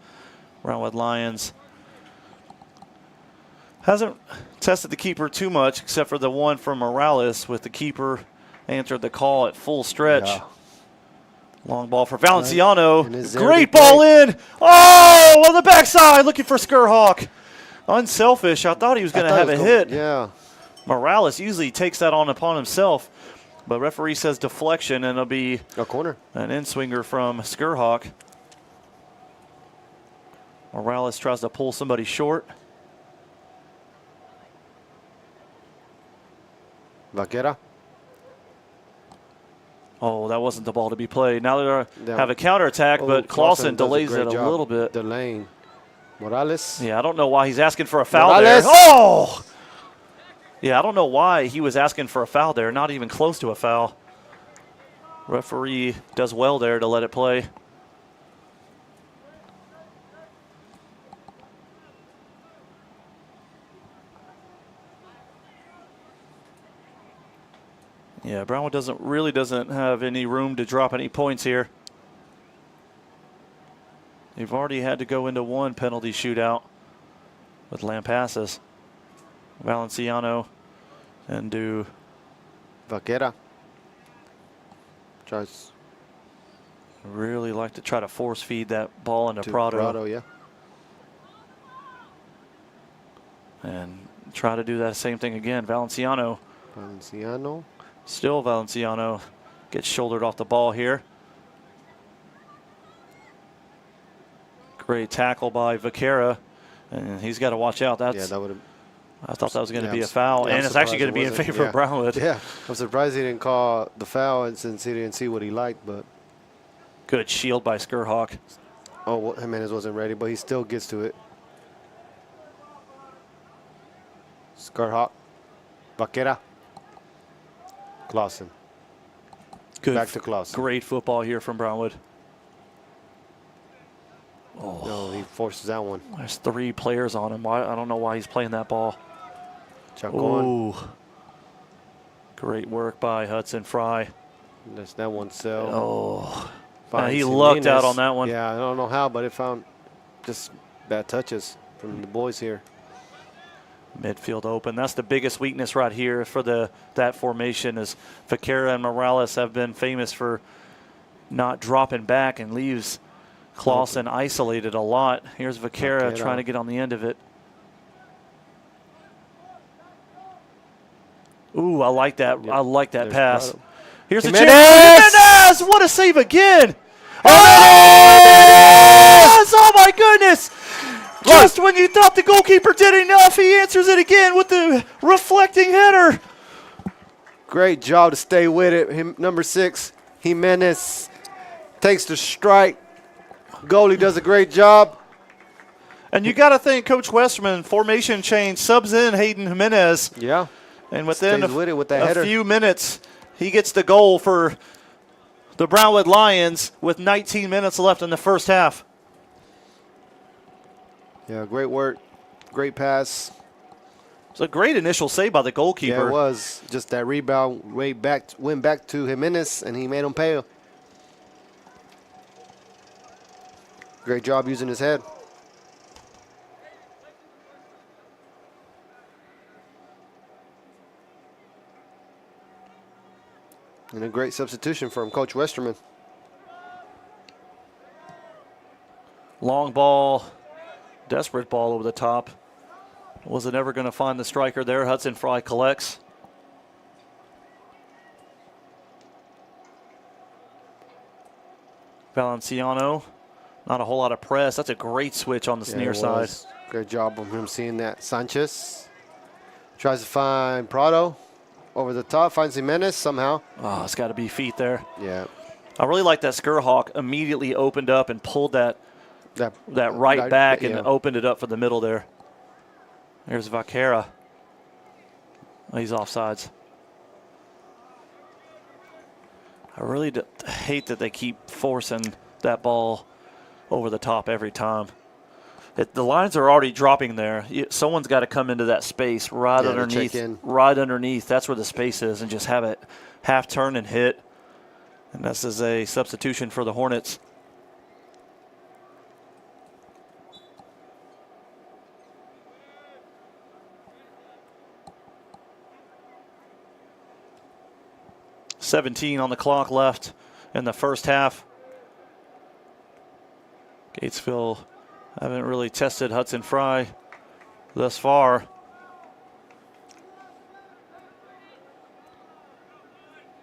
Brownwood Lions hasn't tested the keeper too much except for the one from Morales with the keeper answered the call at full stretch. Yeah. Long ball for Valenciano. And his Great Zerdy ball play. in. Oh, on the backside looking for Skurhawk. Unselfish. I thought he was going to have a hit. Yeah. Morales usually takes that on upon himself. But referee says deflection, and it'll be A corner. an in-swinger from Skurhawk. Morales tries to pull somebody short. Vaquera. Oh, that wasn't the ball to be played. Now they Yeah. have a counterattack, but Clausen does delays great it a job little bit. Delaying. Morales. Yeah, I don't know why he's asking for a foul Morales. there. Oh! Yeah, I don't know why he was asking for a foul there. Not even close to a foul. Referee does well there to let it play. Yeah, Brownwood doesn't have any room to drop any points here. They've already had to go into one penalty shootout with Lampasas. Valenciano and do Vaquera. Tries really like to try to force feed that ball into to Prado. yeah. And try to do that same thing again. Valenciano. Valenciano. Still Valenciano gets shouldered off the ball here. Great tackle by Vaquera. And he's got to watch out. Yeah, that would have. I thought that was going to be a foul, and it's actually going to be in favor of Brownwood. Yeah, I'm surprised he didn't call the foul, and since he didn't see what he liked, but. Good shield by Skurhawk. Oh, well, Jimenez wasn't ready, but he still gets to it. Skurhawk. Vaquera. Clausen. Good. Back to Clausen. Great football here from Brownwood. No, he forces that one. There's 3 players on him. I don't know why he's playing that ball. Chacon. Ooh. Great work by Hudson Fry. That's that one cell. Oh. Finds He lucked out Jimenez. on that one. Yeah, I don't know how, but it found just bad touches from the boys here. Midfield open. That's the biggest weakness right here for that formation is Vaquera and Morales have been famous for not dropping back and leaves Clausen isolated a lot. Here's Vaquera trying to get on the end of it. Ooh, I like that. Yep. I like that There's pass. Prado. Here's a Jimenez! chance. Jimenez! What a save again! Oh, oh my goodness! Just when you thought the goalkeeper did enough, he answers it again with the reflecting header. Great job to stay with it. Number 6, Jimenez takes the strike. Goalie does a great job. And you got to think, Coach Westerman, formation change, subs in Hayden Jimenez. Yeah. And within Stays with it with that a header. few minutes, he gets the goal for the Brownwood Lions with 19 minutes left in the first half. Yeah, great work. Great pass. It's a great initial save by the goalkeeper. Yeah, it was. Just that rebound went back to Jimenez, and he made him pay. Great job using his head. And a great substitution from Coach Westerman. Long ball, desperate ball over the top. Was it ever going to find the striker there? Hudson Fry collects. Valenciano, not a whole lot of press. That's a great switch on the near side. Great job of him seeing that. Sanchez tries to find Prado over the top, finds Jimenez somehow. Oh, it's got to be feet there. Yeah. I really like that Skurhawk immediately opened up and pulled that right back and opened it up for the middle there. There's Vaquera. He's offsides. I really hate that they keep forcing that ball over the top every time. The lines are already dropping there. Someone's got to come into that space right underneath. Right underneath. That's where the space is, and just have it half turn and hit. And this is a substitution for the Hornets. 17 on the clock left in the first half. Gatesville haven't really tested Hudson Fry thus far.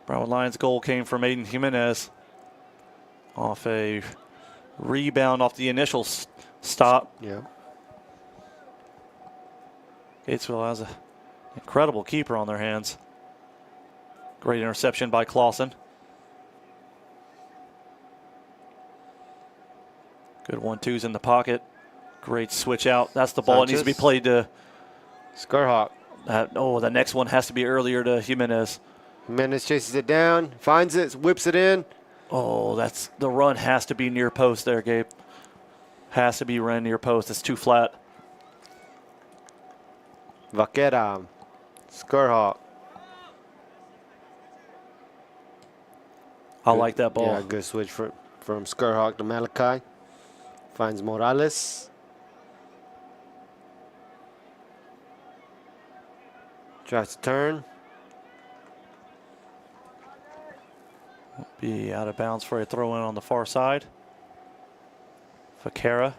Brownwood Lions goal came from Aiden Jimenez off a rebound off the initial stop. Yeah. Gatesville has an incredible keeper on their hands. Great interception by Clausen. Good 1-2s in the pocket. Great switch out. That's the ball that needs to be played to Skurhawk. the next one has to be earlier to Jimenez. Jimenez chases it down, finds it, whips it in. Oh, that's the run has to be near post there, Gabe. Has to be run near post. It's too flat. Vaquera. Skurhawk. I like that ball. Yeah, good switch from Skurhawk to Malachi. Finds Morales. Tries to turn. Be out of bounds for a throw in on the far side. Vaquera.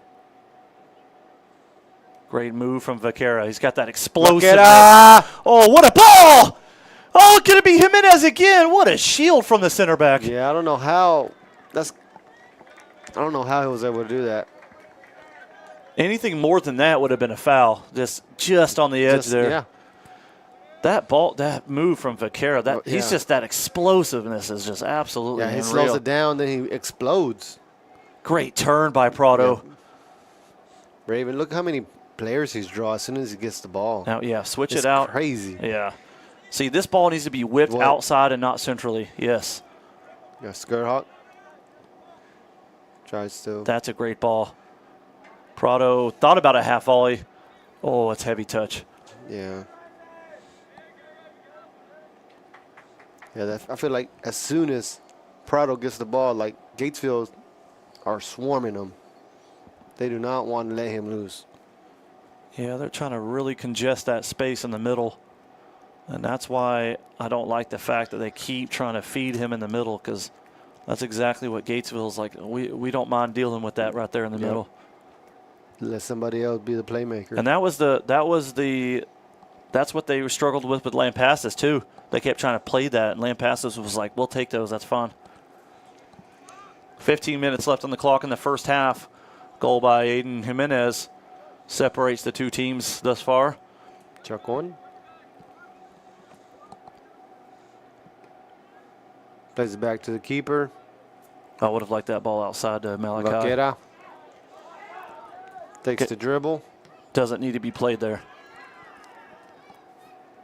Great move from Vaquera. He's got that explosiveness. Vaquera! Oh, what a ball! Oh, can it be Jimenez again? What a shield from the center back. Yeah, I don't know how. I don't know how he was able to do that. Anything more than that would have been a foul. Just on the edge there. Yeah. That ball, that move from Vaquera, he's Yeah. just that explosiveness is just absolutely Yeah, he unreal. slows it down, then he explodes. Great turn by Prado. Yeah. Raven, look how many players he's drawn as soon as he gets the ball. Now, yeah, switch It's it out. crazy. Yeah. See, this ball needs to be whipped What? outside and not centrally. Yes. Yeah, Skurhawk. Tries to. That's a great ball. Prado thought about a half volley. Oh, it's heavy touch. Yeah. Yeah, I feel like as soon as Prado gets the ball, like Gatesville are swarming him. They do not want to let him loose. Yeah, they're trying to really congest that space in the middle. And that's why I don't like the fact that they keep trying to feed him in the middle, because that's exactly what Gatesville's like. We don't mind dealing with that right there in the middle. Let somebody else be the playmaker. And that's what they struggled with Lampasas too. They kept trying to play that, and Lampasas was like, we'll take those, that's fine. 15 minutes left on the clock in the first half. Goal by Aiden Jimenez separates the two teams thus far. Chuck on. Plays it back to the keeper. I would have liked that ball outside to Malachi. Vaquera. Takes the dribble. Doesn't need to be played there.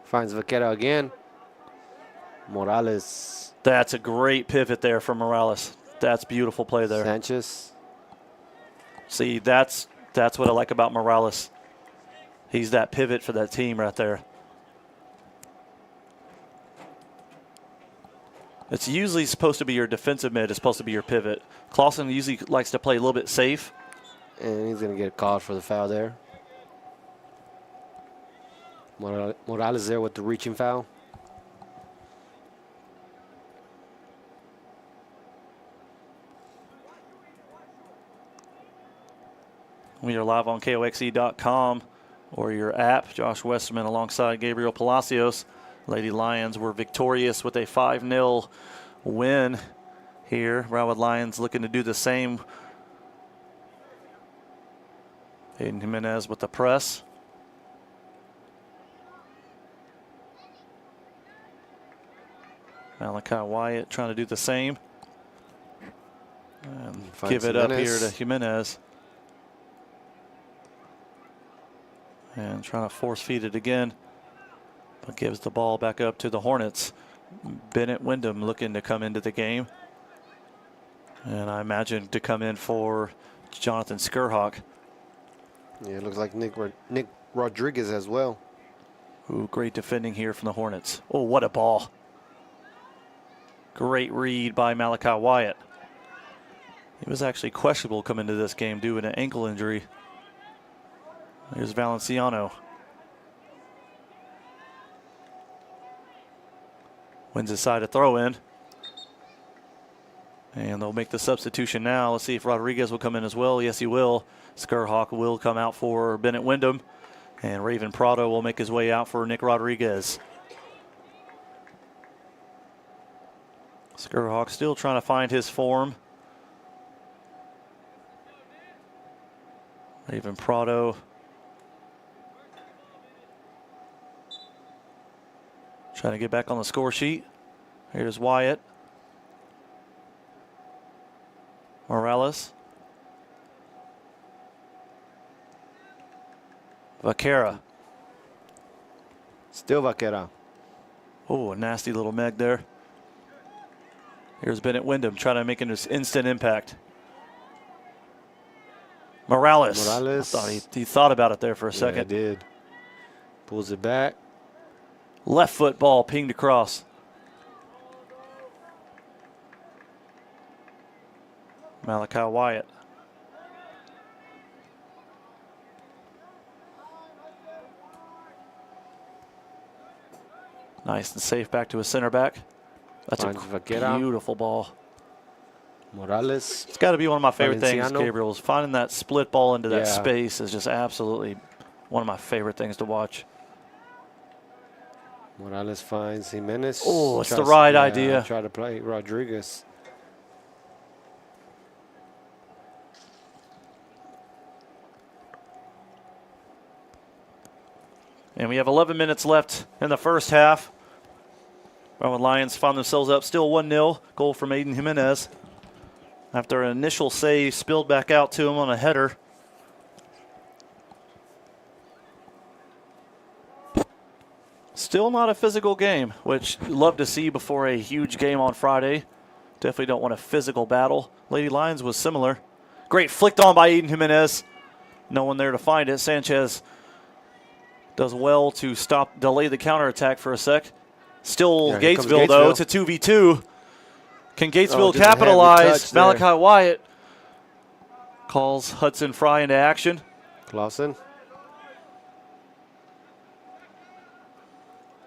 Finds Vaquera again. Morales. That's a great pivot there from Morales. That's beautiful play there. Sanchez. See, that's what I like about Morales. He's that pivot for that team right there. It's usually supposed to be your defensive mid. It's supposed to be your pivot. Clausen usually likes to play a little bit safe. And he's going to get called for the foul there. Morales there with the reaching foul. We are live on KOXE.com or your app. Josh Westerman alongside Gabriel Palacios. Lady Lions were victorious with a 5-0 win here. Brownwood Lions looking to do the same. Aiden Jimenez with the press. Malachi Wyatt trying to do the same. And give it up here to Jimenez. And trying to force feed it again. But gives the ball back up to the Hornets. Bennett Wyndham looking to come into the game. And I imagine to come in for Jonathan Skurhawk. Yeah, it looks like Nick Rodriguez as well. Ooh, great defending here from the Hornets. Oh, what a ball. Great read by Malachi Wyatt. He was actually questionable coming into this game due to an ankle injury. Here's Valenciano. Wins his side to throw in. And they'll make the substitution now. Let's see if Rodriguez will come in as well. Yes, he will. Skurhawk will come out for Bennett Wyndham. And Raven Prado will make his way out for Nick Rodriguez. Skurhawk still trying to find his form. Raven Prado. Trying to get back on the score sheet. Here's Wyatt. Morales. Vaquera. Still Vaquera. Oh, a nasty little Meg there. Here's Bennett Wyndham trying to make an instant impact. Morales. I thought he thought about it there for a second. Yeah, he did. Pulls it back. Left foot ball pinged across. Malachi Wyatt. Nice and safe back to his center back. That's a beautiful ball. Morales. It's got to be one of my favorite things, Valenciano. Gabriel, is finding that split ball into that Yeah. space is just absolutely one of my favorite things to watch. Morales finds Jimenez. Oh, it's the right Yeah, idea. Try to play Rodriguez. And we have 11 minutes left in the first half. Brownwood Lions found themselves up still 1-0. Goal from Aiden Jimenez. After an initial save spilled back out to him on a header. Still not a physical game, which you love to see before a huge game on Friday. Definitely don't want a physical battle. Lady Lions was similar. Great flicked on by Aiden Jimenez. No one there to find it. Sanchez does well to delay the counterattack for a sec. Still Yeah, here comes Gatesville, though. Gatesville. It's a 2v2. Can Gatesville just a heavy capitalize? touch there. Malachi Wyatt calls Hudson Fry into action. Clausen.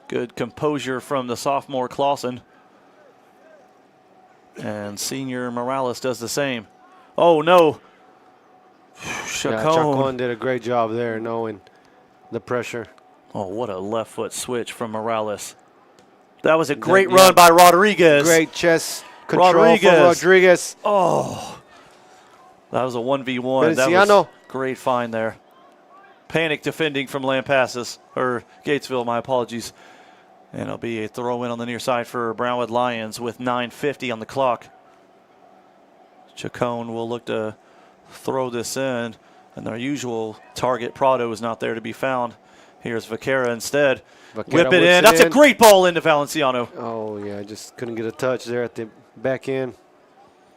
Good composure from the sophomore Clausen. And senior Morales does the same. Oh, no. Chacon. Yeah, Chacon did a great job there knowing the pressure. Oh, what a left foot switch from Morales. That was a great run by Rodriguez. Great chest control for Rodriguez. Oh, that was a 1v1. That Valenciano. was great find there. Panic defending from Lampasas, or Gatesville, my apologies. And it'll be a throw in on the near side for Brownwood Lions with 9:50 on the clock. Chacon will look to throw this in, and their usual target, Prado, is not there to be found. Here's Vaquera instead. Whip it in. That's a great ball into Valenciano. Oh, yeah, just couldn't get a touch there at the back end.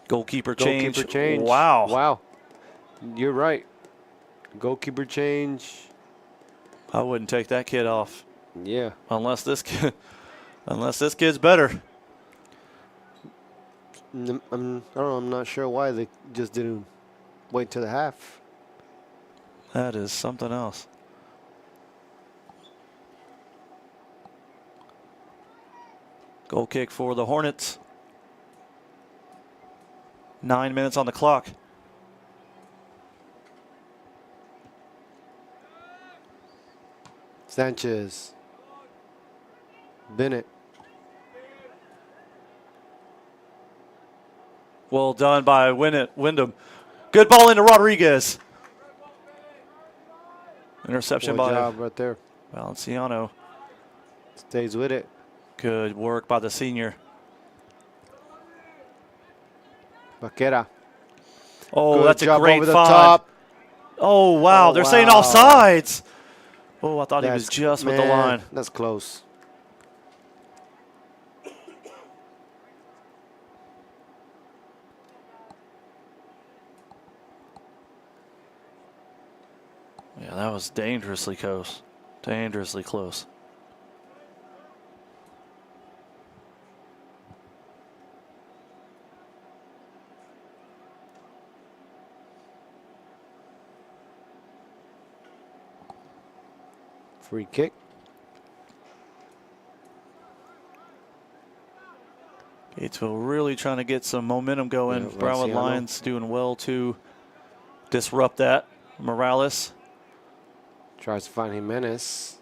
Goalkeeper change. Goalkeeper change. Wow. Wow. You're right. Goalkeeper change. I wouldn't take that kid off Yeah. unless this kid's better. I don't know. I'm not sure why they just didn't wait till the half. That is something else. Goal kick for the Hornets. 9 minutes on the clock. Sanchez. Bennett. Well done by Wyndham. Good ball into Rodriguez. Interception Good by job right there. Valenciano. Stays with it. Good work by the senior. Vaquera. Oh, Good that's a job great over the find. top. Oh, wow. Oh, They're saying wow. offsides. Oh, I thought he was just with the Man, line. That's close. Yeah, that was dangerously close. Dangerously close. Free kick. Gatesville really trying to get some momentum going. Yeah, Brownwood Marciano. Lions doing well to disrupt that. Morales. Tries to find Jimenez.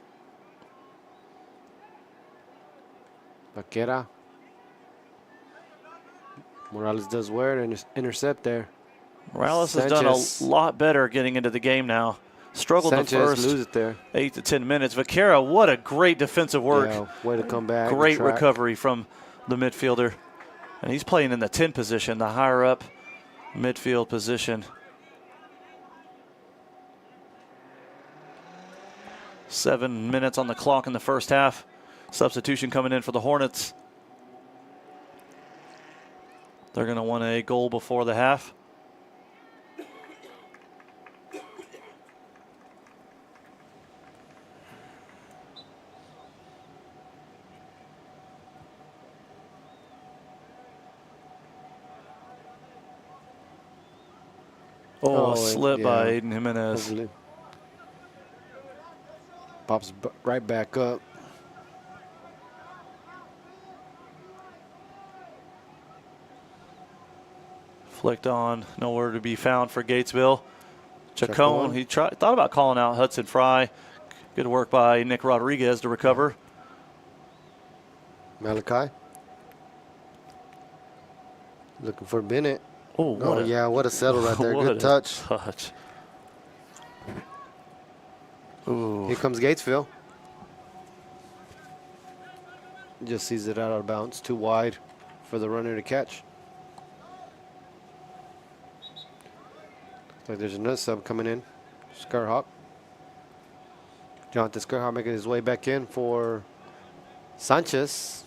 Vaquera. Morales does wear and intercept there. Morales has Sanchez. done a lot better getting into the game now. Struggled Sanchez the first lose it there. 8 to 10 minutes. Vaquera, what a great defensive work. Yeah, way to come back. Great and track. recovery from the midfielder. And he's playing in the 10 position, the higher up midfield position. 7 minutes on the clock in the first half. Substitution coming in for the Hornets. They're going to want a goal before the half. Oh, a slip by Aiden Jimenez. Hopefully. Pops right back up. Flicked on, nowhere to be found for Gatesville. Chacon, Chacon. he thought about calling out Hudson Fry. Good work by Nick Rodriguez to recover. Malachi. Looking for Bennett. Oh, what yeah, what a settle right there. what Good a touch. Ooh. Here comes Gatesville. Just sees it out of bounds. Too wide for the runner to catch. Looks like there's another sub coming in. Scarhawk. Jonathan Scarhawk making his way back in for Sanchez.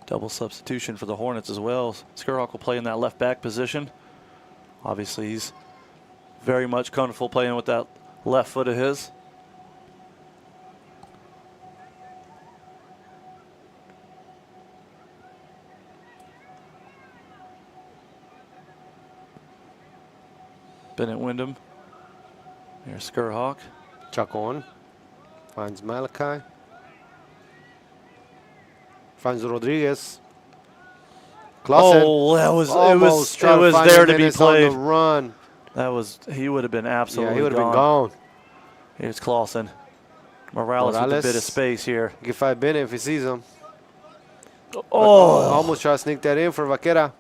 Double substitution for the Hornets as well. Skurhawk will play in that left back position. Obviously, he's very much comfortable playing with that left foot of his. Bennett Wyndham. There's Skurhawk. Chacon finds Malachi. Finds Rodriguez. Clausen Oh, that was almost it trying was find there to be Jimenez on played. the run. That was he would have been absolutely Yeah, he would have been gone. Here's Clausen. Morales with a bit of space here. He can find Bennett if he sees him. Oh, Almost try to sneak that in for Vaquera.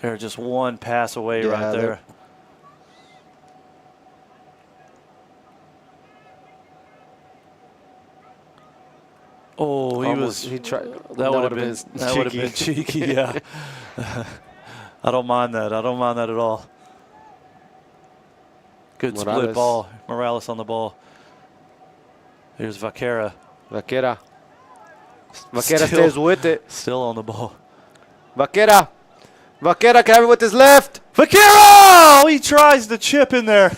they're just one pass away Yeah, right they're- there. Oh, He tried. that would have been cheeky. Yeah. I don't mind that. I don't mind that at all. Good split Morales. ball. Morales on the ball. Here's Vaquera. Vaquera Still- stays with it. Still on the ball. Vaquera can have it with his left. Vaquera! He tries to chip in there.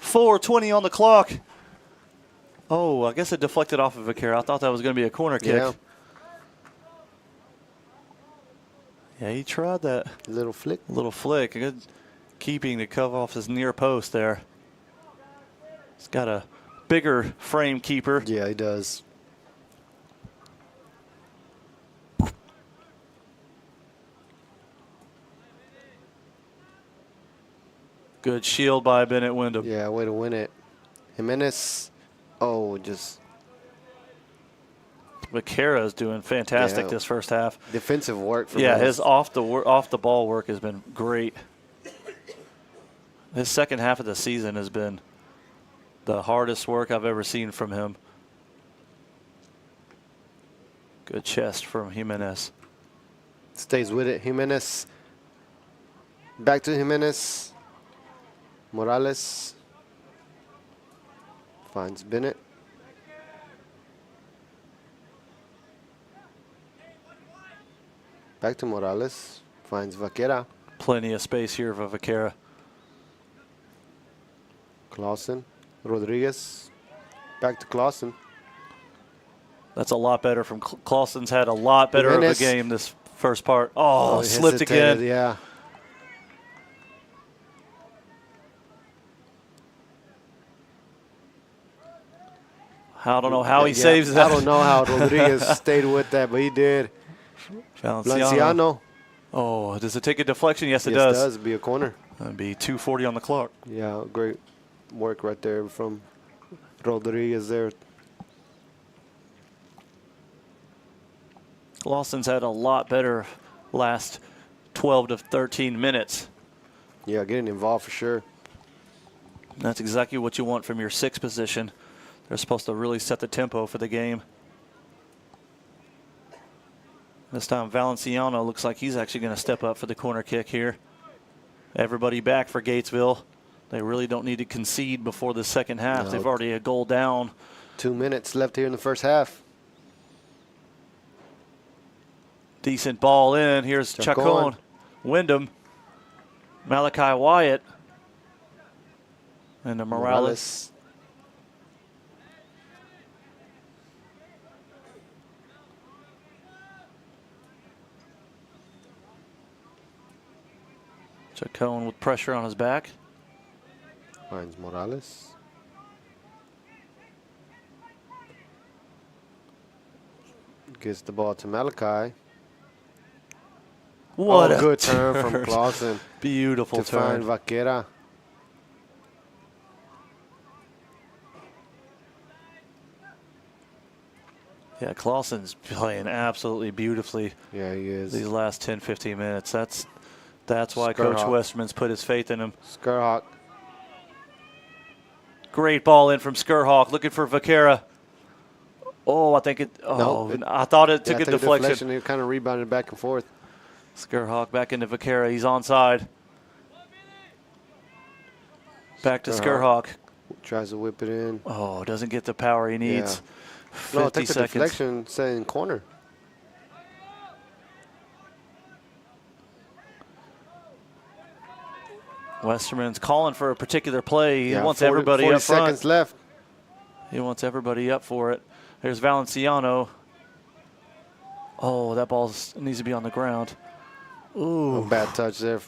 4:20 on the clock. Oh, I guess it deflected off of Vaquera. I thought that was going to be a corner kick. Yeah. Yeah, he tried that Little flick. little flick. Good keeping to cover off his near post there. He's got a bigger frame keeper. Yeah, he does. Good shield by Bennett Wyndham. Yeah, way to win it. Jimenez. Oh, just Vaquera is doing fantastic Yeah. this first half. defensive work. From Yeah, him. his off the ball work has been great. His second half of the season has been the hardest work I've ever seen from him. Good chest from Jimenez. Stays with it. Jimenez. Back to Jimenez. Morales. Finds Bennett. Back to Morales. Finds Vaquera. Plenty of space here for Vaquera. Clausen. Rodriguez. Back to Clausen. That's a lot better from Clausen's had a lot better Jimenez. of a game this first part. Oh, he slipped hesitated, again. Yeah. I don't know how he saves that. I don't know how Rodriguez stayed with that, but he did. Valenciano. Oh, does it take a deflection? Yes, it does. Yes, it does. It'd be a corner. That'd be 2:40 on the clock. Yeah, great work right there from Rodriguez there. Lawson's had a lot better last 12 to 13 minutes. Yeah, getting involved for sure. That's exactly what you want from your 6 position. They're supposed to really set the tempo for the game. This time Valenciano looks like he's actually going to step up for the corner kick here. Everybody back for Gatesville. They really don't need to concede before the second half. No. They've already a goal down. 2 minutes left here in the first half. Decent ball in. Here's Chacon, Wyndham, Malachi Wyatt, and Morales. Chacon with pressure on his back. Finds Morales. Gets the ball to Malachi. What a good turn turn from Clausen. Beautiful to turn. find Vaquera. Yeah, Clausen's playing absolutely beautifully. Yeah, he is. These last 10, 15 minutes. That's why Skurhawk. Coach Westerman's put his faith in him. Skurhawk. Great ball in from Skurhawk, looking for Vaquera. Oh, I think it. Oh, No, I thought it took a deflection. He kind of rebounded back and forth. Skurhawk back into Vaquera. He's onside. Back to Skurhawk. Tries to whip it in. Oh, doesn't get the power he needs. Yeah. 50 No, take the seconds. deflection, saying corner. Westerman's calling for a particular play. He Yeah, wants 40 everybody 40 up front. seconds left. He wants everybody up for it. There's Valenciano. Oh, that ball needs to be on the ground. Ooh. A bad touch there.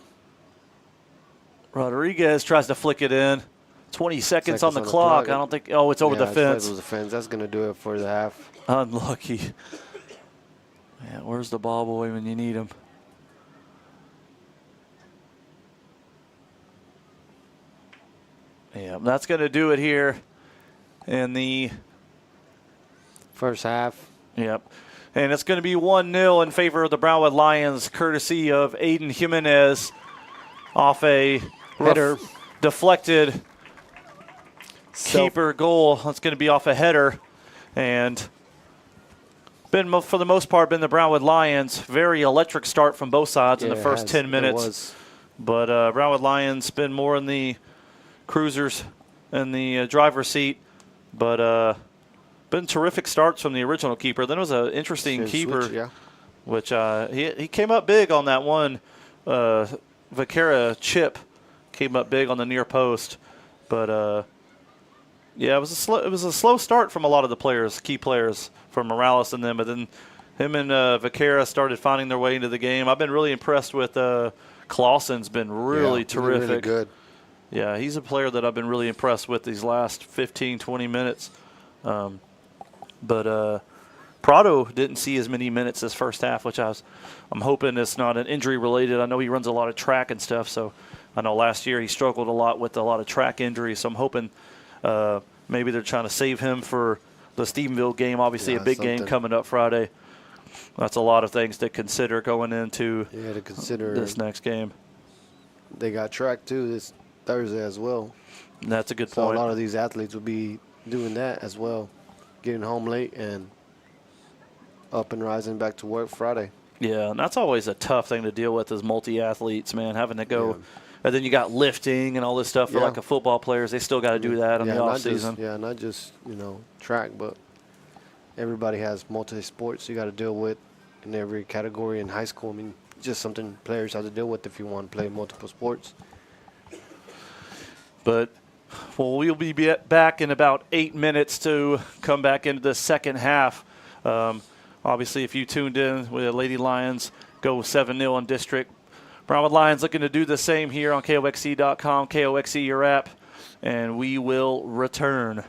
Rodriguez tries to flick it in. 20 seconds on the clock. I don't think. Oh, it's over the fence. It was the fence. That's going to do it for the half. Unlucky. Yeah, where's the ball boy when you need him? Yeah, that's going to do it here in the first half. Yep. And it's going to be 1-0 in favor of the Brownwood Lions, courtesy of Aiden Jimenez off a header. Deflected keeper goal. That's going to be off a header. And for the most part, been the Brownwood Lions. Very electric start from both sides in the first 10 minutes. But Brownwood Lions been more in the cruisers in the driver's seat. But been terrific starts from the original keeper. Then it was an interesting keeper, switch, yeah. which he came up big on that one. Vaquera chip came up big on the near post. But yeah, it was a slow start from a lot of the players, key players from Morales and them. But then him and Vaquera started finding their way into the game. I've been really impressed with Clausen's been really terrific. Really good. Yeah, he's a player that I've been really impressed with these last 15, 20 minutes. But Prado didn't see as many minutes this first half, which I'm hoping it's not an injury related. I know he runs a lot of track and stuff, so I know last year he struggled a lot with a lot of track injuries. So I'm hoping maybe they're trying to save him for the Stephenville game. Obviously, a big game coming up Friday. That's a lot of things to consider going into this next game. They got track too this Thursday as well. And that's a good So point. a lot of these athletes will be doing that as well, getting home late and up and rising back to work Friday. Yeah, and that's always a tough thing to deal with as multi-athletes, man, having to go. And then you got lifting and all this stuff for like a football players. They still got to do that in the off season. Not just track, but everybody has multi-sports you got to deal with in every category in high school. I mean, just something players have to deal with if you want to play multiple sports. But we'll be back in about 8 minutes to come back into the second half. Obviously, if you tuned in with the Lady Lions, go 7-0 in district. Brownwood Lions looking to do the same here on KOXC.com, KOXC your app, and we will return.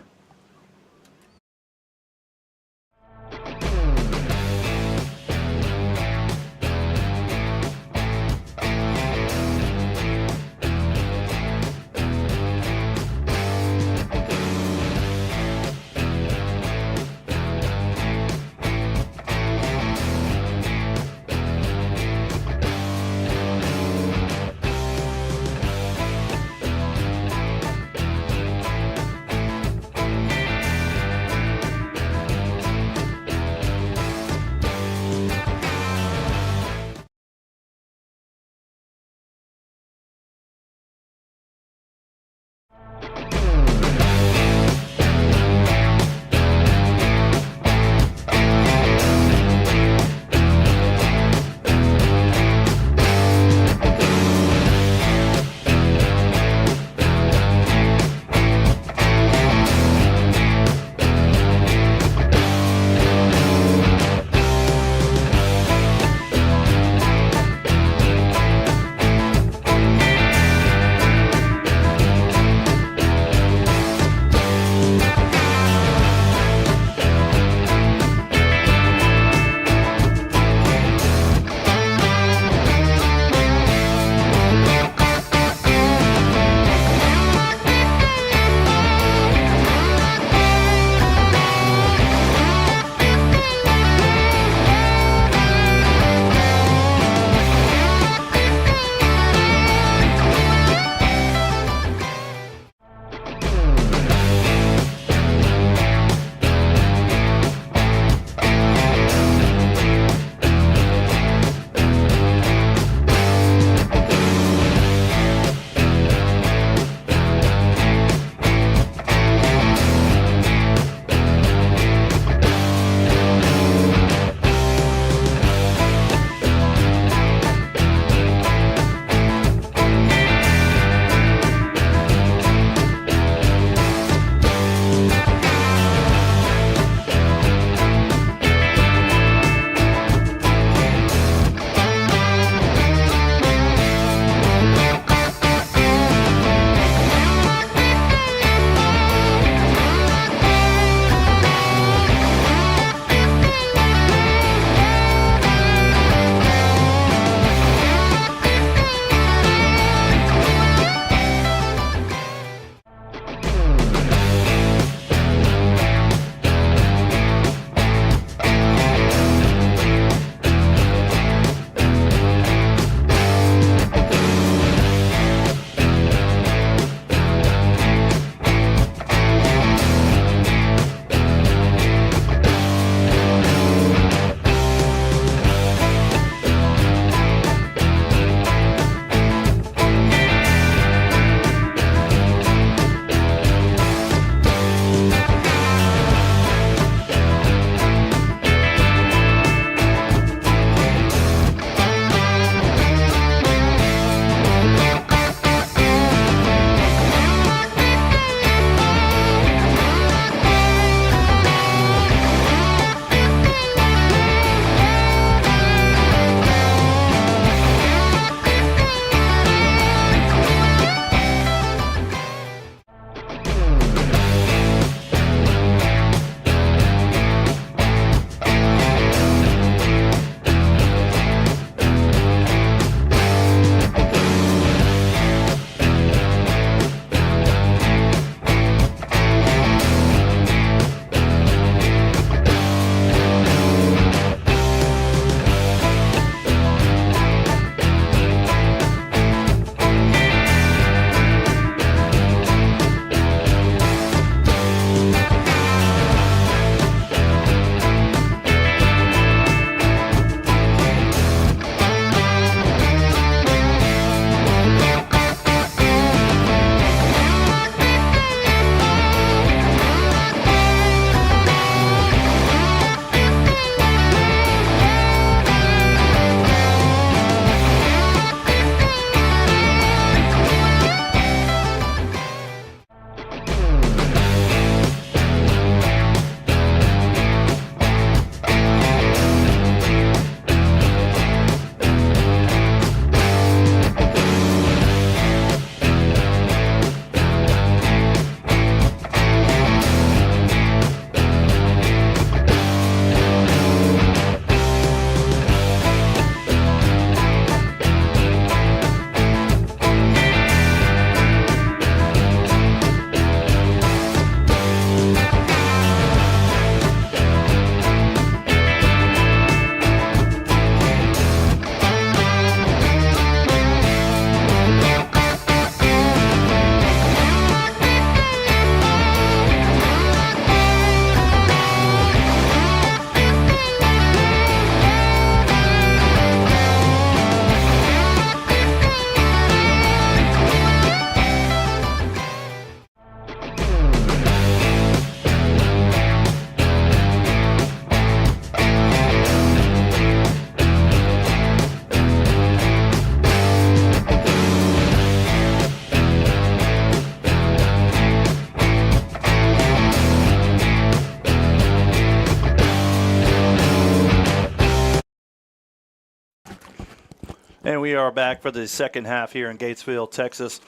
And we are back for the second half here in Gatesville, Texas.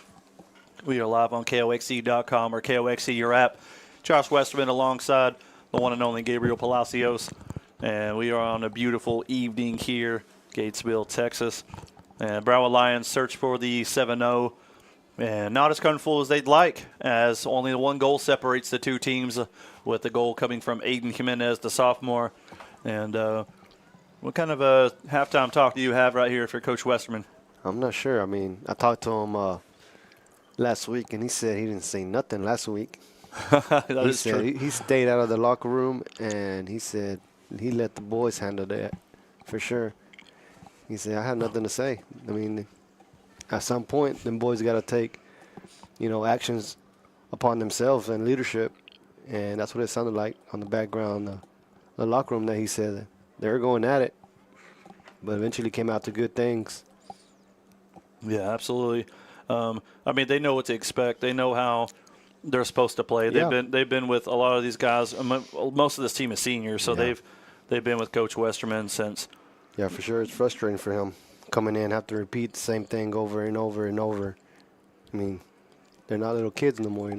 We are live on KOXC.com or KOXC, your app. Josh Westerman alongside the one and only Gabriel Palacios. And we are on a beautiful evening here, Gatesville, Texas. And Brownwood Lions search for the 7-0. And not as comfortable as they'd like, as only one goal separates the two teams, with the goal coming from Aiden Jimenez, the sophomore. And what kind of a halftime talk do you have right here for Coach Westerman? I'm not sure. I mean, I talked to him last week, and he said he didn't say nothing last week. He said true. He stayed out of the locker room, and he said he let the boys handle that for sure. He said, I have nothing to say. I mean, at some point, them boys got to take, actions upon themselves and leadership. And that's what it sounded like on the background, the locker room, that he said that they were going at it, but eventually came out to good things. Yeah, absolutely. I mean, they know what to expect. They know how they're supposed to play. They've been with a lot of these guys. Most of this team is seniors, so they've been with Coach Westerman since. Yeah, for sure. It's frustrating for him coming in, have to repeat the same thing over and over and over. I mean, they're not little kids no more,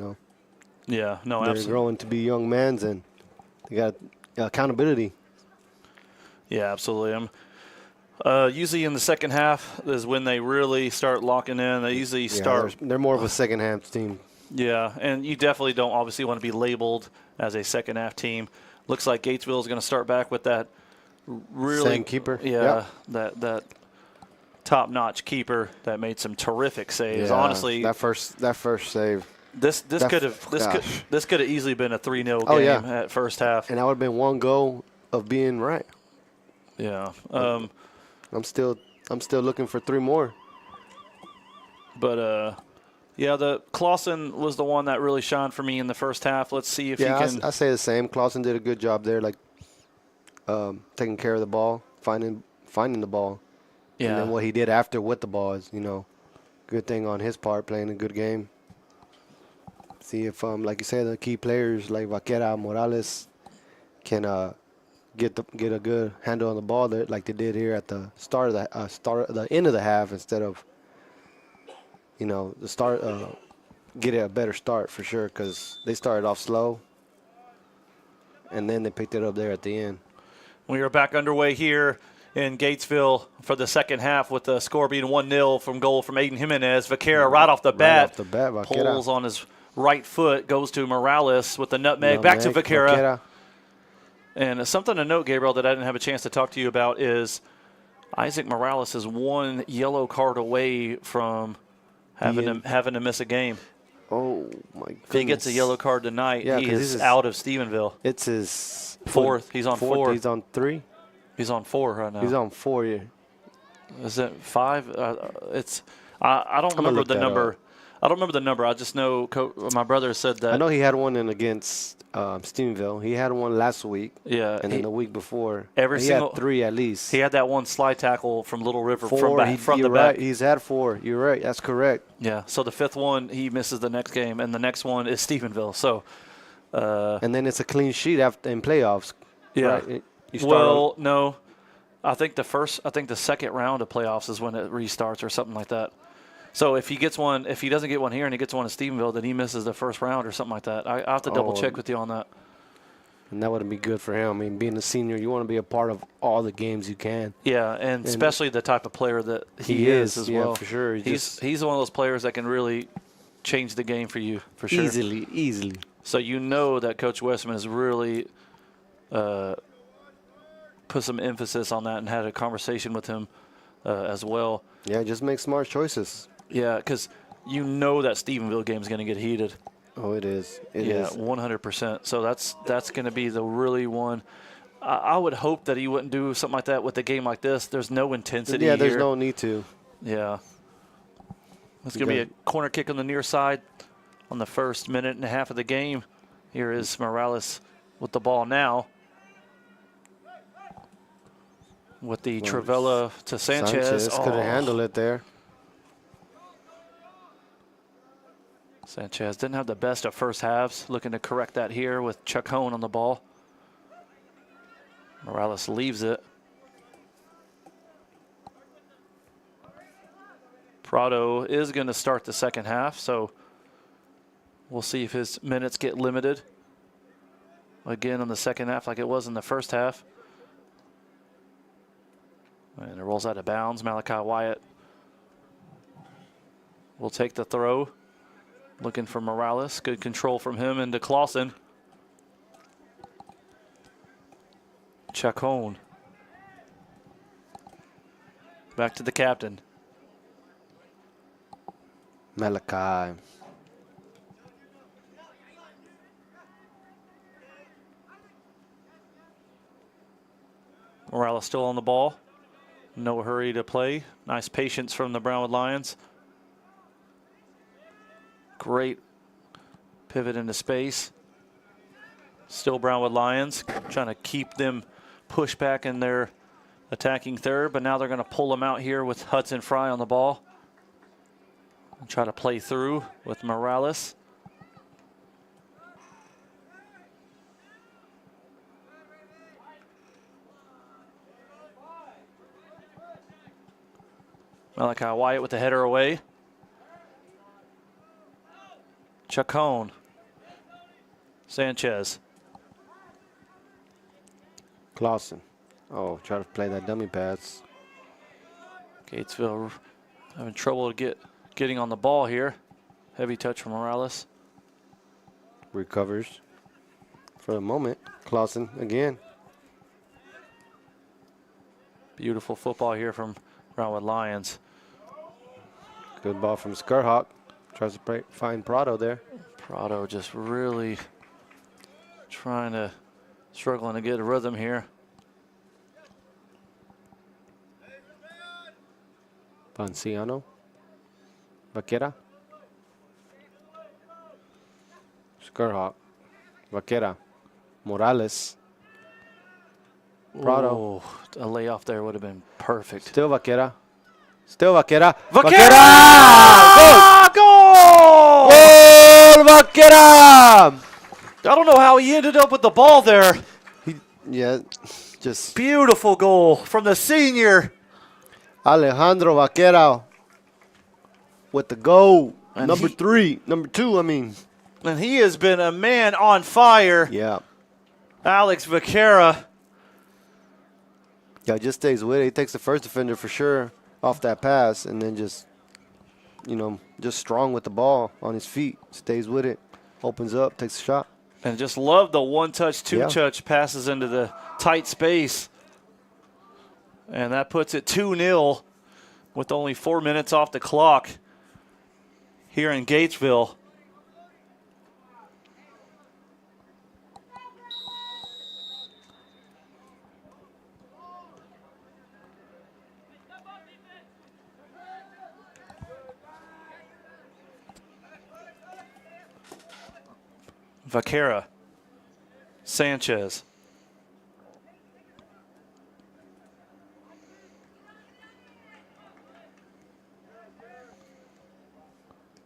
Yeah, no, they're absolutely. growing to be young men, and they got accountability. Yeah, absolutely. Usually in the second half is when they really start locking in. They usually start. They're more of a second half team. Yeah, and you definitely don't obviously want to be labeled as a second half team. Looks like Gatesville is going to start back with that really Same keeper. Yeah, that top-notch keeper that made some terrific saves. Yeah, Honestly, that first save. this could have easily been a 3-0 game at first half. And that would have been one goal of being right. Yeah. I'm still looking for 3 more. But the Clausen was the one that really shined for me in the first half. Let's see if he can. I say the same. Clausen did a good job there, like taking care of the ball, finding the ball. Yeah. And then what he did after with the ball is, good thing on his part, playing a good game. See if, like you said, the key players like Vaquera, Morales can get a good handle on the ball there, like they did here at the start of the end of the half, instead of the start. Get a better start for sure, because they started off slow, and then they picked it up there at the end. We are back underway here in Gatesville for the second half, with the score being 1-0 from goal from Aiden Jimenez. Vaquera right off the bat Vaquera pulls on his right foot, goes to Morales with the nutmeg. Back to Vaquera. And something to note, Gabriel, that I didn't have a chance to talk to you about is Isaac Morales is one yellow card away from having to miss a game. Oh, my goodness. If he gets a yellow card tonight, he is out of Stephenville. It's his fourth. He's on 4. He's on 3. He's on 4 right now. He's on 4, yeah. Is it 5? I don't remember the number. I don't remember the number. I just know my brother said that. I know he had one in against Stephenville. He had one last week. Yeah. And then the week before. He had 3 at least. He had that one slide tackle from Little River 4, from the right. back. He's had 4. You're right. That's correct. Yeah. So the 5th one, he misses the next game, and the next one is Stephenville. So. And then it's a clean sheet after in playoffs. Yeah. Right? No. I think the second round of playoffs is when it restarts or something like that. So if he doesn't get one here and he gets one in Stephenville, then he misses the first round or something like that. I have to double check with you on that. And that wouldn't be good for him. I mean, being a senior, you want to be a part of all the games you can. Yeah, and especially the type of player that he is as well. Yeah, for sure. He's one of those players that can really change the game for you, for sure. Easily. So you know that Coach Westman has really put some emphasis on that and had a conversation with him as well. Yeah, just make smart choices. Yeah, because you know that Stephenville game is going to get heated. Oh, it is. It is. is. 100%. So that's going to be the really one. I would hope that he wouldn't do something like that with a game like this. There's no intensity Yeah, there's here. no need to. Yeah. It's going to be a corner kick on the near side on the first minute and a half of the game. Here is Morales with the ball now. With the Trivella to Sanchez. Couldn't handle it there. Sanchez didn't have the best of first halves. Looking to correct that here with Chuck Hone on the ball. Morales leaves it. Prado is going to start the second half, so we'll see if his minutes get limited again in the second half like it was in the first half. And it rolls out of bounds. Malachi Wyatt will take the throw. Looking for Morales. Good control from him into Clausen. Chacon. Back to the captain. Malachi. Morales still on the ball. No hurry to play. Nice patience from the Brownwood Lions. Great pivot into space. Still Brownwood Lions trying to keep them pushed back in their attacking third, but now they're going to pull them out here with Hudson Fry on the ball. And try to play through with Morales. Malachi Wyatt with the header away. Chacon. Sanchez. Clausen. Oh, try to play that dummy pass. Gatesville having trouble getting on the ball here. Heavy touch from Morales. Recovers for the moment. Clausen again. Beautiful football here from Brownwood Lions. Good ball from Skurhawk. Tries to find Prado there. Prado just really struggling to get a rhythm here. Ponciano. Vaquera. Skurhawk. Vaquera. Morales. Prado. Oh, a layoff there would have been perfect. Still Vaquera. Still Vaquera. Vaquera! Goal! Goal! Goal! Vaquera! I don't know how he ended up with the ball there. Yeah, just Beautiful goal from the senior. Alejandro Vaquera with the goal. And Number 2, I mean. And he has been a man on fire. Yeah. Alex Vaquera. Yeah, just stays with it. He takes the first defender for sure off that pass, and then just, just strong with the ball on his feet. Stays with it. Opens up, takes a shot. And just love the one-touch, two-touch passes into the tight space. And that puts it 2-0 with only 4 minutes off the clock here in Gatesville. Vaquera, Sanchez.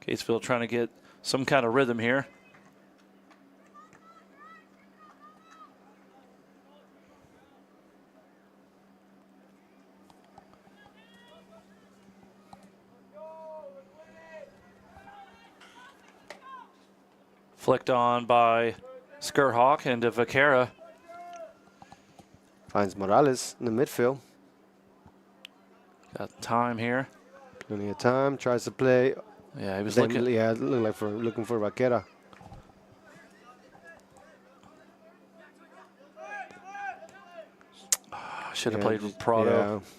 Gatesville trying to get some kind of rhythm here. Flicked on by Skurhawk into Vaquera. Finds Morales in the midfield. Got time here. Plenty of time. Tries to play. Yeah, he was Then, looking. yeah, it looked like looking for Vaquera. Should have played with Prado. Yeah.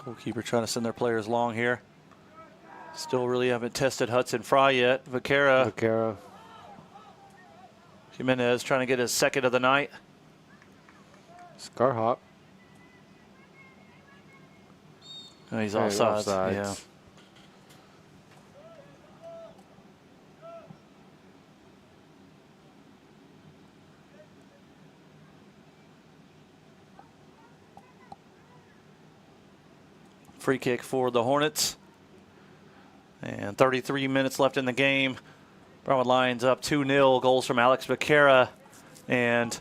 Goalkeeper trying to send their players long here. Still really haven't tested Hudson Fry yet. Vaquera. Jimenez trying to get his second of the night. Skurhawk. Oh, he's Hey, offsides. offsides. Yeah. Free kick for the Hornets. And 33 minutes left in the game. Brownwood Lions up 2-0. Goals from Alex Vaquera and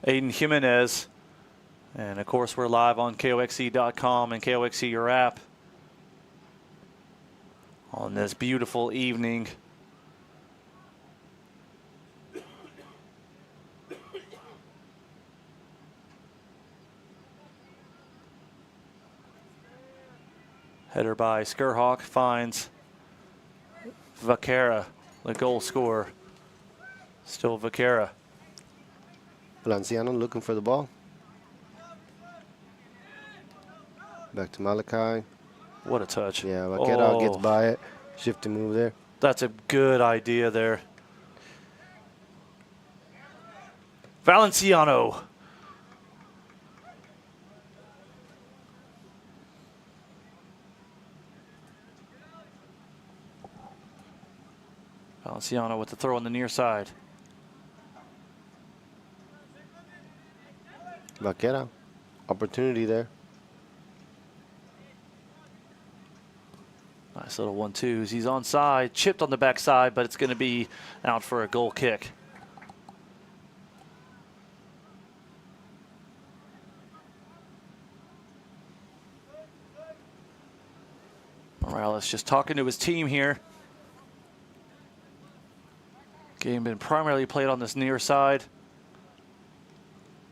Aiden Jimenez. And, of course, we're live on KOXE.com and KOXE, your app, on this beautiful evening. Header by Skurhawk finds Vaquera, the goal scorer. Still Vaquera. Valenciano looking for the ball. Back to Malachi. What a touch. Yeah, Vaquera gets by it. Shifty move there. That's a good idea there. Valenciano. Valenciano with the throw on the near side. Vaquera. Opportunity there. Nice little 1-2s. He's onside, chipped on the backside, but it's going to be out for a goal kick. Morales just talking to his team here. Game been primarily played on this near side.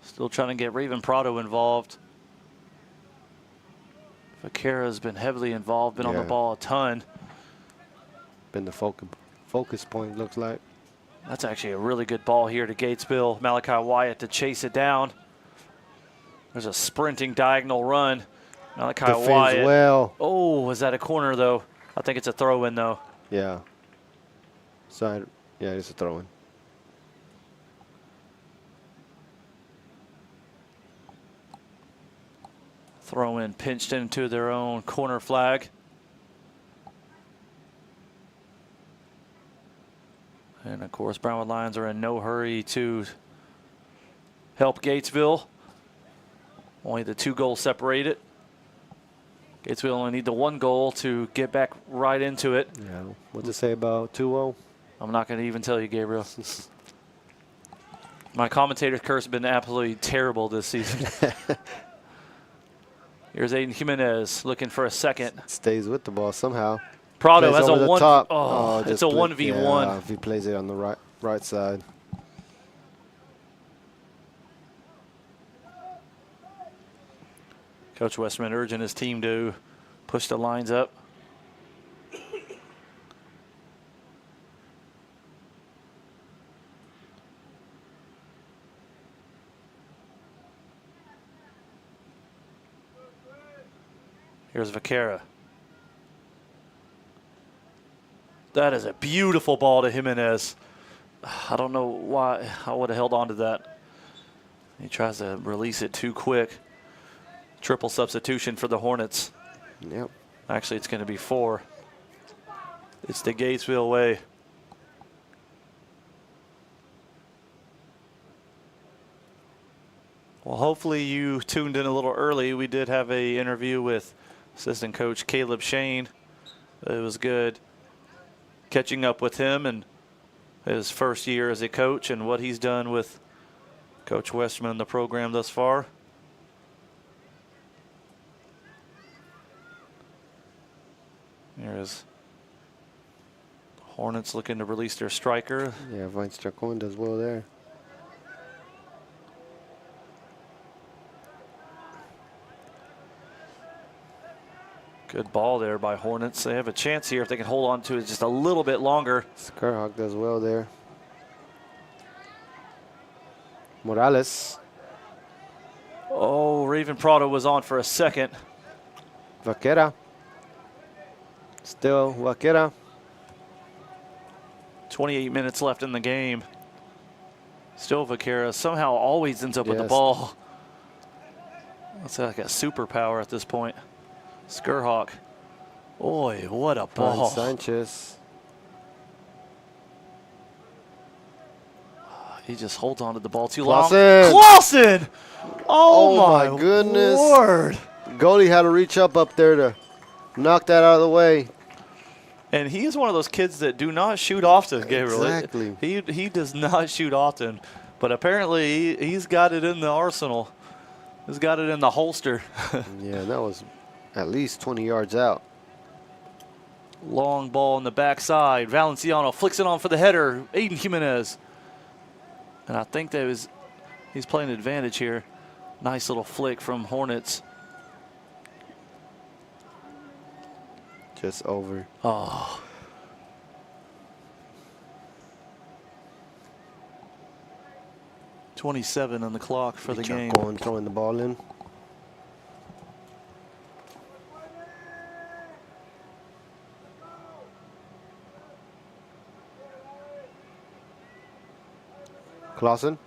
Still trying to get Raven Prado involved. Vaquera's been heavily involved, been on the ball a ton. Been the focus point, looks like. That's actually a really good ball here to Gatesville. Malachi Wyatt to chase it down. There's a sprinting diagonal run. Malachi Wyatt. Well. Oh, was that a corner, though? I think it's a throw-in, though. Yeah. Side. Yeah, it's a throw-in. Throw-in pinched into their own corner flag. And, of course, Brownwood Lions are in no hurry to help Gatesville. Only the 2 goals separated. Gatesville only need the 1 goal to get back right into it. Yeah. What's it say about 2-0? I'm not going to even tell you, Gabriel. My commentator's curse has been absolutely terrible this season. Here's Aiden Jimenez looking for a second. Stays with the ball somehow. Prado plays has a over the 1. top. Oh, it's a 1v1. Yeah, if he plays it on the right side. Coach Westman urging his team to push the lines up. Here's Vaquera. That is a beautiful ball to Jimenez. I don't know why I would have held on to that. He tries to release it too quick. Triple substitution for the Hornets. Yep. Actually, it's going to be 4. It's the Gatesville way. Well, hopefully you tuned in a little early. We did have an interview with assistant coach Caleb Shane. It was good catching up with him and his first year as a coach and what he's done with Coach Westman, the program thus far. There's Hornets looking to release their striker. Yeah, Vince Chacon does well there. Good ball there by Hornets. They have a chance here if they can hold on to it just a little bit longer. Skurhawk does well there. Morales. Oh, Raven Prado was on for a second. Vaquera. Still Vaquera. 28 minutes left in the game. Still Vaquera somehow always ends up with the Yes. ball. That's like a superpower at this point. Skurhawk. Boy, what a ball. Sanchez. He just holds on to the ball too Clausen. long. Clausen! Oh, my goodness. Lord. Goalie had to reach up there to knock that out of the way. And he is one of those kids that do not shoot often, Gabriel. Exactly. He does not shoot often. But apparently he's got it in the arsenal. He's got it in the holster. Yeah, that was at least 20 yards out. Long ball on the backside. Valenciano flicks it on for the header. Aiden Jimenez. And I think he's playing advantage here. Nice little flick from Hornets. Just over. Oh. .27 on the clock for the game. Going, throwing the ball in. Clausen.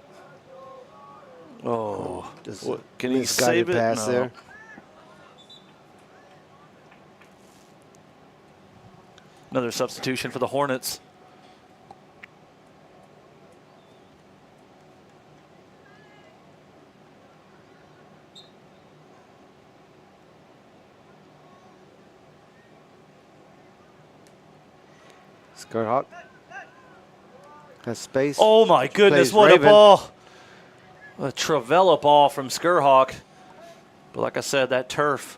Oh, Just can he save it? Pass No. there. Another substitution for the Hornets. Skurhawk has space. Oh my goodness, Plays what Raven. a ball. A Travella ball from Skurhawk. But like I said, that turf,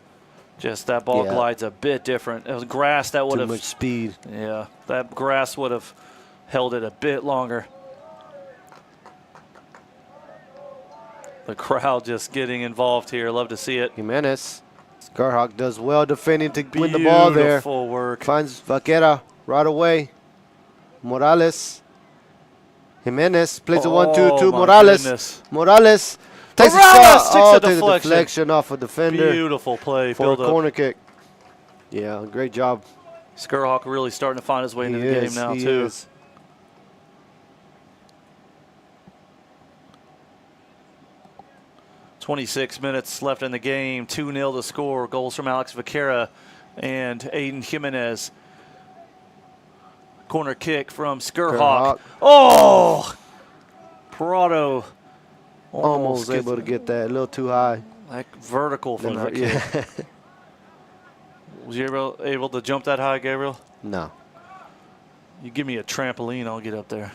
just that ball Yeah. glides a bit different. It was grass that would Too have, much speed. yeah, that grass would have held it a bit longer. The crowd just getting involved here. Love to see it. Jimenez. Skurhawk does well defending to win the ball there. Beautiful work. Finds Vaquera right away. Morales. Jimenez plays a 1-2-2. my Morales. goodness. Morales takes Morales a shot. takes Oh, a takes a deflection. deflection off a defender Beautiful play. for a Build up. corner kick. Yeah, great job. Skurhawk really starting to find his way into He the is, game now, he too. is. .26 minutes left in the game. 2-0 to score. Goals from Alex Vaquera and Aiden Jimenez. Corner kick from Skurhawk. Skurhawk. Oh! Prado Almost gets able to get that a little too high. like vertical from that kick. Yeah. Was you able to jump that high, Gabriel? No. You give me a trampoline, I'll get up there.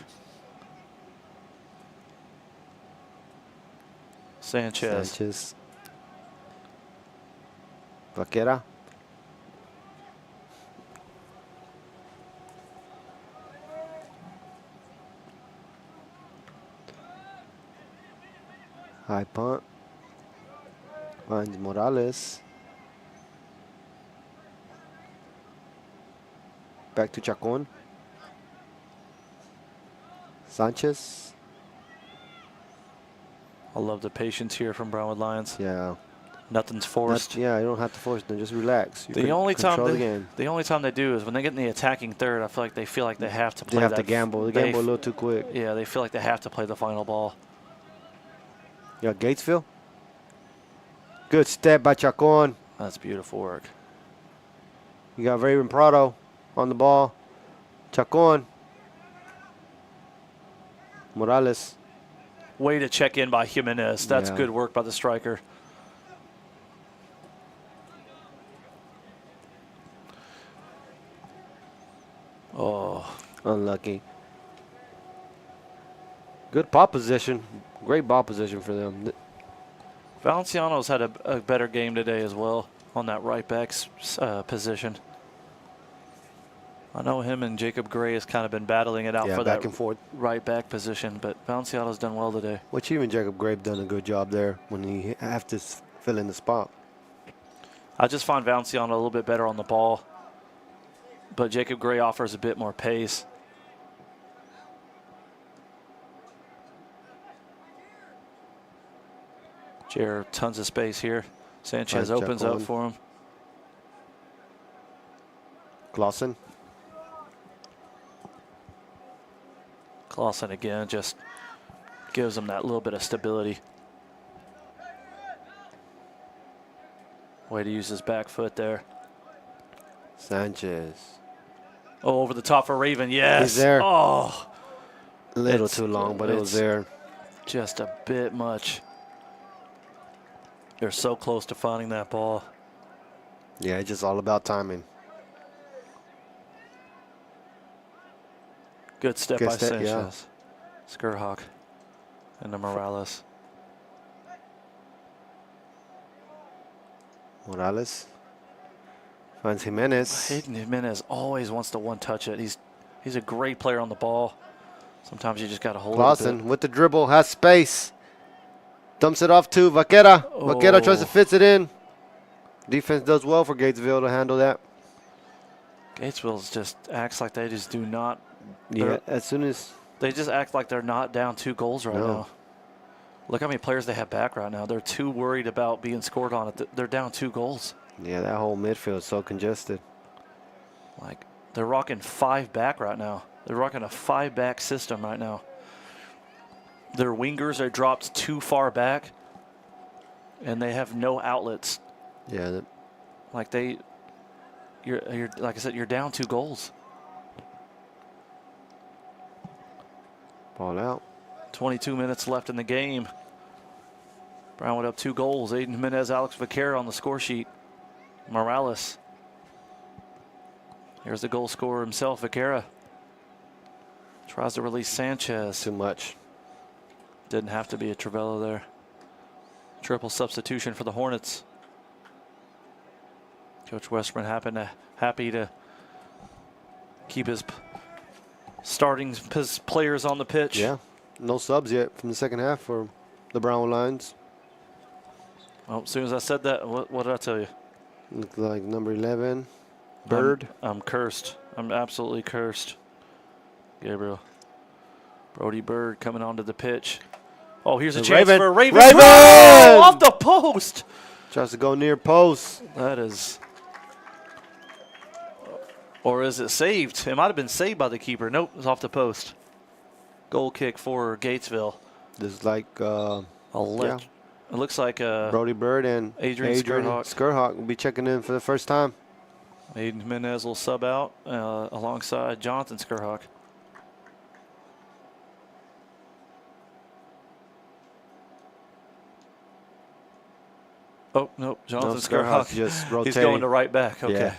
Sanchez. Vaquera. High punt. Finds Morales. Back to Chacon. Sanchez. I love the patience here from Brownwood Lions. Yeah. Nothing's forced. Yeah, you don't have to force them. Just relax. You The can only time control the they, game. the only time they do is when they get in the attacking third. I feel like they have to play. They have that to gamble. They gamble a little too quick. Yeah, they feel like they have to play the final ball. Yeah, Gatesville. Good step by Chacon. That's beautiful work. You got Raven Prado on the ball. Chacon. Morales. Way to check in by Jimenez. That's Yeah. good work by the striker. Oh, Unlucky. Good ball position. Great ball position for them. Valenciano's had a better game today as well on that right back position. I know him and Jacob Gray has kind of been battling it out Yeah, for back that and forth. right back position, but Valenciano's done well today. Which even Jacob Grape done a good job there when he have to fill in the spot. I just find Valenciano a little bit better on the ball, but Jacob Gray offers a bit more pace. Jared, tons of space here. Sanchez Finds opens up Chacon. for him. Clausen. Clausen again just gives him that little bit of stability. Way to use his back foot there. Sanchez. Oh, over the top for Raven. Yes. He's there. Oh, A little It's- too long, but it was it's- there. just a bit much. They're so close to finding that ball. Yeah, it's just all about timing. Good step Good by step, yeah. Sanchez. Skurhawk. And to Morales. Morales finds Jimenez. Hayden Jimenez always wants to one-touch it. He's a great player on the ball. Sometimes you just got to hold it. Clausen with the dribble, has space. Dumps it off to Vaquera. Vaquera tries to fit it in. Defense does well for Gatesville to handle that. Gatesville just acts like they just do not. Yeah, as soon as. They just act like they're not down 2 goals right No. now. Look how many players they have back right now. They're too worried about being scored on it. They're down 2 goals. Yeah, that whole midfield is so congested. Like, they're rocking 5 back right now. They're rocking a 5-back system right now. Their wingers are dropped too far back, and they have no outlets. Yeah. Like you're like I said, you're down 2 goals. Ball out. 22 minutes left in the game. Brownwood up 2 goals. Aiden Jimenez, Alex Vaquera on the score sheet. Morales. Here's the goal scorer himself, Vaquera. Tries to release Sanchez. Too much. Didn't have to be a Travello there. Triple substitution for the Hornets. Coach Westman happy to keep his players on the pitch. Yeah. No subs yet from the second half for the Brownwood Lions. Well, as soon as I said that, what did I tell you? Looks like number 11, Bird. I'm cursed. I'm absolutely cursed. Gabriel. Brody Bird coming onto the pitch. Oh, here's a chance for Raven. Oh, off the post. Tries to go near post. That is. Or is it saved? It might have been saved by the keeper. Nope, it's off the post. Goal kick for Gatesville. This is like It looks like Brody Bird and Adrian Skurhawk will be checking in for the first time. Aiden Jimenez will sub out alongside Jonathan Skurhawk. Oh, nope. Jonathan Skurhawk just rotating. He's going to right back. Okay. Yeah.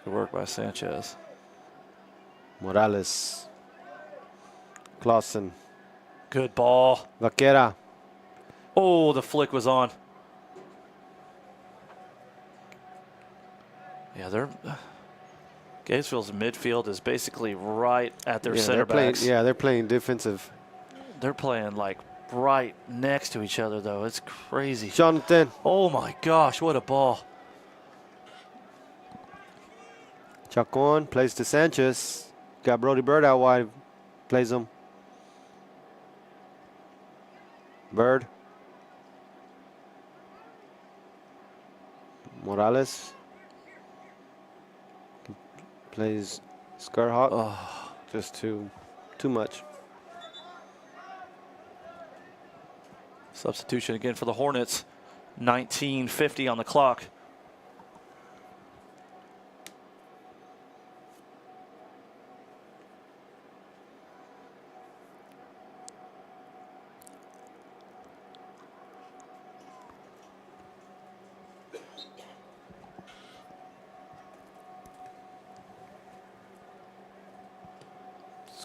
Good work by Sanchez. Morales. Clausen. Good ball. Vaquera. Oh, the flick was on. Yeah, Gatesville's midfield is basically right at their center backs. They're playing defensive. They're playing like right next to each other, though. It's crazy. Jonathan. Oh, my gosh, what a ball. Chacon plays to Sanchez. Got Brody Bird out wide. Plays him. Bird. Morales. Plays Skurhawk. Oh. Just too much. Substitution again for the Hornets. 19:50 on the clock.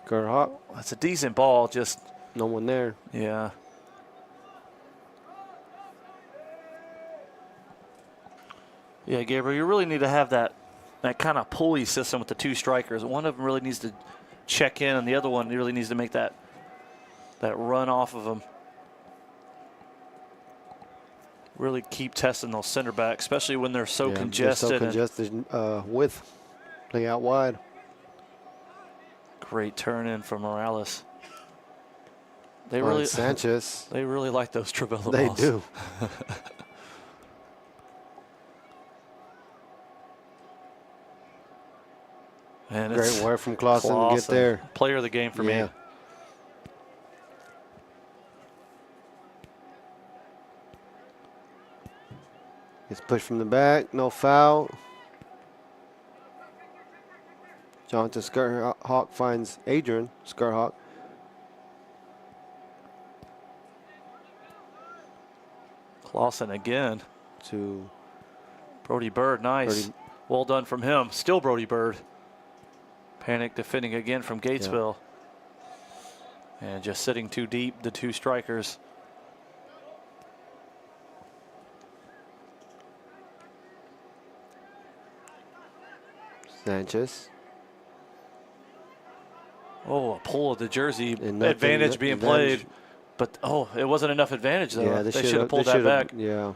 Skurhawk. That's a decent ball, just No one there. yeah. Yeah, Gabriel, you really need to have that kind of pulley system with the 2 strikers. One of them really needs to check in, and the other one really needs to make that run off of them. Really keep testing those center backs, especially when they're so congested. They're so congested width. Play out wide. Great turn in from Morales. Sanchez. They really like those Travello They balls. do. And Great work from Clausen to get there. Player of the game for me. Gets pushed from the back. No foul. Jonathan Skurhawk finds Adrian Skurhawk. Clausen again. To Brody Bird, nice. Well done from him. Still Brody Bird. Panic defending again from Gatesville. And just sitting too deep, the two strikers. Sanchez. Oh, a pull of the jersey. And Advantage being advantage. played. But, oh, it wasn't enough advantage, though. Yeah, they should have pulled that back. Yeah.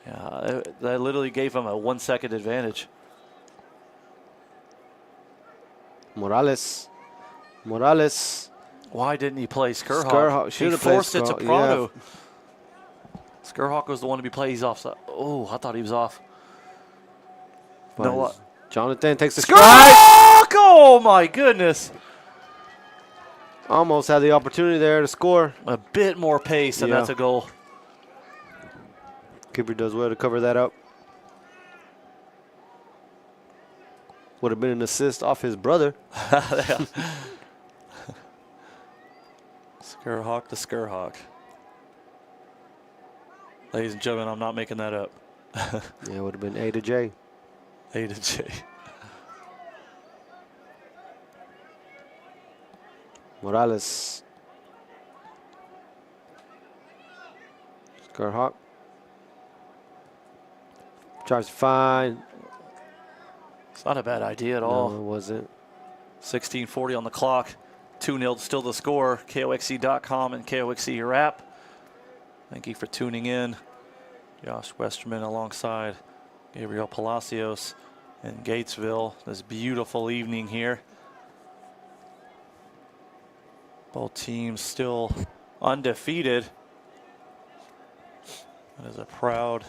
Yeah, that literally gave them a 1 second advantage. Morales. Why didn't he play Skurhawk? Skurhawk He should have played forced it to Skurhawk, Prado. Skurhawk was the one to be played. He's offside. Oh, I thought he was off. No, Jonathan takes the Skurhawk! strike. Oh, my goodness. Almost had the opportunity there to score. A bit more pace, and that's a goal. Keeper does well to cover that up. Would have been an assist off his brother. Skurhawk to Skurhawk. Ladies and gentlemen, I'm not making that up. Yeah, it would have been A to J. A to J. Morales. Skurhawk. Tries to find. It's not a bad idea at all. No, it wasn't. 16:40 on the clock. 2-0 still the score. KOXC.com and KOXC your app. Thank you for tuning in. Josh Westerman alongside Gabriel Palacios in Gatesville. This beautiful evening here. Both teams still undefeated. It is a proud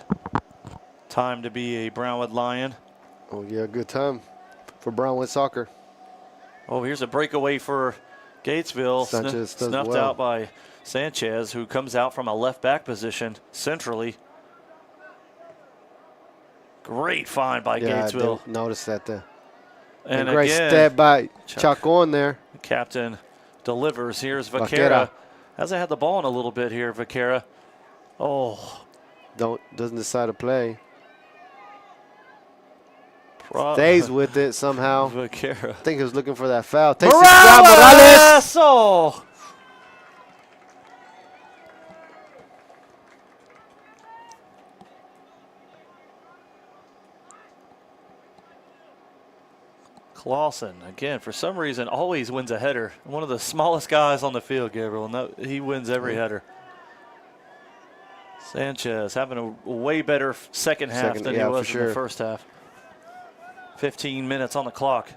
time to be a Brownwood Lion. Oh, yeah, good time for Brownwood soccer. Oh, here's a breakaway for Gatesville. Sanchez does Snuffed well. out by Sanchez, who comes out from a left back position centrally. Great find by Gatesville. I didn't notice that there. And a great again, step by Chacon there. the captain delivers. Here's Vaquera. Vaquera. Hasn't had the ball in a little bit here, Vaquera. Oh. Doesn't decide to play. Pro Stays with it somehow. Vaquera. I think he was looking for that foul. Takes the shot, Morales! Oh. Clausen, again, for some reason, always wins a header. One of the smallest guys on the field, Gabriel. No, he wins every header. Sanchez having a way better second half than he was in the first half. 15 minutes on the clock.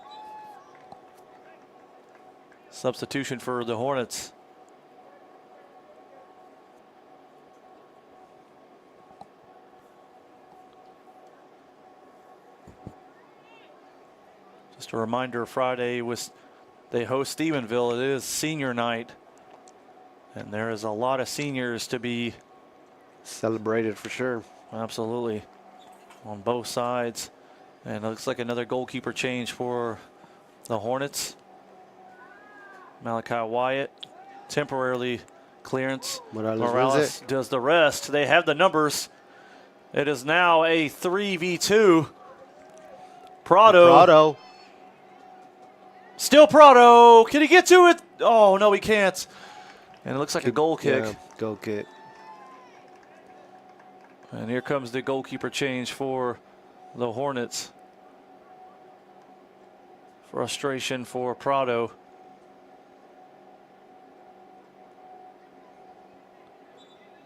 Substitution for the Hornets. Just a reminder, Friday they host Stephenville. It is senior night, and there is a lot of seniors to be celebrated for sure. Absolutely, on both sides. And it looks like another goalkeeper change for the Hornets. Malachi Wyatt, temporarily clearance. Morales does the rest. They have the numbers. It is now a 3v2. Prado. Still Prado. Can he get to it? Oh, no, he can't. And it looks like a goal kick. Yeah, goal kick. And here comes the goalkeeper change for the Hornets. Frustration for Prado.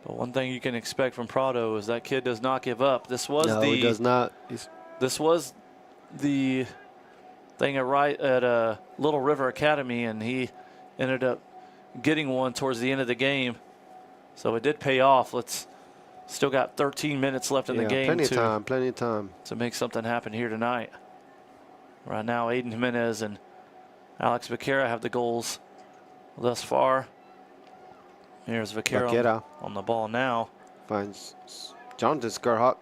But one thing you can expect from Prado is that kid does not give up. This was he does not. This was the thing at Little River Academy, and he ended up getting one towards the end of the game. So it did pay off. Still got 13 minutes left in the game. Plenty of time to make something happen here tonight. Right now, Aiden Jimenez and Alex Vaquera have the goals thus far. Here's Vaquera on the ball now. Finds Jonathan Skurhawk.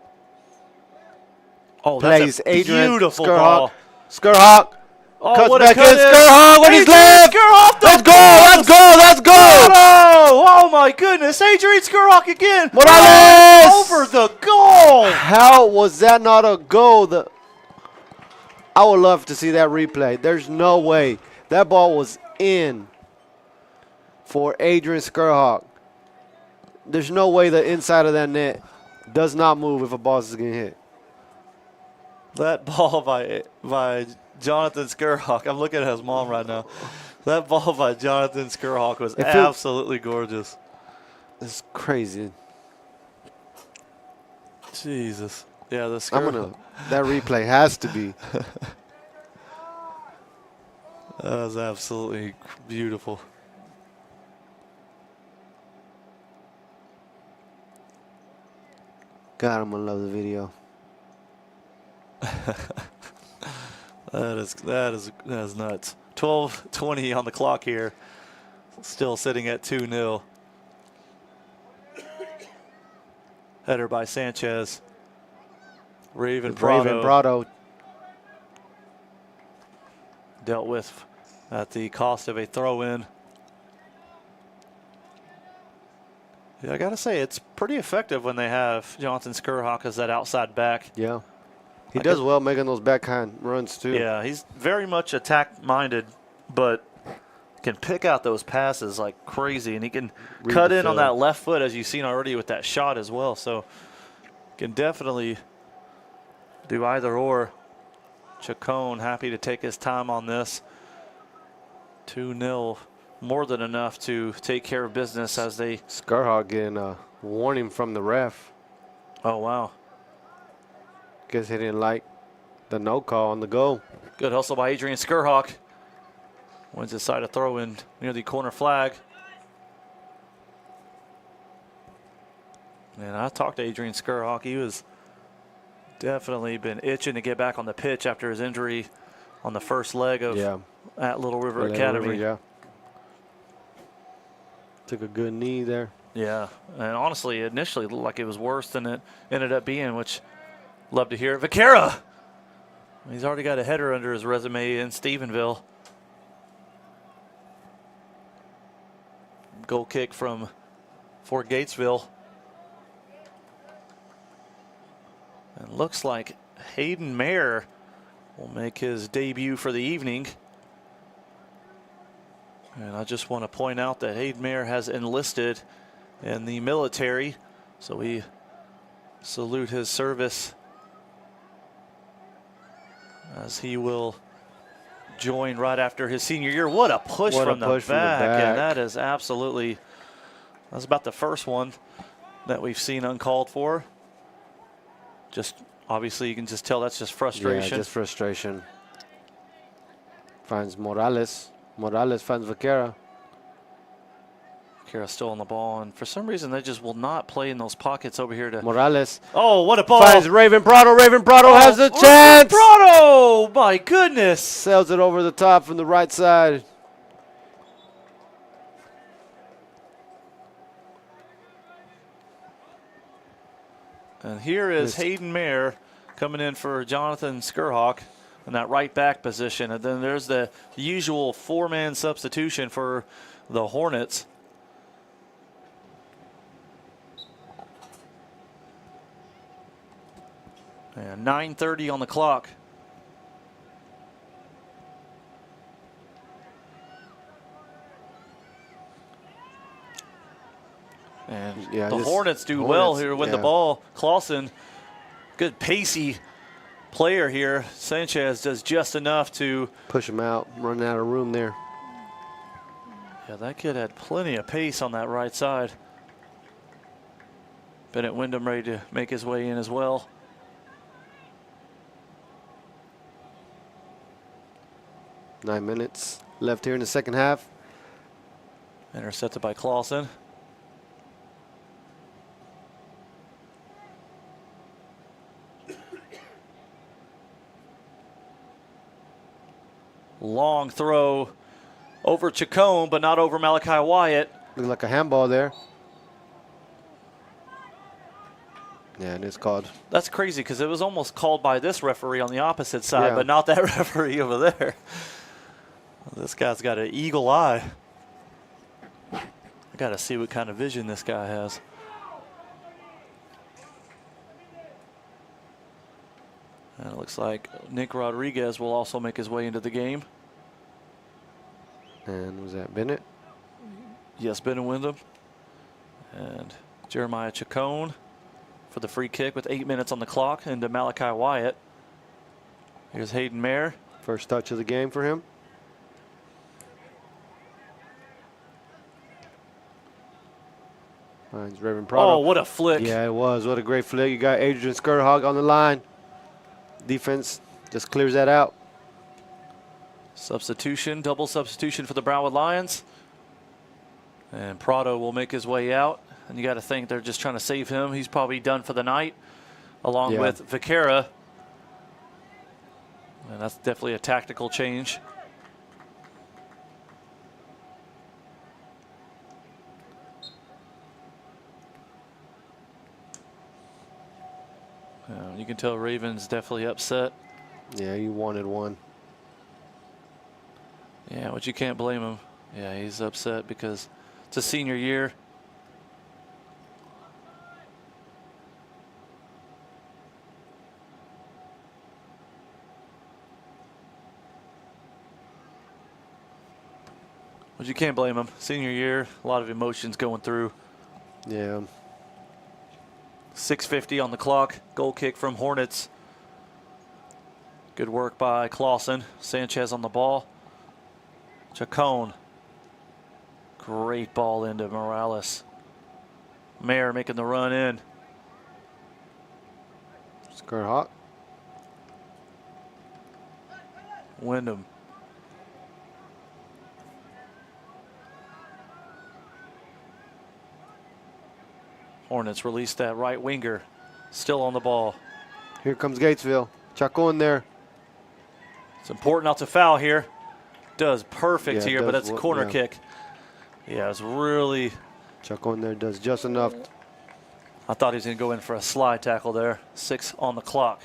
Oh, plays that's a Adrian beautiful Skurhawk. ball. Skurhawk. Oh, cuts what back a cut in. Skurhawk with his left. Let's go. Oh, my goodness. Adrian Skurhawk again. Morales. Over the goal. How was that not a goal? I would love to see that replay. There's no way. That ball was in for Adrian Skurhawk. There's no way the inside of that net does not move if a ball is getting hit. That ball by Jonathan Skurhawk. I'm looking at his mom right now. That ball by Jonathan Skurhawk was absolutely gorgeous. It's crazy. Jesus. Yeah, the Skurhawk. That replay has to be. That was absolutely beautiful. God, I'm gonna love the video. That is nuts. 12:20 on the clock here. Still sitting at 2-0. Header by Sanchez. Raven Prado dealt with at the cost of a throw-in. Yeah, I gotta say it's pretty effective when they have Jonathan Skurhawk as that outside back. Yeah. He does well making those backhand runs too. Yeah, he's very much attack-minded, but can pick out those passes like crazy, and he can cut in on that left foot, as you've seen already with that shot as well. So can definitely do either or. Chacon happy to take his time on this. 2-0, more than enough to take care of business as they. Skurhawk getting a warning from the ref. Oh, wow. Guess he didn't like the no call on the goal. Good hustle by Adrian Skurhawk. Wins his side of throw in near the corner flag. And I talked to Adrian Skurhawk. He was definitely been itching to get back on the pitch after his injury on the first leg of at Little River Academy. Yeah. Took a good knee there. Yeah, and honestly, initially it looked like it was worse than it ended up being, which love to hear it. Vaquera! He's already got a header under his resume in Stephenville. Goal kick for Gatesville. And looks like Hayden Mayer will make his debut for the evening. And I just want to point out that Hayden Mayer has enlisted in the military, so we salute his service as he will join right after his senior year. What a push, from the back. And that is absolutely, that's about the first one that we've seen uncalled for. Just obviously you can just tell that's just frustration. Yeah, just frustration. Finds Morales. Morales finds Vaquera. Vaquera still on the ball, and for some reason they just will not play in those pockets over here to Morales. Oh, what a ball. Finds Raven Prado. Raven Prado has a chance. Prado! My goodness. Sails it over the top from the right side. And here is Hayden Mayer coming in for Jonathan Skurhawk in that right back position. And then there's the usual four-man substitution for the Hornets. And 9:30 on the clock. And the Hornets do well here with the ball. Clausen, good pacey player here. Sanchez does just enough to push him out, running out of room there. Yeah, that kid had plenty of pace on that right side. Bennett Wyndham ready to make his way in as well. Nine minutes left here in the second half. Intercepted by Clausen. Long throw over Chacon, but not over Malachi Wyatt. Looks like a handball there. Yeah, and it's called. That's crazy because it was almost called by this referee on the opposite side, but not that referee over there. This guy's got an eagle eye. I got to see what kind of vision this guy has. And it looks like Nick Rodriguez will also make his way into the game. And was that Bennett? Yes, Ben and Wyndham. And Jeremiah Chacon for the free kick with 8 minutes on the clock into Malachi Wyatt. Here's Hayden Mayer. First touch of the game for him. Finds Reverend Prado. Oh, what a flick. Yeah, it was. What a great flick. You got Adrian Skirhog on the line. Defense just clears that out. Substitution, double substitution for the Brownwood Lions. And Prado will make his way out. And you got to think they're just trying to save him. He's probably done for the night, along with Vaquera. And that's definitely a tactical change. You can tell Raven's definitely upset. Yeah, you wanted one. Yeah, but you can't blame him. Yeah, he's upset because it's a senior year. But you can't blame him. Senior year, a lot of emotions going through. Yeah. 6:50 on the clock. Goal kick from Hornets. Good work by Clausen. Sanchez on the ball. Chacon. Great ball into Morales. Mayer making the run in. Skirhog. Wyndham. Hornets release that right winger. Still on the ball. Here comes Gatesville. Chacon there. It's important not to foul here. Does perfect Yeah, here, but does that's a what- corner yeah. kick. Yeah, it's really. Chacon there does just enough. I thought he was going to go in for a slide tackle there. 6 on the clock.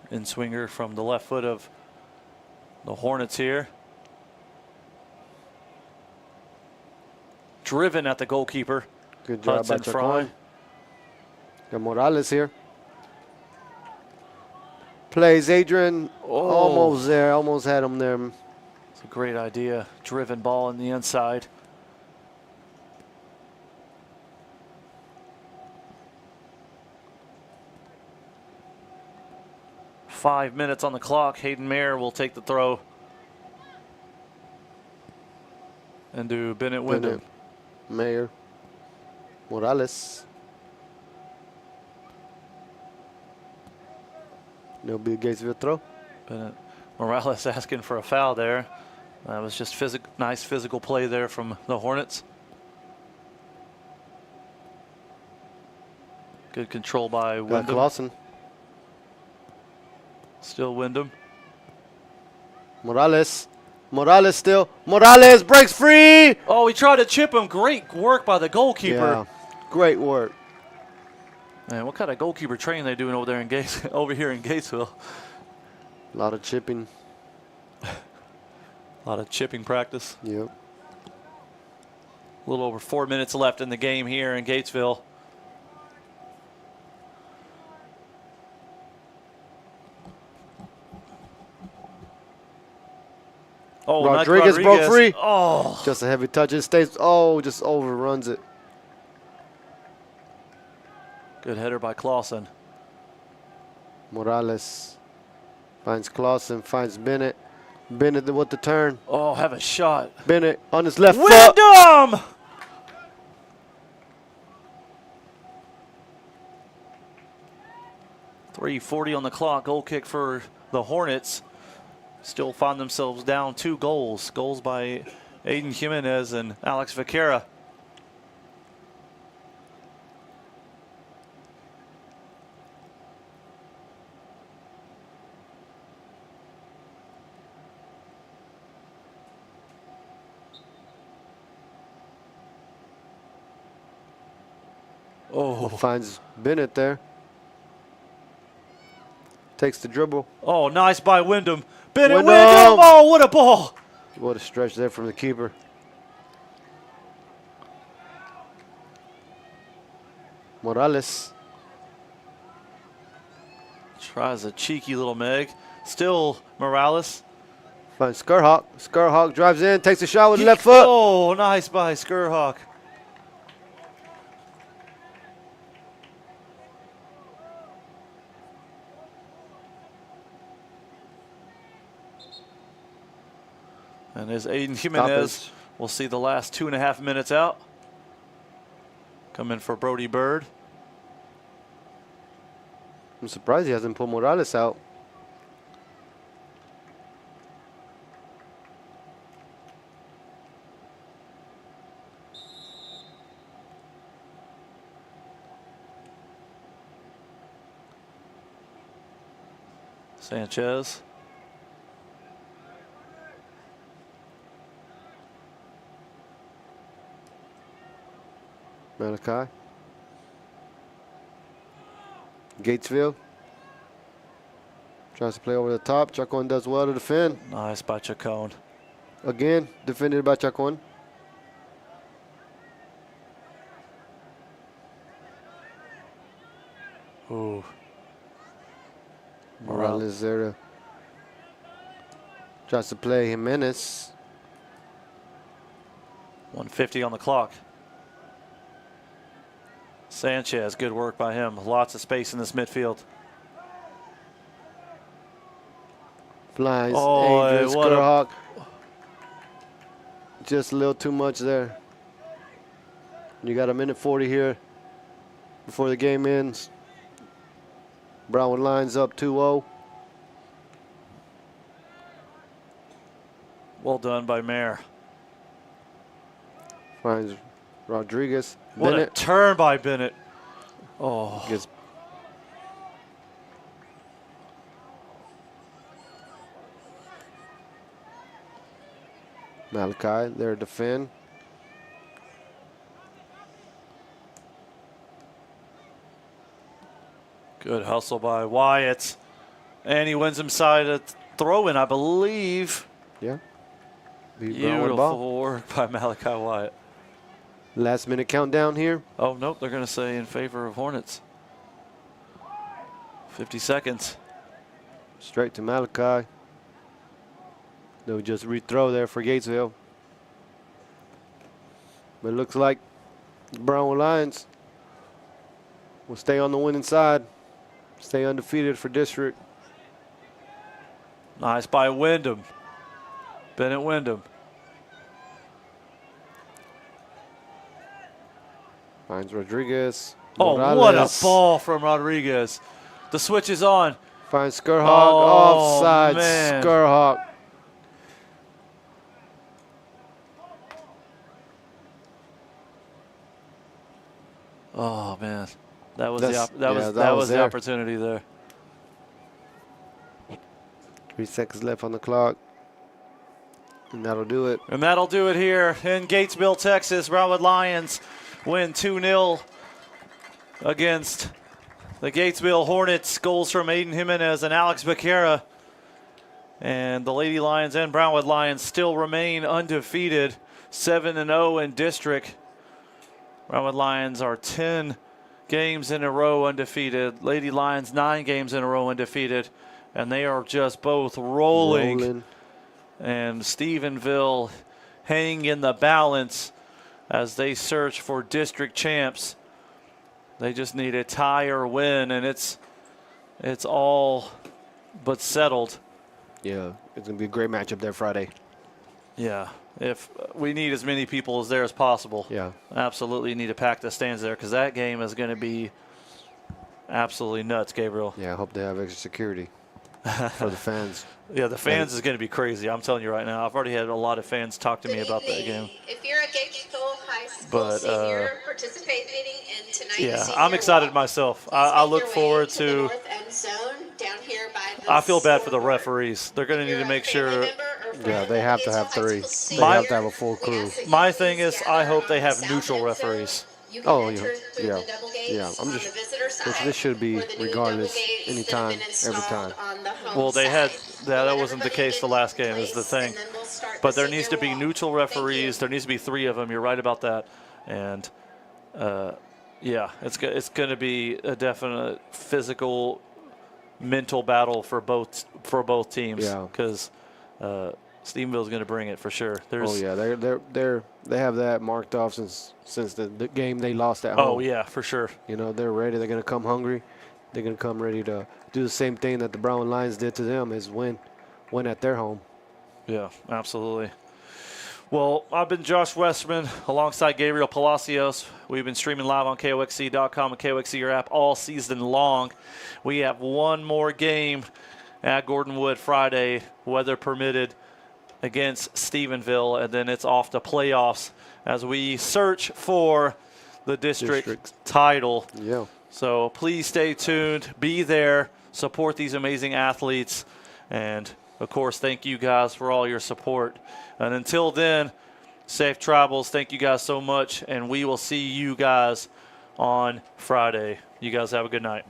In swinger from the left foot of the Hornets here. Driven at the goalkeeper. Good job by Hudson Fry. Chacon. Got Morales here. Plays Adrian. Almost there. Almost had him there. It's a great idea. Driven ball in the inside. Five minutes on the clock. Hayden Mayer will take the throw. And do Bennett Wyndham. Mayer. Morales. There'll be a Gatesville throw. Bennett. Morales asking for a foul there. That was just nice physical play there from the Hornets. Good control by Got Wyndham. Clausen. Still Wyndham. Morales. Morales still. Morales breaks free. Oh, he tried to chip him. Great work by the goalkeeper. Yeah. Great work. Man, what kind of goalkeeper training they doing over there in over here in Gatesville? A lot of chipping. A lot of chipping practice. Yep. A little over 4 minutes left in the game here in Gatesville. Oh, Rodriguez broke free. Oh, Just a heavy touch. It stays. Oh, just overruns it. good header by Clausen. Morales finds Clausen, finds Bennett. Bennett with the turn. Oh, have a shot. Bennett on his left foot. Wyndham! .340 on the clock. Goal kick for the Hornets. Still find themselves down 2 goals. Goals by Aiden Jimenez and Alex Vaquera. Oh, Finds Bennett there. Takes the dribble. Oh, nice by Wyndham. Bennett Wyndham! Wyndham. Oh, what a ball. What a stretch there from the keeper. Morales. Tries a cheeky little Meg. Still Morales. Finds Skurhawk. Skurhawk drives in, takes a shot with the left foot. Oh, nice by Skurhawk. And as Aiden Jimenez will see the last 2.5 minutes out. Coming for Brody Bird. I'm surprised he hasn't put Morales out. Sanchez. Malachi. Gatesville. Tries to play over the top. Chacon does well to defend. Nice by Chacon. Again, defended by Chacon. Ooh. Morales there. Tries to play Jimenez. 1:50 on the clock. Sanchez, good work by him. Lots of space in this midfield. Flies. Oh, Adrian what a- Skurhawk. Just a little too much there. You got a minute 40 here before the game ends. Brownwood lines up 2-0. Well done by Mayer. Finds Rodriguez. What Bennett a turn by Bennett. Oh, gets Malachi there to defend. good hustle by Wyatt. And he wins him side a throw-in, I believe. Yeah. Beat Brownwood ball. Beautiful work by Malachi Wyatt. Last minute countdown here. Oh, nope, they're going to say in favor of Hornets. 50 seconds. Straight to Malachi. They'll just rethrow there for Gatesville. But it looks like the Brownwood Lions will stay on the winning side. Stay undefeated for district. Nice by Wyndham. Bennett Wyndham. Finds Rodriguez. Oh, what a Morales. ball from Rodriguez. The switch is on. Finds Skurhawk. Oh, Offside. man. Skurhawk. Oh, man. That was That's- the yeah, that was was the there. opportunity there. 3 seconds left on the clock. And that'll do it. And that'll do it here in Gatesville, Texas. Brownwood Lions win 2-0 against the Gatesville Hornets. Goals from Aiden Jimenez and Alex Becerra. And the Lady Lions and Brownwood Lions still remain undefeated, 7-0 in district. Brownwood Lions are 10 games in a row undefeated. Lady Lions 9 games in a row undefeated. And they are just both rolling. And Stephenville hanging in the balance as they search for district champs. They just need a tie or win, and it's all but settled. Yeah, it's going to be a great matchup there Friday. Yeah, if we need as many people as there as possible. Yeah. Absolutely need to pack the stands there because that game is going to be absolutely nuts, Gabriel. Yeah, I hope they have extra security for the fans. Yeah, the fans is going to be crazy. I'm telling you right now. I've already had a lot of fans talk to me about that game. If you're a Gatesville High School But, senior participating in tonight's Yeah, senior I'm excited walk, myself. please I make look your way forward the to. north end zone down here by the I feel bad for the scoreboard. referees. They're going to If need you're to a make family sure. member or friend Yeah, they of have a to have Gatesville High 3. School They have senior, to have a full we crew. ask that you My please thing is, I gather hope they on the have south neutral end zone referees. You can Oh, enter yeah. through Yeah. the double gates Yeah. I'm on just- the visitor side. this should be or the new regardless, double gates that have anytime, been every installed time. on the home Well, they had side. that Let wasn't the everybody case get the last in game is the place, thing. and then we'll start But the there needs to be senior wall. neutral Thank you. referees. There needs to be 3 of them. You're right about that. And yeah, it's going to be a definite physical, mental battle for both teams. Yeah. Because Stephenville's going to bring it for sure. Oh yeah, they have that marked off since the game they lost at home. Oh yeah, for sure. You know, they're ready. They're gonna come hungry. They're gonna come ready to do the same thing that the Brown Lions did to them, is win at their home. Yeah, absolutely. Well, I've been Josh Westerman alongside Gabriel Palacios. We've been streaming live on KOXC.com and KOXC app all season long. We have one more game at Gordon Wood Friday, weather permitted, against Stephenville, and then it's off to playoffs as we search for the district title. Yeah. So please stay tuned, be there, support these amazing athletes, and of course, thank you guys for all your support. And until then, safe travels. Thank you guys so much, and we will see you guys on Friday. You guys have a good night.